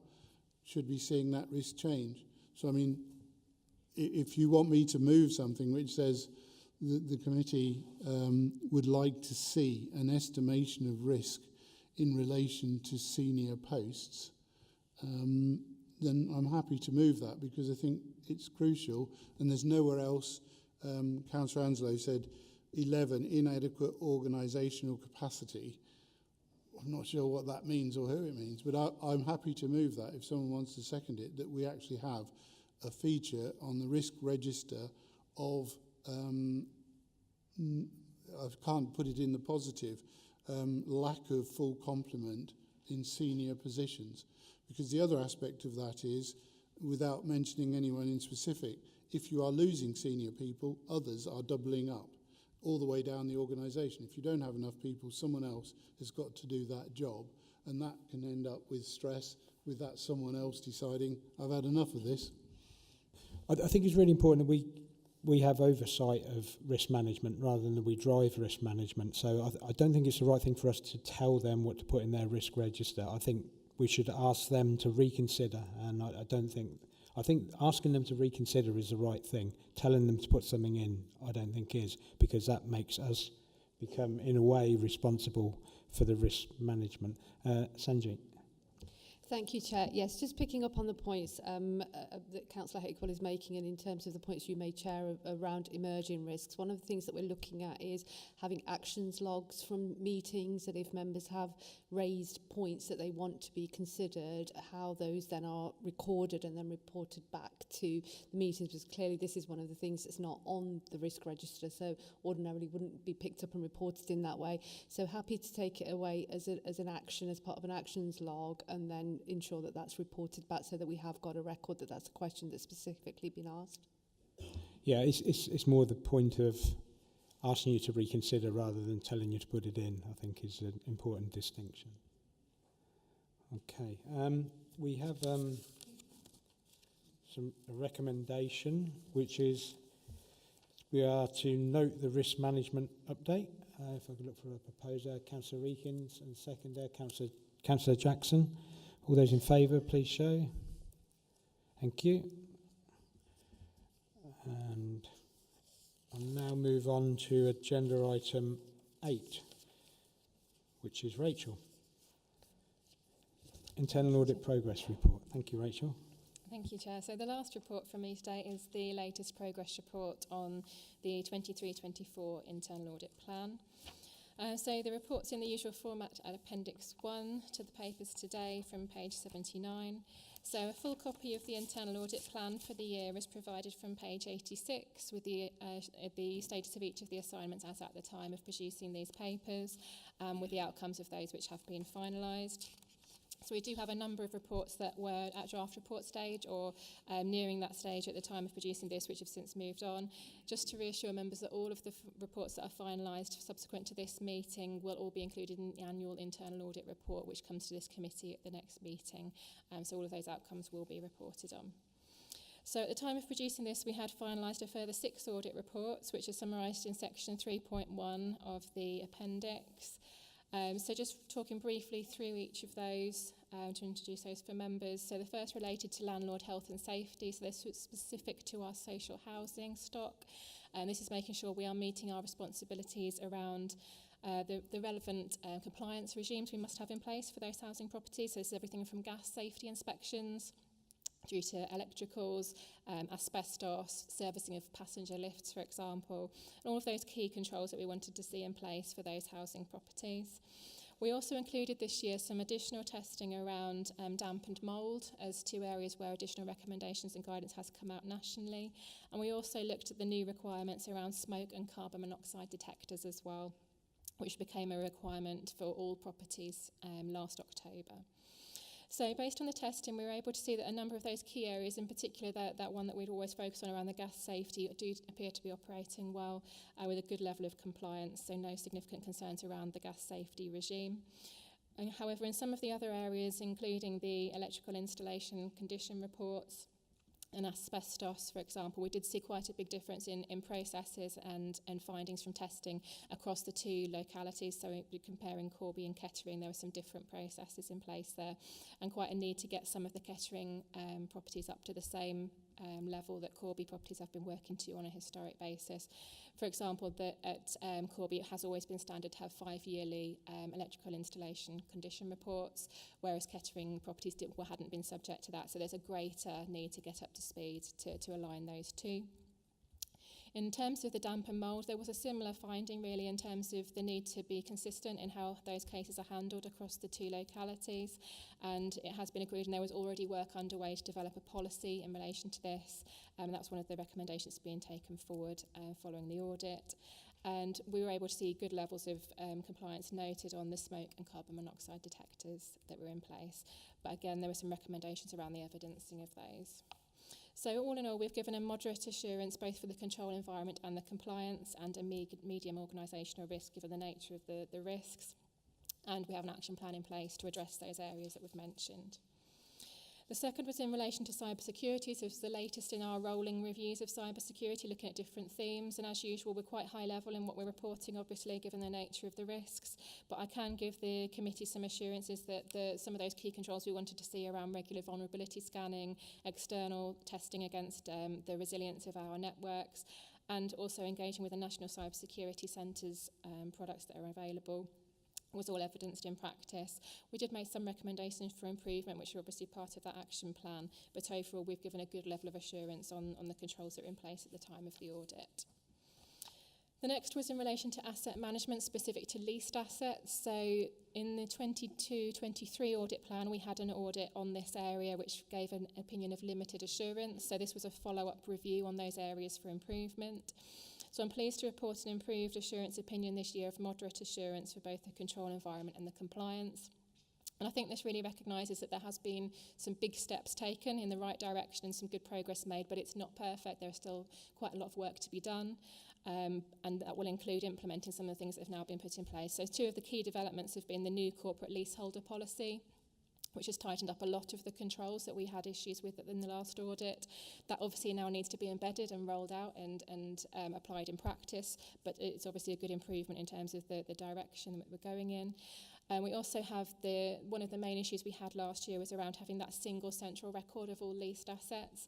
should be seeing that risk change. So, I mean, if you want me to move something which says the committee would like to see an estimation of risk in relation to senior posts, then I'm happy to move that because I think it's crucial and there's nowhere else. Councillor Anslow said 11, inadequate organisational capacity. I'm not sure what that means or who it means, but I'm happy to move that if someone wants to second it, that we actually have a feature on the risk register of, I can't put it in the positive, lack of full complement in senior positions. Because the other aspect of that is, without mentioning anyone in specific, if you are losing senior people, others are doubling up all the way down the organisation. If you don't have enough people, someone else has got to do that job, and that can end up with stress, with that someone else deciding, I've had enough of this. I think it's really important that we have oversight of risk management rather than that we drive risk management. So I don't think it's the right thing for us to tell them what to put in their risk register. I think we should ask them to reconsider, and I think asking them to reconsider is the right thing. Telling them to put something in, I don't think is, because that makes us become, in a way, responsible for the risk management. Sanjay. Thank you, Chair. Yes, just picking up on the points that Councillor Hakewell is making, and in terms of the points you made, Chair, around emerging risks, one of the things that we're looking at is having actions logs from meetings, that if members have raised points that they want to be considered, how those then are recorded and then reported back to the meetings, because clearly this is one of the things that's not on the risk register, so ordinarily wouldn't be picked up and reported in that way. So happy to take it away as an action, as part of an actions log, and then ensure that that's reported back so that we have got a record that that's a question that's specifically been asked. Yeah, it's more the point of asking you to reconsider rather than telling you to put it in, I think is an important distinction. Okay, we have a recommendation, which is we are to note the risk management update. If I could look for a proposer, Councillor Reekins, and seconder, Councillor Jackson. All those in favour, please show. Thank you. And I'll now move on to agenda item 8, which is Rachel. Internal Audit Progress Report. Thank you, Rachel. Thank you, Chair. So the last report from me today is the latest progress report on the 23-24 Internal Audit Plan. So the report's in the usual format at Appendix 1 to the papers today from page 79. So a full copy of the internal audit plan for the year is provided from page 86 with the status of each of the assignments as at the time of producing these papers, with the outcomes of those which have been finalised. So we do have a number of reports that were at draft report stage or nearing that stage at the time of producing this, which have since moved on. Just to reassure members that all of the reports that are finalised subsequent to this meeting will all be included in the annual internal audit report, which comes to this committee at the next meeting. So all of those outcomes will be reported on. So at the time of producing this, we had finalised a further 6 audit reports, which are summarised in section 3.1 of the appendix. So just talking briefly through each of those to introduce those for members. So the first related to landlord health and safety. So this was specific to our social housing stock. And this is making sure we are meeting our responsibilities around the relevant compliance regimes we must have in place for those housing properties. So this is everything from gas safety inspections due to electricals, asbestos, servicing of passenger lifts, for example, and all of those key controls that we wanted to see in place for those housing properties. We also included this year some additional testing around damp and mould as 2 areas where additional recommendations and guidance has come out nationally. And we also looked at the new requirements around smoke and carbon monoxide detectors as well, which became a requirement for all properties last October. So based on the testing, we were able to see that a number of those key areas, in particular that one that we'd always focus on around the gas safety, do appear to be operating well with a good level of compliance, so no significant concerns around the gas safety regime. And however, in some of the other areas, including the electrical installation condition reports, and asbestos, for example, we did see quite a big difference in processes and findings from testing across the 2 localities. So comparing Corby and Kettering, there were some different processes in place there, and quite a need to get some of the Kettering properties up to the same level that Corby properties have been working to on a historic basis. For example, that at Corby it has always been standard to have 5-yearly electrical installation condition reports, whereas Kettering properties hadn't been subject to that. So there's a greater need to get up to speed to align those 2. In terms of the damp and mould, there was a similar finding really in terms of the need to be consistent in how those cases are handled across the 2 localities, and it has been agreed, and there was already work underway to develop a policy in relation to this, and that's one of the recommendations being taken forward following the audit. And we were able to see good levels of compliance noted on the smoke and carbon monoxide detectors that were in place. But again, there were some recommendations around the evidencing of those. So all in all, we've given a moderate assurance both for the control environment and the compliance, and a medium organisational risk given the nature of the risks. And we have an action plan in place to address those areas that we've mentioned. The second was in relation to cybersecurity. So it's the latest in our rolling reviews of cybersecurity, looking at different themes. And as usual, we're quite high level in what we're reporting, obviously, given the nature of the risks. But I can give the committee some assurances that some of those key controls we wanted to see around regular vulnerability scanning, external testing against the resilience of our networks, and also engaging with the National Cybersecurity Centre's products that are available, was all evidenced in practice. We did make some recommendations for improvement, which are obviously part of that action plan, but overall we've given a good level of assurance on the controls that are in place at the time of the audit. The next was in relation to asset management specific to leased assets. So in the 22-23 audit plan, we had an audit on this area which gave an opinion of limited assurance. So this was a follow-up review on those areas for improvement. So I'm pleased to report an improved assurance opinion this year of moderate assurance for both the control environment and the compliance. And I think this really recognises that there has been some big steps taken in the right direction and some good progress made, but it's not perfect. There's still quite a lot of work to be done, and that will include implementing some of the things that have now been put in place. So 2 of the key developments have been the new corporate leaseholder policy, which has tightened up a lot of the controls that we had issues with in the last audit. That obviously now needs to be embedded and rolled out and applied in practice, but it's obviously a good improvement in terms of the direction that we're going in. We also have one of the main issues we had last year was around having that single central record of all leased assets.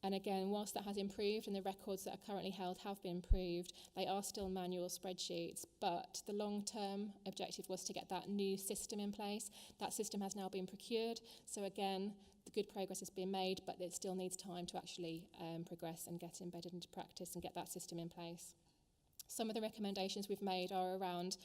And again, whilst that has improved and the records that are currently held have been improved, they are still manual spreadsheets. But the long-term objective was to get that new system in place. That system has now been procured. So again, the good progress has been made, but it still needs time to actually progress and get embedded into practice and get that system in place. Some of the recommendations we've made are around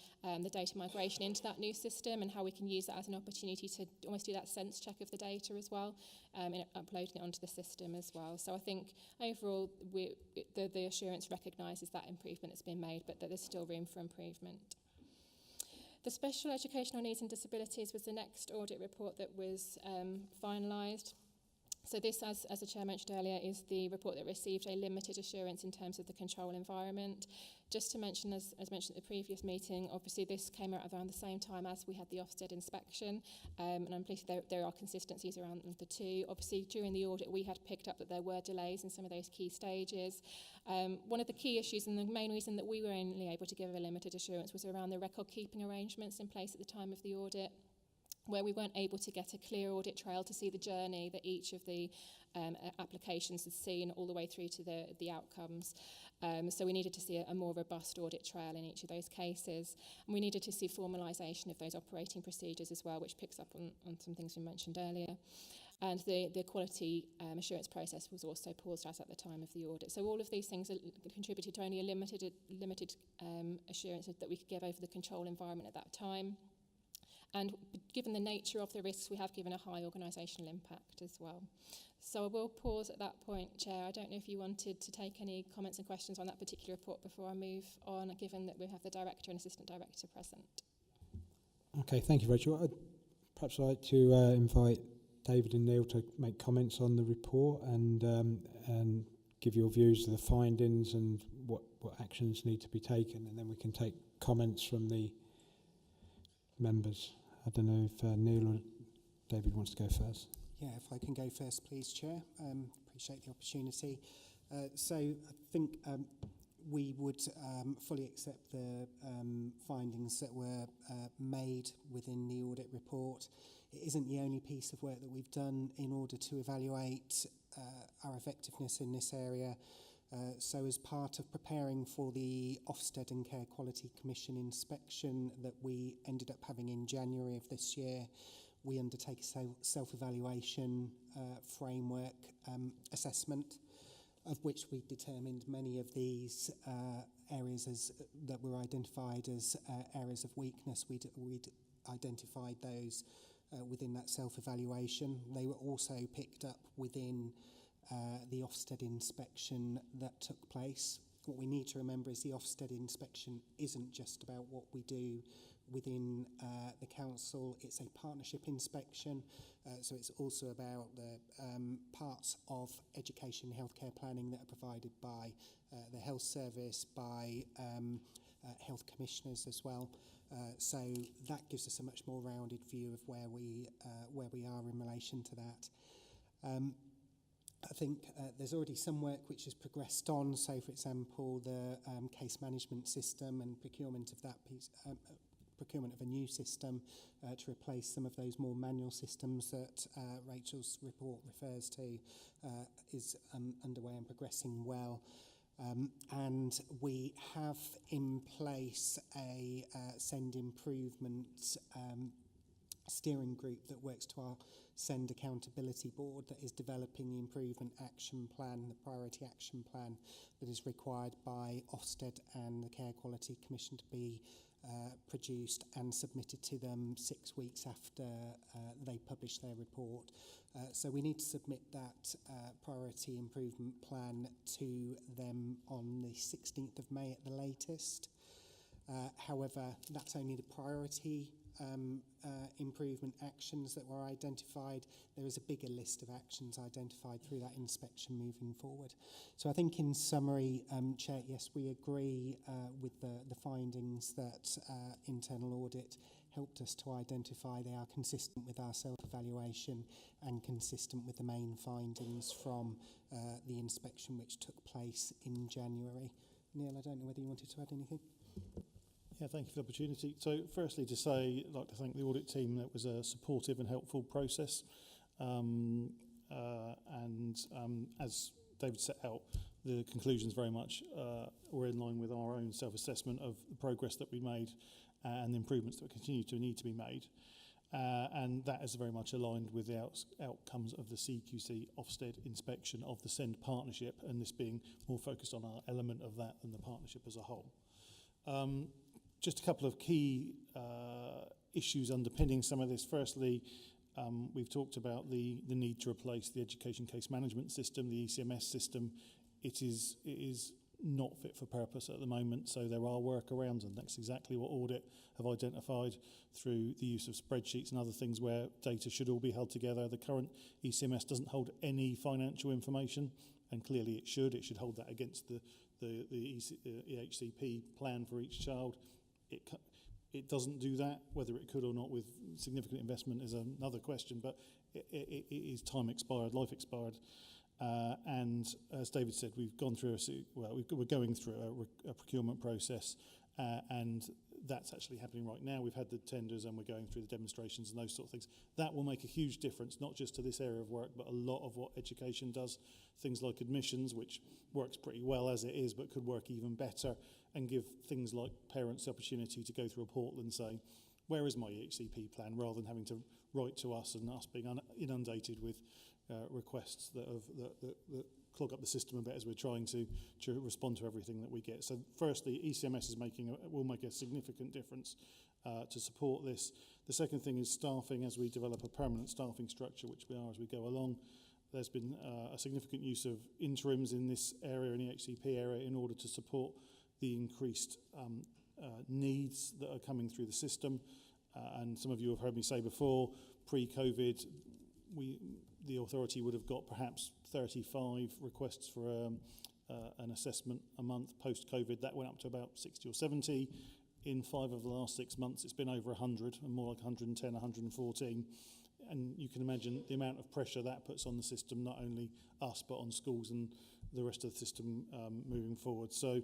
the data migration into that new system and how we can use that as an opportunity to almost do that sense check of the data as well, and uploading it onto the system as well. So I think overall the assurance recognises that improvement that's been made, but that there's still room for improvement. The Special Educational Needs and Disabilities was the next audit report that was finalised. So this, as the Chair mentioned earlier, is the report that received a limited assurance in terms of the control environment. Just to mention, as mentioned at the previous meeting, obviously this came out around the same time as we had the Ofsted inspection, and I'm pleased there are consistencies around the two. Obviously, during the audit, we had picked up that there were delays in some of those key stages. One of the key issues, and the main reason that we were only able to give a limited assurance, was around the record-keeping arrangements in place at the time of the audit, where we weren't able to get a clear audit trail to see the journey that each of the applications had seen all the way through to the outcomes. So we needed to see a more robust audit trail in each of those cases. And we needed to see formalisation of those operating procedures as well, which picks up on some things we mentioned earlier. And the quality assurance process was also paused at the time of the audit. So all of these things contributed to only a limited assurance that we could give over the control environment at that time. And given the nature of the risks, we have given a high organisational impact as well. So I will pause at that point, Chair. I don't know if you wanted to take any comments and questions on that particular report before I move on, given that we have the Director and Assistant Director present. Okay, thank you, Rachel. I'd perhaps like to invite David and Neil to make comments on the report and give your views of the findings and what actions need to be taken, and then we can take comments from the members. I don't know if Neil or David wants to go first. Yeah, if I can go first, please, Chair. Appreciate the opportunity. So I think we would fully accept the findings that were made within the audit report. It isn't the only piece of work that we've done in order to evaluate our effectiveness in this area. So as part of preparing for the Ofsted and Care Quality Commission inspection that we ended up having in January of this year, we undertake a self-evaluation framework assessment, of which we determined many of these areas that were identified as areas of weakness. We'd identified those within that self-evaluation. They were also picked up within the Ofsted inspection that took place. What we need to remember is the Ofsted inspection isn't just about what we do within the council. It's a partnership inspection, so it's also about the parts of education and healthcare planning that are provided by the health service, by health commissioners as well. So that gives us a much more rounded view of where we are in relation to that. I think there's already some work which has progressed on. So, for example, the case management system and procurement of that piece, procurement of a new system to replace some of those more manual systems that Rachel's report refers to is underway and progressing well. And we have in place a SEND improvement steering group that works to our SEND accountability board that is developing the improvement action plan, the priority action plan that is required by Ofsted and the Care Quality Commission to be produced and submitted to them 6 weeks after they publish their report. So we need to submit that priority improvement plan to them on the 16th of May at the latest. However, that's only the priority improvement actions that were identified. There is a bigger list of actions identified through that inspection moving forward. So I think in summary, Chair, yes, we agree with the findings that internal audit helped us to identify. They are consistent with our self-evaluation and consistent with the main findings from the inspection which took place in January. Neil, I don't know whether you wanted to add anything. Yeah, thank you for the opportunity. So firstly, I'd like to thank the audit team. That was a supportive and helpful process. As David set out, the conclusions very much were in line with our own self-assessment of the progress that we made and the improvements that continue to need to be made. And that is very much aligned with the outcomes of the CQC Ofsted inspection of the SEND partnership, and this being more focused on our element of that than the partnership as a whole. Just a couple of key issues underpinning some of this. Firstly, we've talked about the need to replace the education case management system, the ECMS system. It is not fit for purpose at the moment, so there are workarounds, and that's exactly what Audit have identified through the use of spreadsheets and other things where data should all be held together. The current ECMS doesn't hold any financial information, and clearly it should. It should hold that against the EHCP plan for each child. It doesn't do that. Whether it could or not with significant investment is another question, but it is time expired, life expired. And as David said, we're going through a procurement process, and that's actually happening right now. We've had the tenders and we're going through the demonstrations and those sort of things. That will make a huge difference, not just to this area of work, but a lot of what education does. Things like admissions, which works pretty well as it is, but could work even better, and give things like parents the opportunity to go through a portal and say, where is my EHCP plan, rather than having to write to us and us being inundated with requests that clog up the system a bit as we're trying to respond to everything that we get. So firstly, ECMS will make a significant difference to support this. The second thing is staffing. As we develop a permanent staffing structure, which we are as we go along, there's been a significant use of interims in this area, in the EHCP area, in order to support the increased needs that are coming through the system. And some of you have heard me say before, pre-COVID, the authority would have got perhaps 35 requests for an assessment a month. Post-COVID, that went up to about 60 or 70. In 5 of the last 6 months, it's been over 100, and more like 110, 114. And you can imagine the amount of pressure that puts on the system, not only us, but on schools and the rest of the system moving forward. So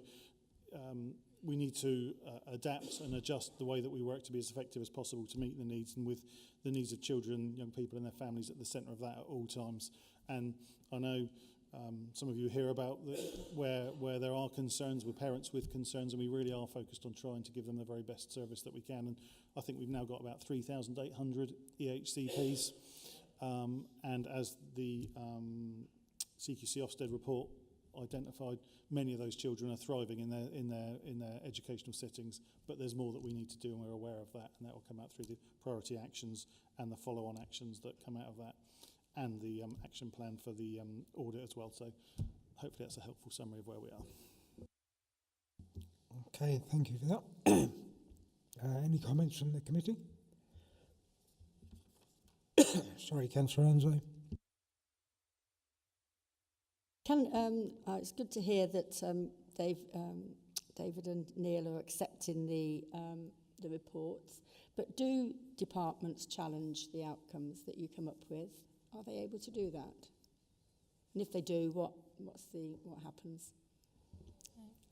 we need to adapt and adjust the way that we work to be as effective as possible to meet the needs, and with the needs of children, young people and their families at the centre of that at all times. And I know some of you hear about where there are concerns, with parents with concerns, and we really are focused on trying to give them the very best service that we can. And I think we've now got about 3,800 EHCPs. And as the CQC Ofsted report identified, many of those children are thriving in their educational settings, but there's more that we need to do, and we're aware of that, and that will come out through the priority actions and the follow-on actions that come out of that, and the action plan for the audit as well. So hopefully that's a helpful summary of where we are. Okay, thank you for that. Any comments from the committee? Sorry, Councillor Anzo. It's good to hear that David and Neil are accepting the reports, but do departments challenge the outcomes that you come up with? Are they able to do that? And if they do, what happens?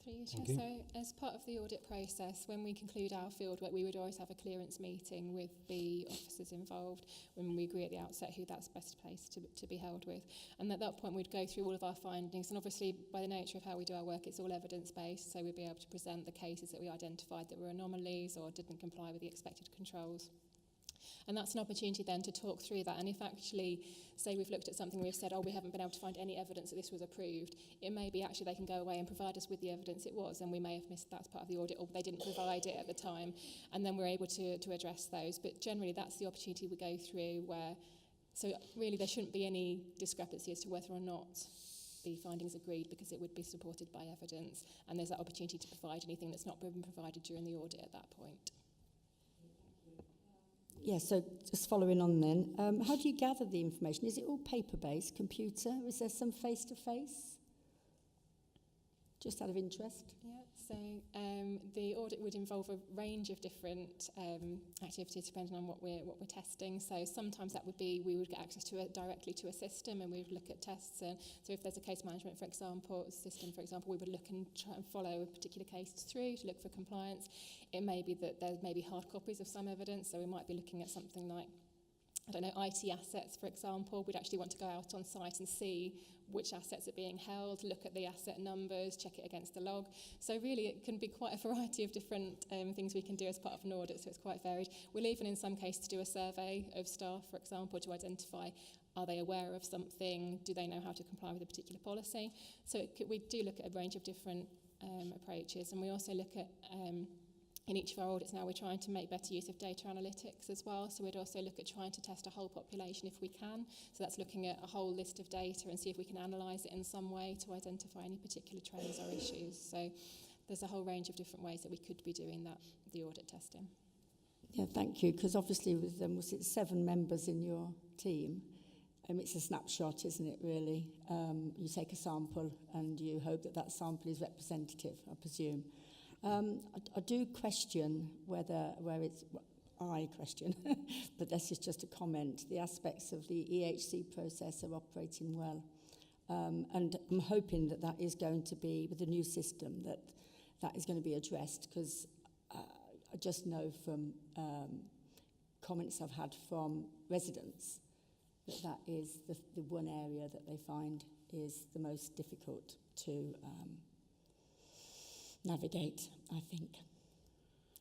Through you, Chair. So as part of the audit process, when we conclude our fieldwork, we would always have a clearance meeting with the officers involved when we agree at the outset who that's best placed to be held with. And at that point, we'd go through all of our findings. And obviously, by the nature of how we do our work, it's all evidence-based. So we'd be able to present the cases that we identified that were anomalies or didn't comply with the expected controls. And that's an opportunity then to talk through that. And if actually, say we've looked at something, we've said, oh, we haven't been able to find any evidence that this was approved, it may be actually they can go away and provide us with the evidence it was, and we may have missed that as part of the audit, or they didn't provide it at the time, and then we're able to address those. But generally, that's the opportunity we go through where, so really there shouldn't be any discrepancy as to whether or not the findings agreed, because it would be supported by evidence, and there's that opportunity to provide anything that's not been provided during the audit at that point. Yeah, so just following on then, how do you gather the information? Is it all paper-based, computer? Is there some face-to-face? Just out of interest. Yeah, so the audit would involve a range of different activities depending on what we're testing. So sometimes that would be we would get access to it directly to a system, and we would look at tests. And so if there's a case management, for example, system, for example, we would look and try and follow a particular case through to look for compliance. It may be that there may be hard copies of some evidence, so we might be looking at something like, I don't know, IT assets, for example. We'd actually want to go out on site and see which assets are being held, look at the asset numbers, check it against the log. So really it can be quite a variety of different things we can do as part of an audit, so it's quite varied. We'll even in some cases do a survey of staff, for example, to identify, are they aware of something, do they know how to comply with a particular policy? So we do look at a range of different approaches. And we also look at, in each of our audits now, we're trying to make better use of data analytics as well. So we'd also look at trying to test a whole population if we can. So that's looking at a whole list of data and see if we can analyse it in some way to identify any particular trends or issues. So there's a whole range of different ways that we could be doing that, the audit testing. Yeah, thank you. Because obviously with was it 7 members in your team? It's a snapshot, isn't it, really? You take a sample and you hope that that sample is representative, I presume. I do question where it's, I question, but this is just a comment, the aspects of the EHC process are operating well. And I'm hoping that that is going to be, with the new system, that is going to be addressed, because I just know from comments I've had from residents that is the one area that they find is the most difficult to navigate, I think.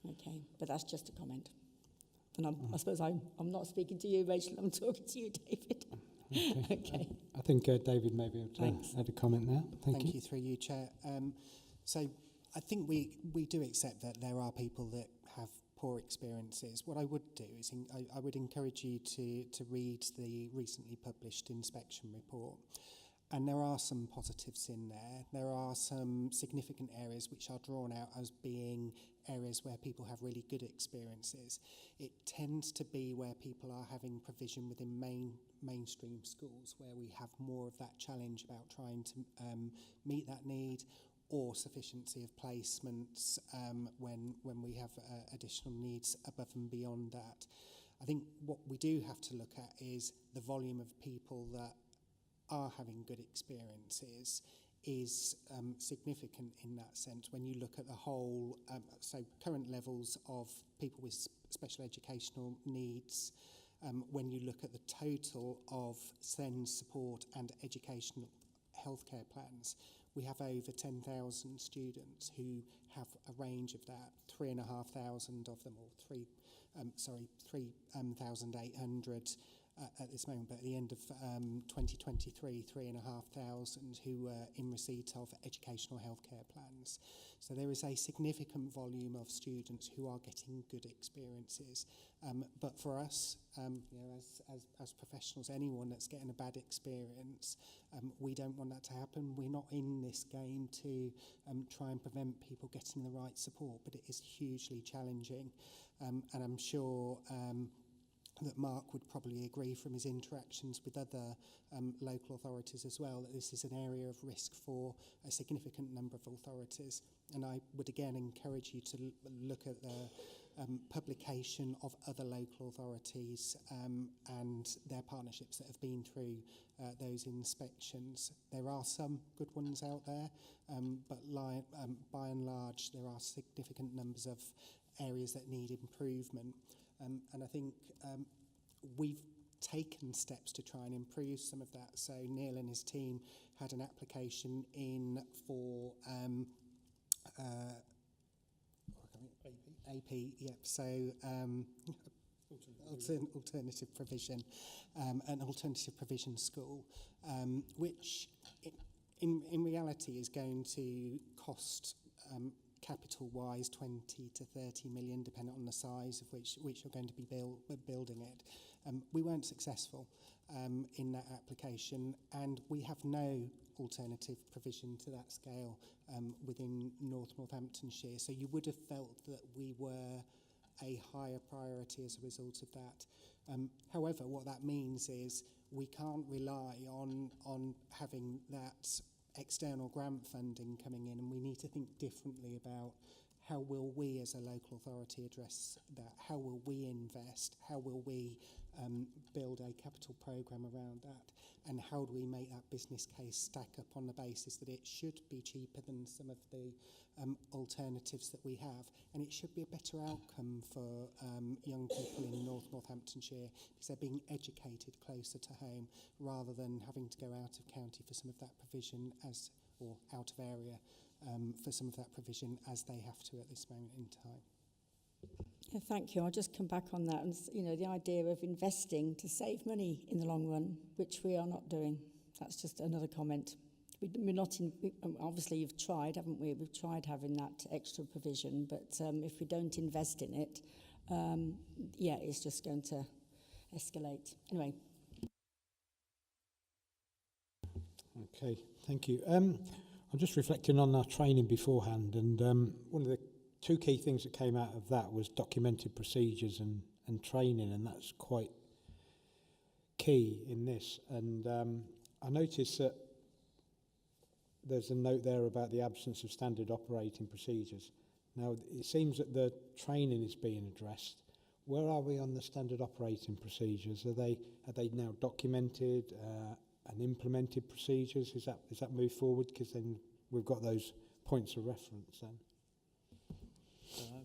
Okay, but that's just a comment. And I suppose I'm not speaking to you, Rachel, I'm talking to you, David. Okay. I think David may be able to add a comment there. Thank you. Through you, Chair. So I think we do accept that there are people that have poor experiences. What I would do is I would encourage you to read the recently published inspection report. And there are some positives in there. There are some significant areas which are drawn out as being areas where people have really good experiences. It tends to be where people are having provision within mainstream schools, where we have more of that challenge about trying to meet that need, or sufficiency of placements when we have additional needs above and beyond that. I think what we do have to look at is the volume of people that are having good experiences is significant in that sense. When you look at the whole, so current levels of people with special educational needs, when you look at the total of SEND support and educational healthcare plans, we have over 10,000 students who have a range of that, 3,500 of them, or 3,800 at this moment, but at the end of 2023, 3,500 who were in receipt of educational healthcare plans. So there is a significant volume of students who are getting good experiences. But for us, as professionals, anyone that's getting a bad experience, we don't want that to happen. We're not in this game to try and prevent people getting the right support, but it is hugely challenging. And I'm sure that Mark would probably agree from his interactions with other local authorities as well, that this is an area of risk for a significant number of authorities. And I would again encourage you to look at the publication of other local authorities and their partnerships that have been through those inspections. There are some good ones out there, but by and large there are significant numbers of areas that need improvement. And I think we've taken steps to try and improve some of that. So Neil and his team had an application in for AP, yep. So alternative provision, an alternative provision school, which in reality is going to cost capital-wise 20 to 30 million, depending on the size of which you're going to be building it. We weren't successful in that application, and we have no alternative provision to that scale within Northamptonshire. So you would have felt that we were a higher priority as a result of that. However, what that means is we can't rely on having that external grant funding coming in, and we need to think differently about how will we as a local authority address that, how will we invest, how will we build a capital programme around that, and how do we make that business case stack up on the basis that it should be cheaper than some of the alternatives that we have, and it should be a better outcome for young people in Northamptonshire because they're being educated closer to home rather than having to go out of county for some of that provision or out of area for some of that provision as they have to at this moment in time. Yeah, thank you. I'll just come back on that. And, the idea of investing to save money in the long run, which we are not doing. That's just another comment we're not in, obviously you've tried, haven't we? We've tried having that extra provision, but if we don't invest in it, yeah, it's just going to escalate. Anyway. Okay, thank you. I'm just reflecting on our training beforehand, and one of the two key things that came out of that was documented procedures and training, and that's quite key in this. And I noticed that there's a note there about the absence of standard operating procedures. Now, it seems that the training is being addressed. Where are we on the standard operating procedures? Are they now documented and implemented procedures? Is that moved forward? Because then we've got those points of reference then.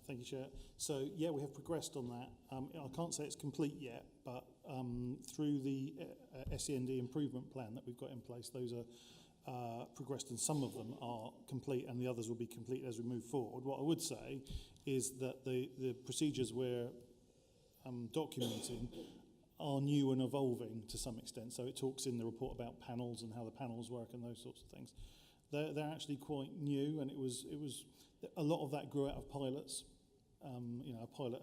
Thank you, Chair. So, yeah, we have progressed on that. I can't say it's complete yet, but through the SEND improvement plan that we've got in place, those are progressed, and some of them are complete and the others will be complete as we move forward. What I would say is that the procedures we're documenting are new and evolving to some extent. So it talks in the report about panels and how the panels work and those sorts of things. They're actually quite new, and it was a lot of that grew out of pilots. A pilot,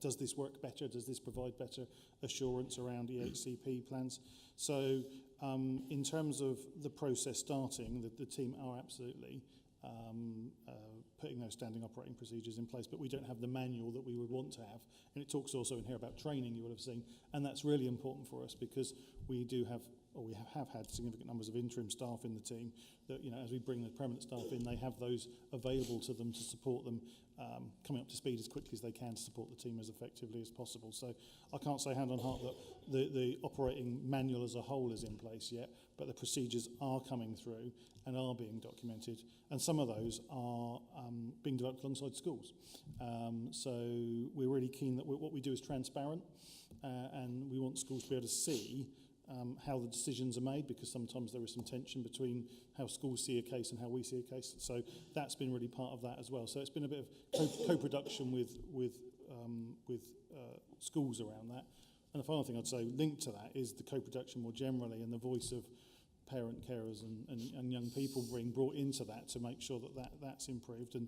does this work better? Does this provide better assurance around EHCP plans? So in terms of the process starting, the team are absolutely putting those standing operating procedures in place, but we don't have the manual that we would want to have. And it talks also in here about training, you will have seen, and that's really important for us because we do have, or we have had significant numbers of interim staff in the team that, as we bring the permanent staff in, they have those available to them to support them coming up to speed as quickly as they can to support the team as effectively as possible. So I can't say hand on heart that the operating manual as a whole is in place yet, but the procedures are coming through and are being documented, and some of those are being developed alongside schools. So we're really keen that what we do is transparent, and we want schools to be able to see how the decisions are made, because sometimes there is some tension between how schools see a case and how we see a case. So that's been really part of that as well. So it's been a bit of co-production with schools around that. And the final thing I'd say linked to that is the co-production more generally and the voice of parent carers and young people being brought into that to make sure that's improved. And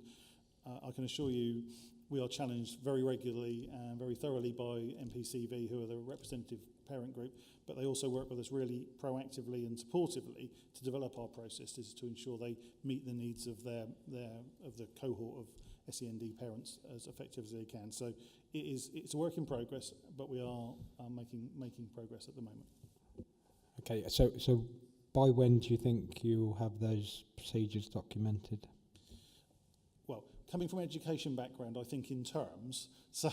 I can assure you we are challenged very regularly and very thoroughly by MPCV, who are the representative parent group, but they also work with us really proactively and supportively to develop our processes to ensure they meet the needs of the cohort of SEND parents as effective as they can. So it's a work in progress, but we are making progress at the moment. Okay, so by when do you think you'll have those procedures documented? Well, coming from an education background, I think in terms. So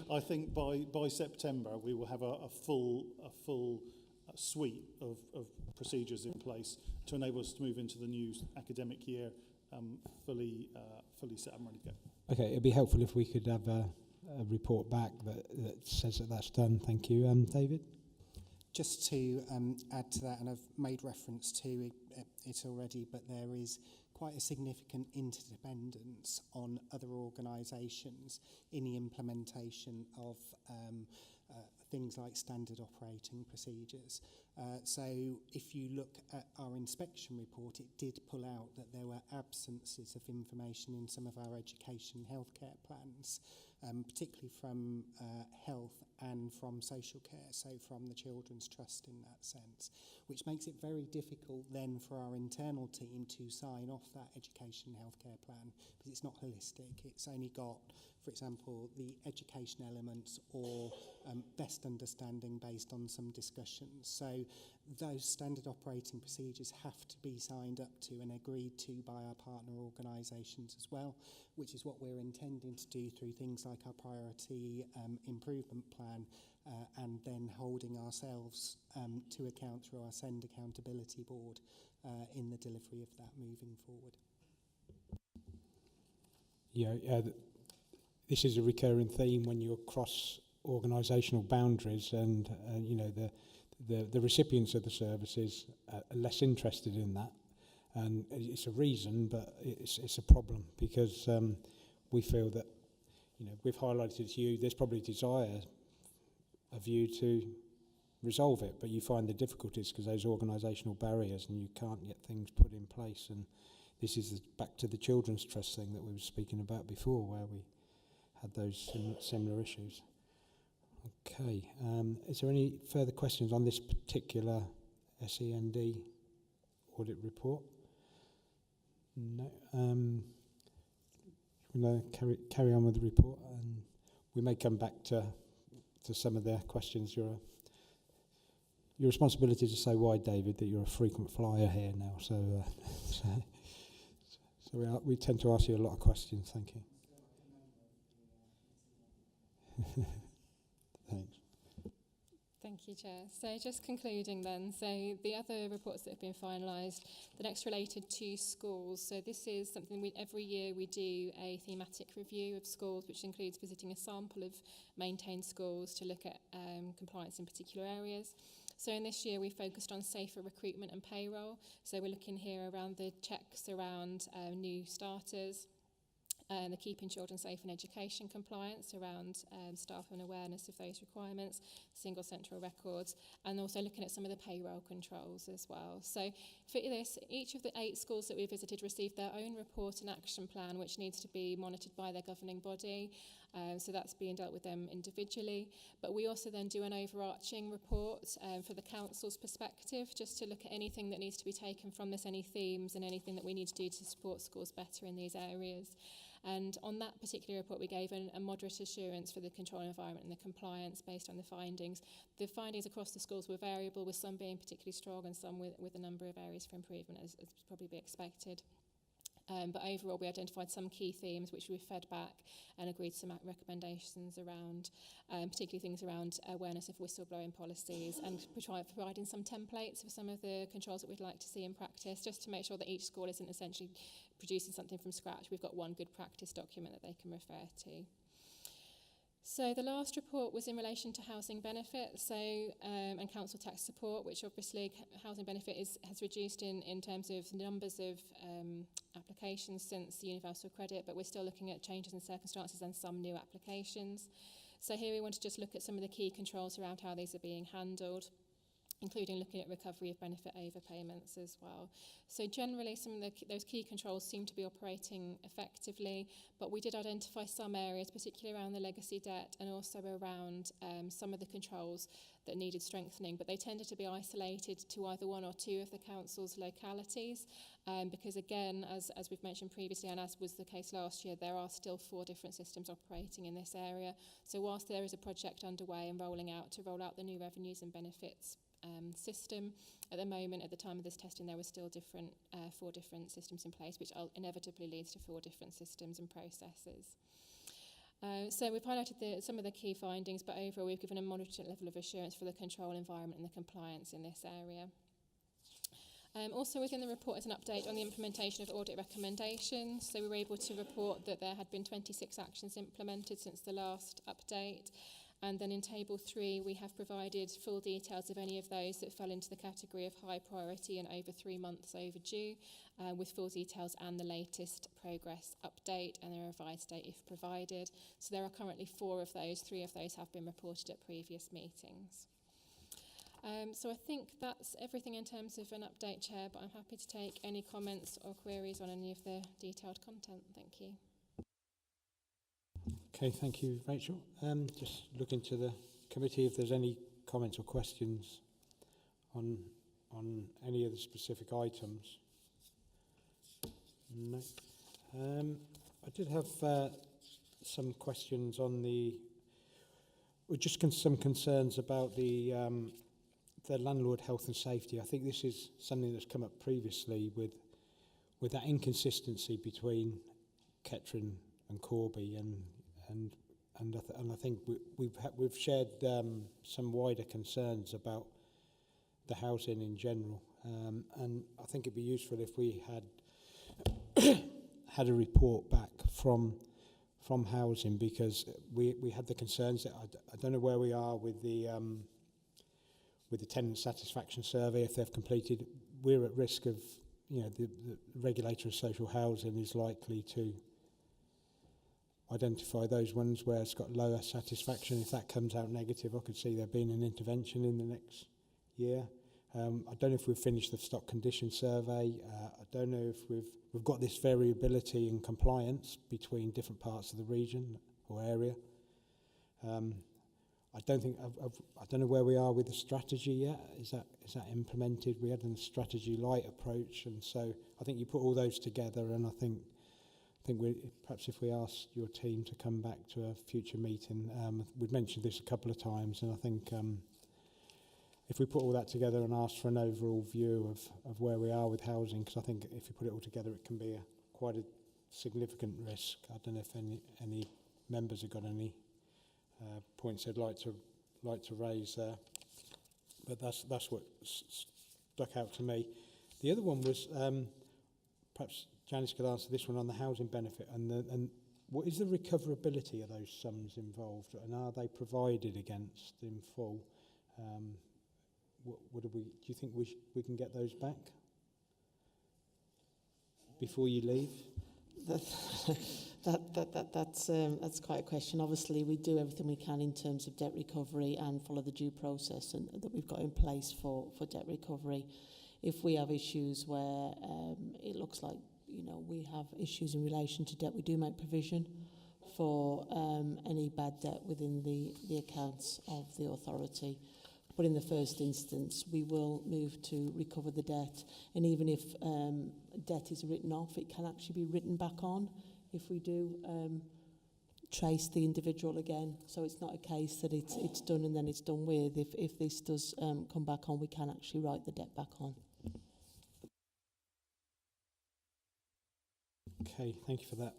I think by September we will have a full suite of procedures in place to enable us to move into the new academic year fully set up and ready to go. Okay, it'd be helpful if we could have a report back that says that that's done. Thank you. David? Just to add to that, and I've made reference to it already, but there is quite a significant interdependence on other organisations in the implementation of things like standard operating procedures. So if you look at our inspection report, it did pull out that there were absences of information in some of our education healthcare plans, particularly from health and from social care, so from the Children's Trust in that sense, which makes it very difficult then for our internal team to sign off that education healthcare plan because it's not holistic. It's only got, for example, the education elements or best understanding based on some discussions. So those standard operating procedures have to be signed up to and agreed to by our partner organisations as well, which is what we're intending to do through things like our priority improvement plan and then holding ourselves to account through our SEND accountability board in the delivery of that moving forward. Yeah, this is a recurring theme when you cross organisational boundaries, and the recipients of the services are less interested in that, and it's a reason, but it's a problem because we feel that we've highlighted to you there's probably desire of you to resolve it, but you find the difficulties because those organisational barriers, and you can't get things put in place. And this is back to the Children's Trust thing that we were speaking about before, where we had those similar issues. Okay, is there any further questions on this particular SEND audit report? No. We'll carry on with the report, and we may come back to some of the questions. Your responsibility to say why, David, that you're a frequent flyer here now. So we tend to ask you a lot of questions. Thank you. Thanks. Thank you, Chair. So just concluding then, so the other reports that have been finalised, the next related to schools. So this is something every year we do a thematic review of schools, which includes visiting a sample of maintained schools to look at compliance in particular areas. So in this year we focused on safer recruitment and payroll. So we're looking here around the checks around new starters, the keeping children safe in education compliance around staff and awareness of those requirements, single central records, and also looking at some of the payroll controls as well. So for this, each of the 8 schools that we visited received their own report and action plan, which needs to be monitored by their governing body. So that's being dealt with them individually. But we also then do an overarching report for the council's perspective, just to look at anything that needs to be taken from this, any themes and anything that we need to do to support schools better in these areas. And on that particular report, we gave a moderate assurance for the control environment and the compliance based on the findings. The findings across the schools were variable, with some being particularly strong and some with a number of areas for improvement, as probably be expected. But overall, we identified some key themes which we fed back and agreed some recommendations around, particularly things around awareness of whistleblowing policies and providing some templates for some of the controls that we'd like to see in practice, just to make sure that each school isn't essentially producing something from scratch. We've got one good practice document that they can refer to. So the last report was in relation to housing benefit, and council tax support, which obviously housing benefit has reduced in terms of numbers of applications since the universal credit, but we're still looking at changes in circumstances and some new applications. So here we want to just look at some of the key controls around how these are being handled, including looking at recovery of benefit overpayments as well. So generally, some of those key controls seem to be operating effectively, but we did identify some areas, particularly around the legacy debt and also around some of the controls that needed strengthening, but they tended to be isolated to either one or two of the council's localities, because again, as we've mentioned previously, and as was the case last year, there are still 4 different systems operating in this area. So whilst there is a project underway and roll out the new revenues and benefits system, at the moment, at the time of this testing, there were still 4 different systems in place, which inevitably leads to 4 different systems and processes. So we've highlighted some of the key findings, but overall we've given a moderate level of assurance for the control environment and the compliance in this area. Also within the report is an update on the implementation of audit recommendations. So we were able to report that there had been 26 actions implemented since the last update. And then in Table 3, we have provided full details of any of those that fell into the category of high priority and over 3 months overdue, with full details and the latest progress update and a revised date if provided. So there are currently 4 of those. 3 of those have been reported at previous meetings. So I think that's everything in terms of an update, Chair, but I'm happy to take any comments or queries on any of the detailed content. Thank you. Okay, thank you, Rachel. Just looking to the committee if there's any comments or questions on any of the specific items. No. I did have some questions on some concerns about the landlord health and safety. I think this is something that's come up previously with that inconsistency between Kettering and Corby, and I think we've shared some wider concerns about the housing in general, and I think it'd be useful if we had a report back from housing, because we had the concerns that I don't know where we are with the tenant satisfaction survey. If they've completed, we're at risk of, the regulator of social housing is likely to identify those ones where it's got lower satisfaction. If that comes out negative, I could see there being an intervention in the next year. I don't know if we've finished the stock condition survey. I don't know if we've got this variability in compliance between different parts of the region or area. I don't know where we are with the strategy yet. Is that implemented? We had a strategy light approach, and so I think you put all those together, and I think perhaps if we ask your team to come back to a future meeting, we've mentioned this a couple of times, and I think if we put all that together and ask for an overall view of where we are with housing, because I think if you put it all together, it can be quite a significant risk. I don't know if any members have got any points they'd like to raise there, but that's what stuck out to me. The other one was perhaps Janice could answer this one on the housing benefit and what is the recoverability of those sums involved, and are they provided against in full? Do you think we can get those back before you leave? That's quite a question. Obviously, we do everything we can in terms of debt recovery and follow the due process and that we've got in place for debt recovery. If we have issues where it looks like we have issues in relation to debt, we do make provision for any bad debt within the accounts of the authority. But in the first instance, we will move to recover the debt. And even if debt is written off, it can actually be written back on if we do trace the individual again. So it's not a case that it's done and then it's done with. If this does come back on, we can actually write the debt back on. Okay, thank you for that.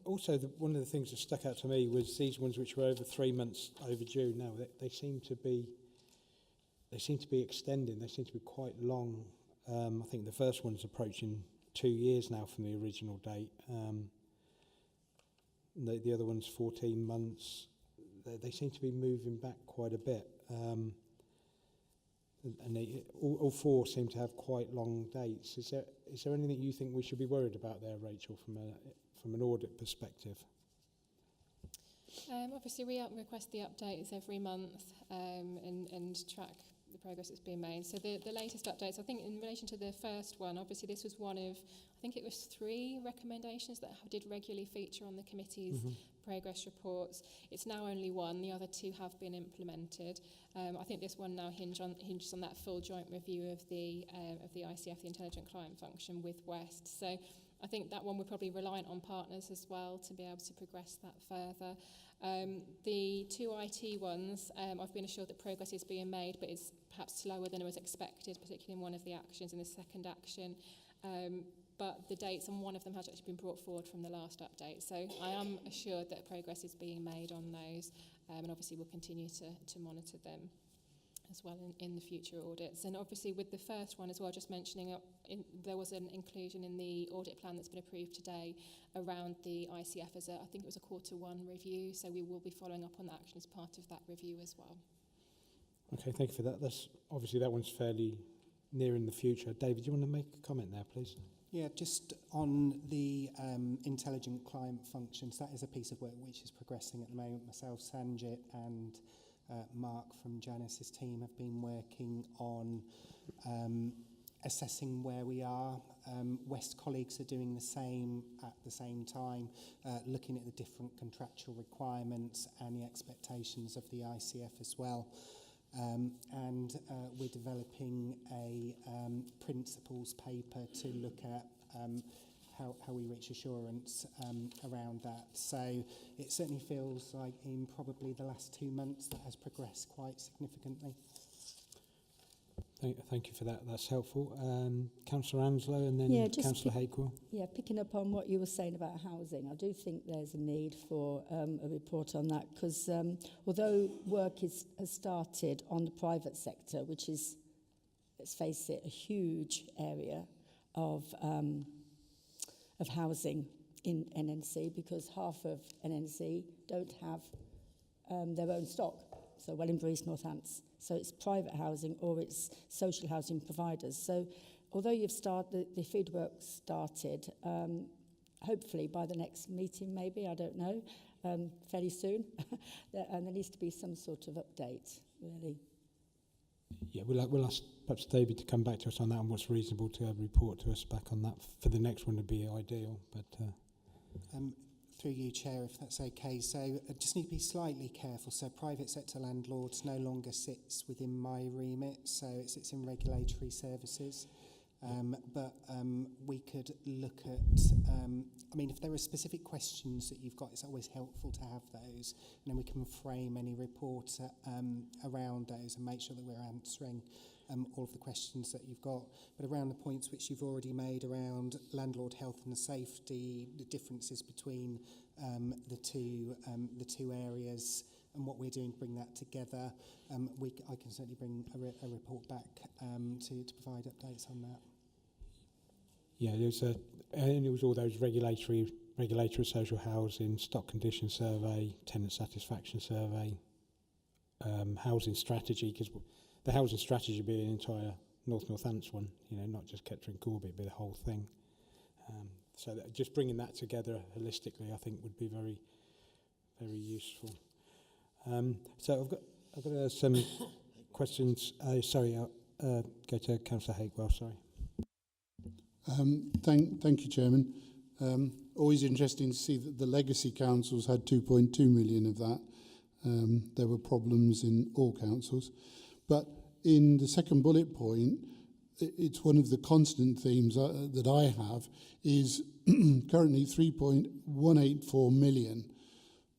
Also, one of the things that stuck out to me was these ones which were over 3 months overdue. Now they seem to be extending. They seem to be quite long. I think the first one's approaching 2 years now from the original date. The other one's 14 months. They seem to be moving back quite a bit. And all four seem to have quite long dates. Is there anything you think we should be worried about there, Rachel, from an audit perspective? Obviously, we request the updates every month and track the progress that's being made. So the latest updates, I think in relation to the first one, obviously this was one of, I think it was 3 recommendations that did regularly feature on the committee's progress reports. It's now only 1, the other 2 have been implemented. I think this one now hinges on that full joint review of the ICF, the Intelligent Client Function, with West. So I think that one we're probably reliant on partners as well to be able to progress that further. The 2 IT ones, I've been assured that progress is being made, but it's perhaps slower than it was expected, particularly in one of the actions, in the second action. But the dates on one of them has actually been brought forward from the last update. So I am assured that progress is being made on those, and obviously we'll continue to monitor them as well in the future audits. And obviously with the first one as well, just mentioning there was an inclusion in the audit plan that's been approved today around the ICF as I think it was a Q1 review, so we will be following up on that action as part of that review as well. Okay, thank you for that. That's obviously that one's fairly near in the future. David, do you want to make a comment there, please? Yeah, just on the intelligent client functions, that is a piece of work which is progressing at the moment. Myself, Sanjit and Mark from Janice's team have been working on assessing where we are. West colleagues are doing the same at the same time, looking at the different contractual requirements and the expectations of the ICF as well. And we're developing a principles paper to look at how we reach assurance around that. So it certainly feels like in probably the last 2 months that has progressed quite significantly. Thank you for that. That's helpful. Councillor Anslow and then Councillor Hakewell. Yeah, picking up on what you were saying about housing, I do think there's a need for a report on that because although work has started on the private sector, which is, let's face it, a huge area of housing in NNC, because half of NNC don't have their own stock. So Wellingborough, East Northants. So it's private housing or it's social housing providers. So although you've started, the feed work started, hopefully by the next meeting, maybe, I don't know, fairly soon. And there needs to be some sort of update, really. Yeah, we'll ask perhaps David to come back to us on that and what's reasonable to report to us back on that. For the next one to be ideal, but... Through you, Chair, if that's okay. So I just need to be slightly careful. So private sector landlords no longer sits within my remit, so it sits in regulatory services. But we could look at, I mean, if there are specific questions that you've got, it's always helpful to have those, and then we can frame any report around those and make sure that we're answering all of the questions that you've got. But around the points which you've already made around landlord health and safety, the differences between the two areas, and what we're doing to bring that together, I can certainly bring a report back to provide updates on that. Yeah, and it was all those regulatory social housing, stock condition survey, tenant satisfaction survey, housing strategy, because the housing strategy would be an entire Northants one, not just Kettering Corbett, but the whole thing. So that just bringing that together holistically, I think, would be very, very useful. So I've got some questions. Go to Councillor Hakewell. Sorry. Thank you, Chairman. Always interesting to see that the legacy councils had 2.2 million of that. There were problems in all councils. But in the second bullet point, it's one of the constant themes that I have is currently 3.184 million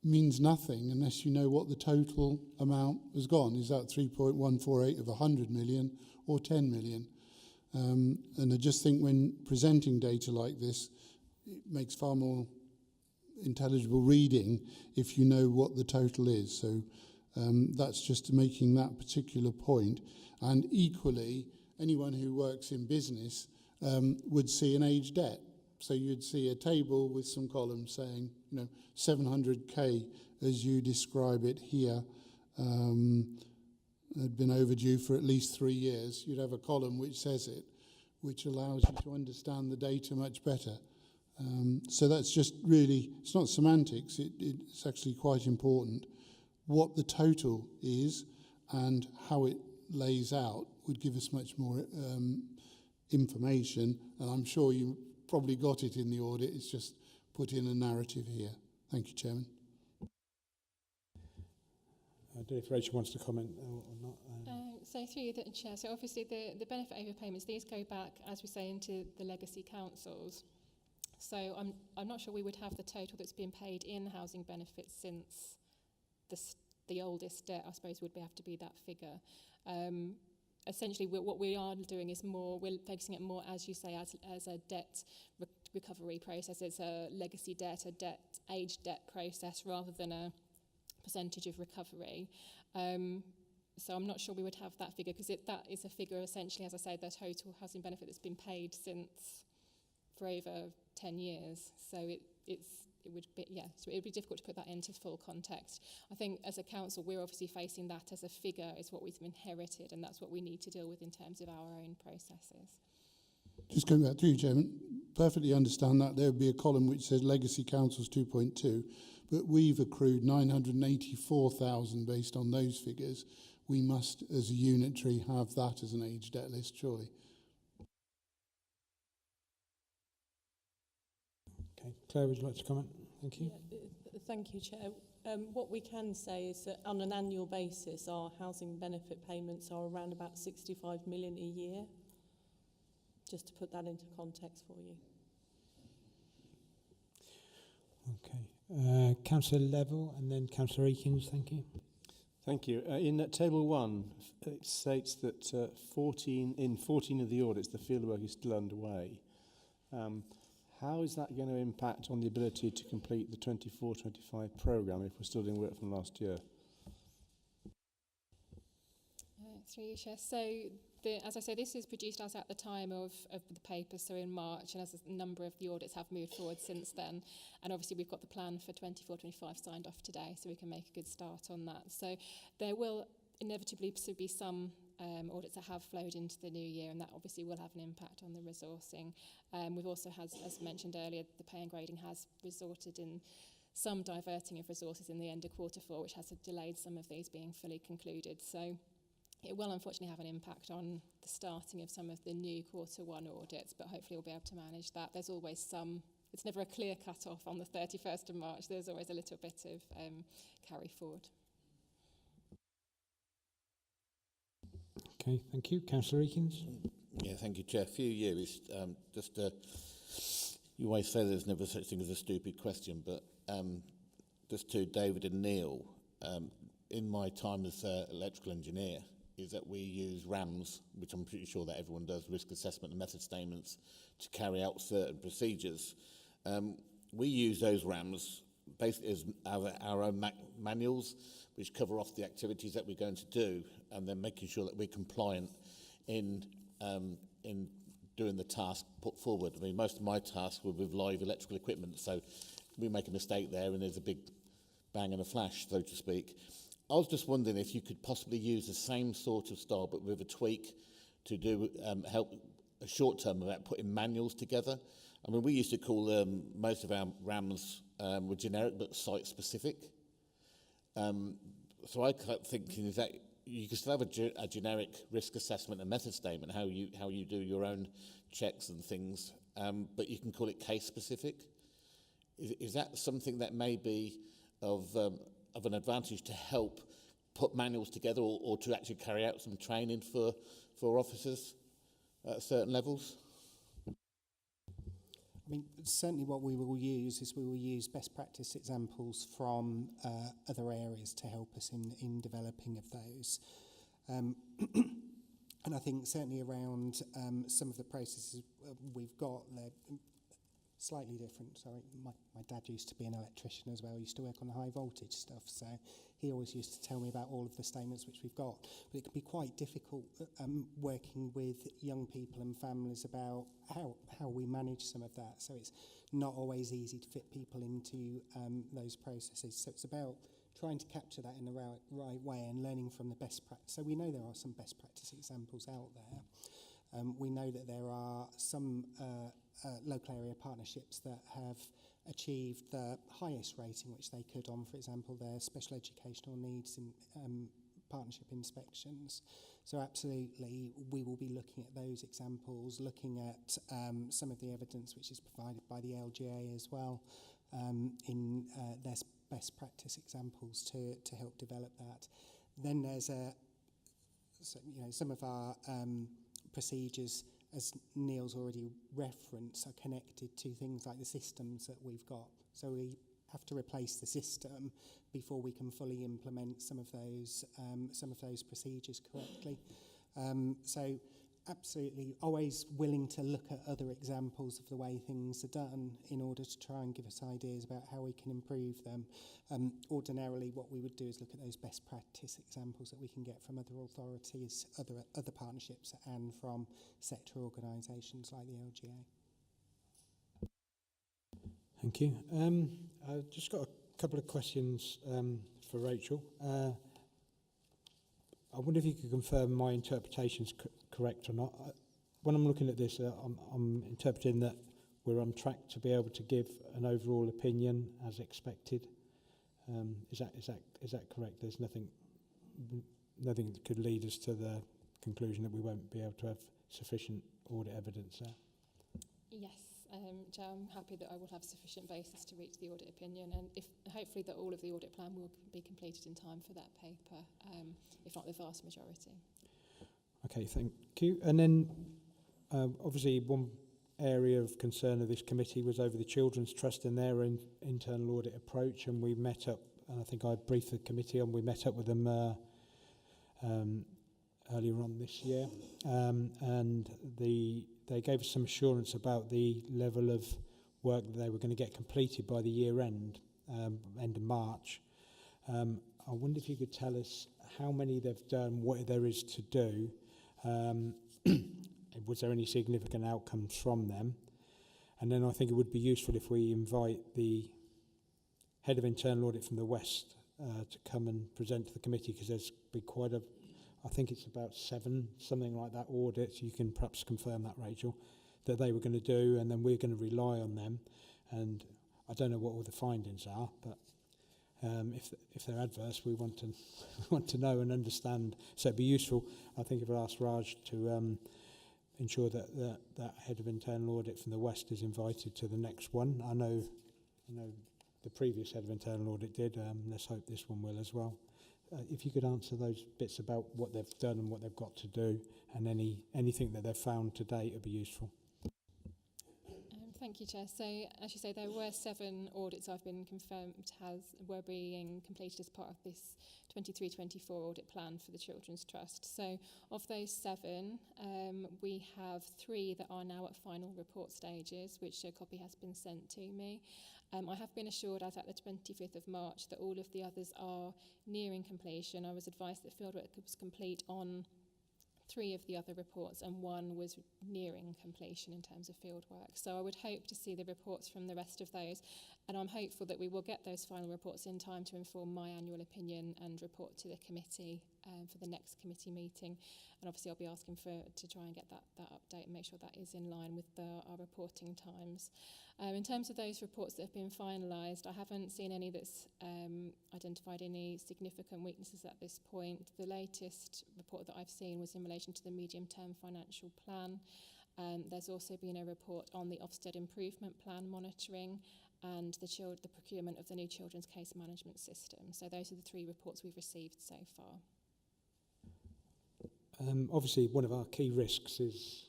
means nothing unless you know what the total amount has gone. Is that 3.148 of 100 million or 10 million? And I just think when presenting data like this, it makes far more intelligible reading if you know what the total is. So that's just making that particular point. And equally, anyone who works in business would see an age debt. So you'd see a table with some columns saying, 700k, as you describe it here, had been overdue for at least 3 years. You'd have a column which says it, which allows you to understand the data much better. So that's just really, it's not semantics, it's actually quite important. What the total is and how it lays out would give us much more information, and I'm sure you probably got it in the audit, it's just put in a narrative here. Thank you, Chairman. I don't know if Rachel wants to comment or not. So through you, Chair, so obviously the benefit overpayments, these go back, as we say, into the legacy councils. So I'm not sure we would have the total that's been paid in housing benefits since the oldest debt, I suppose, would have to be that figure. Essentially, what we are doing is we're focusing it more, as you say, as a debt recovery process. It's a legacy debt, aged debt process, rather than a percentage of recovery. So I'm not sure we would have that figure, because that is a figure, essentially, as I say, the total housing benefit that's been paid for over 10 years. So it would be difficult to put that into full context. I think as a council, we're obviously facing that as a figure, is what we've inherited, and that's what we need to deal with in terms of our own processes. Just going back to you, Chairman, perfectly understand that. There would be a column which says legacy councils 2.2, but we've accrued 984,000 based on those figures. We must, as a unitary, have that as an age debt list, surely. Okay, Claire, would you like to comment? Thank you. Yeah, thank you, Chair. What we can say is that on an annual basis, our housing benefit payments are around about 65 million a year, just to put that into context for you. Okay. Councillor Level and then Councillor Eakins, thank you. Thank you. In Table 1, it states that 14 of the audits, the fieldwork is still underway. How is that going to impact on the ability to complete the 24-25 programme if we're still doing work from last year? Through you, Chair. So, as I say, this is produced as at the time of the paper, so in March, and as a number of the audits have moved forward since then. And obviously we've got the plan for 24-25 signed off today, so we can make a good start on that. So there will inevitably be some audits that have flowed into the new year, and that obviously will have an impact on the resourcing. We've also had, as mentioned earlier, the pay and grading has resulted in some diverting of resources in the end of Q4, which has delayed some of these being fully concluded. So it will unfortunately have an impact on the starting of some of the new Q1 audits, but hopefully we'll be able to manage that. There's always some, it's never a clear cut-off on the 31st of March. There's always a little bit of carry forward. Okay, thank you. Councillor Eakins. Yeah, thank you, Chair. A few years, you always say there's never such thing as a stupid question, but just to David and Neil, in my time as electrical engineer, is that we use RAMs, which I'm pretty sure that everyone does, risk assessment and method statements, to carry out certain procedures. We use those RAMs basically as our own manuals, which cover off the activities that we're going to do, and then making sure that we're compliant in doing the task put forward. I mean, most of my tasks were with live electrical equipment, so we make a mistake there and there's a big bang and a flash, so to speak. I was just wondering if you could possibly use the same sort of style, but with a tweak to do help a short term about putting manuals together. I mean, we used to call most of our RAMs were generic but site specific. So I kept thinking is that you could still have a generic risk assessment and method statement, how you do your own checks and things, but you can call it case specific. Is that something that may be of an advantage to help put manuals together, or to actually carry out some training for officers at certain levels? I mean, certainly what we will use is we will use best practice examples from other areas to help us in developing of those. And I think certainly around some of the processes we've got, they're slightly different. Sorry, my dad used to be an electrician as well. He used to work on the high voltage stuff, so he always used to tell me about all of the statements which we've got. But it can be quite difficult working with young people and families about how we manage some of that. So it's not always easy to fit people into those processes. So it's about trying to capture that in the right way and learning from the best practice. So we know there are some best practice examples out there. We know that there are some local area partnerships that have achieved the highest rating which they could on, for example, their special educational needs in partnership inspections. So absolutely, we will be looking at those examples, looking at some of the evidence which is provided by the LGA as well in their best practice examples to help develop that. Then there's some of our procedures, as Neil's already referenced, are connected to things like the systems that we've got. So we have to replace the system before we can fully implement some of those procedures correctly. So absolutely always willing to look at other examples of the way things are done in order to try and give us ideas about how we can improve them. Ordinarily, what we would do is look at those best practice examples that we can get from other authorities, other partnerships, and from sector organisations like the LGA. Thank you. I've just got a couple of questions for Rachel. I wonder if you could confirm my interpretation's correct or not. When I'm looking at this, I'm interpreting that we're on track to be able to give an overall opinion as expected. Is that correct? There's nothing that could lead us to the conclusion that we won't be able to have sufficient audit evidence there. Yes, Joe, I'm happy that I will have sufficient basis to reach the audit opinion, and hopefully that all of the audit plan will be completed in time for that paper, if not the vast majority. Okay, thank you. And then obviously one area of concern of this committee was over the Children's Trust and their internal audit approach, and we met up, and I think I briefed the committee on, we met up with them earlier on this year, and they gave us some assurance about the level of work that they were going to get completed by the year end, end of March. I wonder if you could tell us how many they've done, what there is to do. Was there any significant outcomes from them? And then I think it would be useful if we invite the head of internal audit from the West to come and present to the committee, because there's been quite a I think it's about 7, something like that, audits. You can perhaps confirm that, Rachel, that they were going to do, and then we're going to rely on them. And I don't know what all the findings are, but if they're adverse, we want to want to know and understand. So it'd be useful, I think, if I asked Raj to ensure that that head of internal audit from the West is invited to the next one. I know the previous head of internal audit did. Let's hope this one will as well. If you could answer those bits about what they've done and what they've got to do, and anything that they've found to date, would be useful. Thank you, Chair. So, as you say, there were 7 audits I've been confirmed were being completed as part of this 23-24 audit plan for the Children's Trust. So, of those 7, we have 3 that are now at final report stages, which a copy has been sent to me. I have been assured, as at the 25th of March, that all of the others are nearing completion. I was advised that fieldwork was complete on 3 of the other reports, and 1 was nearing completion in terms of field work. So I would hope to see the reports from the rest of those, and I'm hopeful that we will get those final reports in time to inform my annual opinion and report to the committee for the next committee meeting. And obviously I'll be asking to try and get that update and make sure that is in line with our reporting times. In terms of those reports that have been finalised, I haven't seen any that's identified any significant weaknesses at this point. The latest report that I've seen was in relation to the medium-term financial plan. There's also been a report on the Ofsted Improvement Plan monitoring and the procurement of the new children's case management system. So those are the 3 reports we've received so far. Obviously, one of our key risks is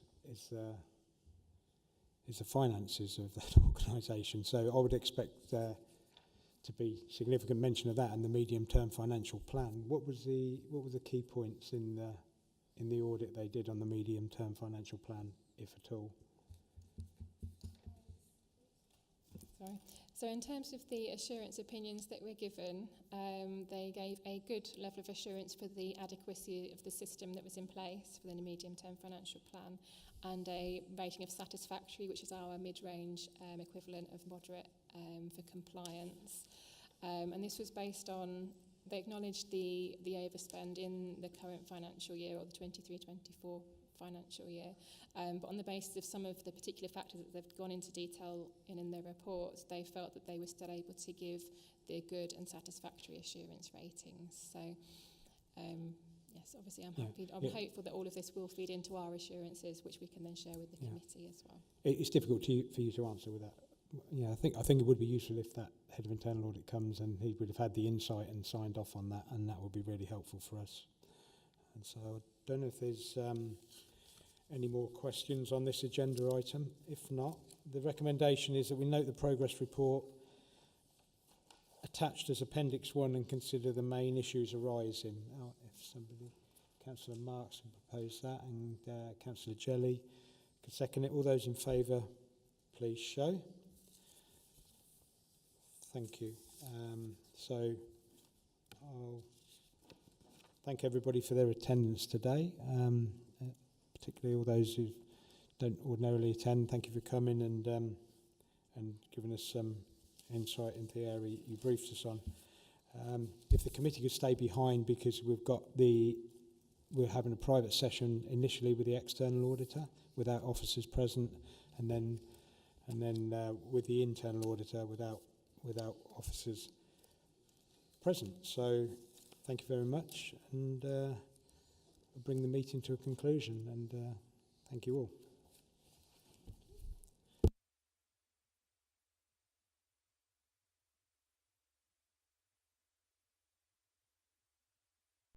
the finances of that organisation. So I would expect there to be significant mention of that in the medium-term financial plan. What were the key points in the audit they did on the medium-term financial plan, if at all? Sorry. So in terms of the assurance opinions that were given, they gave a good level of assurance for the adequacy of the system that was in place for the medium-term financial plan, and a rating of satisfactory, which is our mid-range equivalent of moderate for compliance. And this was based on, they acknowledged the overspend in the current financial year, or the 23-24 financial year, but on the basis of some of the particular factors that they've gone into detail in their reports, they felt that they were still able to give the good and satisfactory assurance ratings. So yes, obviously I'm hopeful that all of this will feed into our assurances, which we can then share with the committee as well. It's difficult for you to answer with that. Yeah, I think it would be useful if that head of internal audit comes and he would have had the insight and signed off on that, and that would be really helpful for us. And so I don't know if there's any more questions on this agenda item. If not, the recommendation is that we note the progress report attached as Appendix 1 and consider the main issues arising. If somebody, Councillor Marks can propose that, and Councillor Jelly could second it. All those in favour, please show. Thank you. So I'll thank everybody for their attendance today, particularly all those who don't ordinarily attend. Thank you for coming and giving us some insight into the area you briefed us on. If the committee could stay behind, because we're having a private session initially with the external auditor without officers present, and then with the internal auditor without officers present. So thank you very much, and we'll bring the meeting to a conclusion, and thank you all.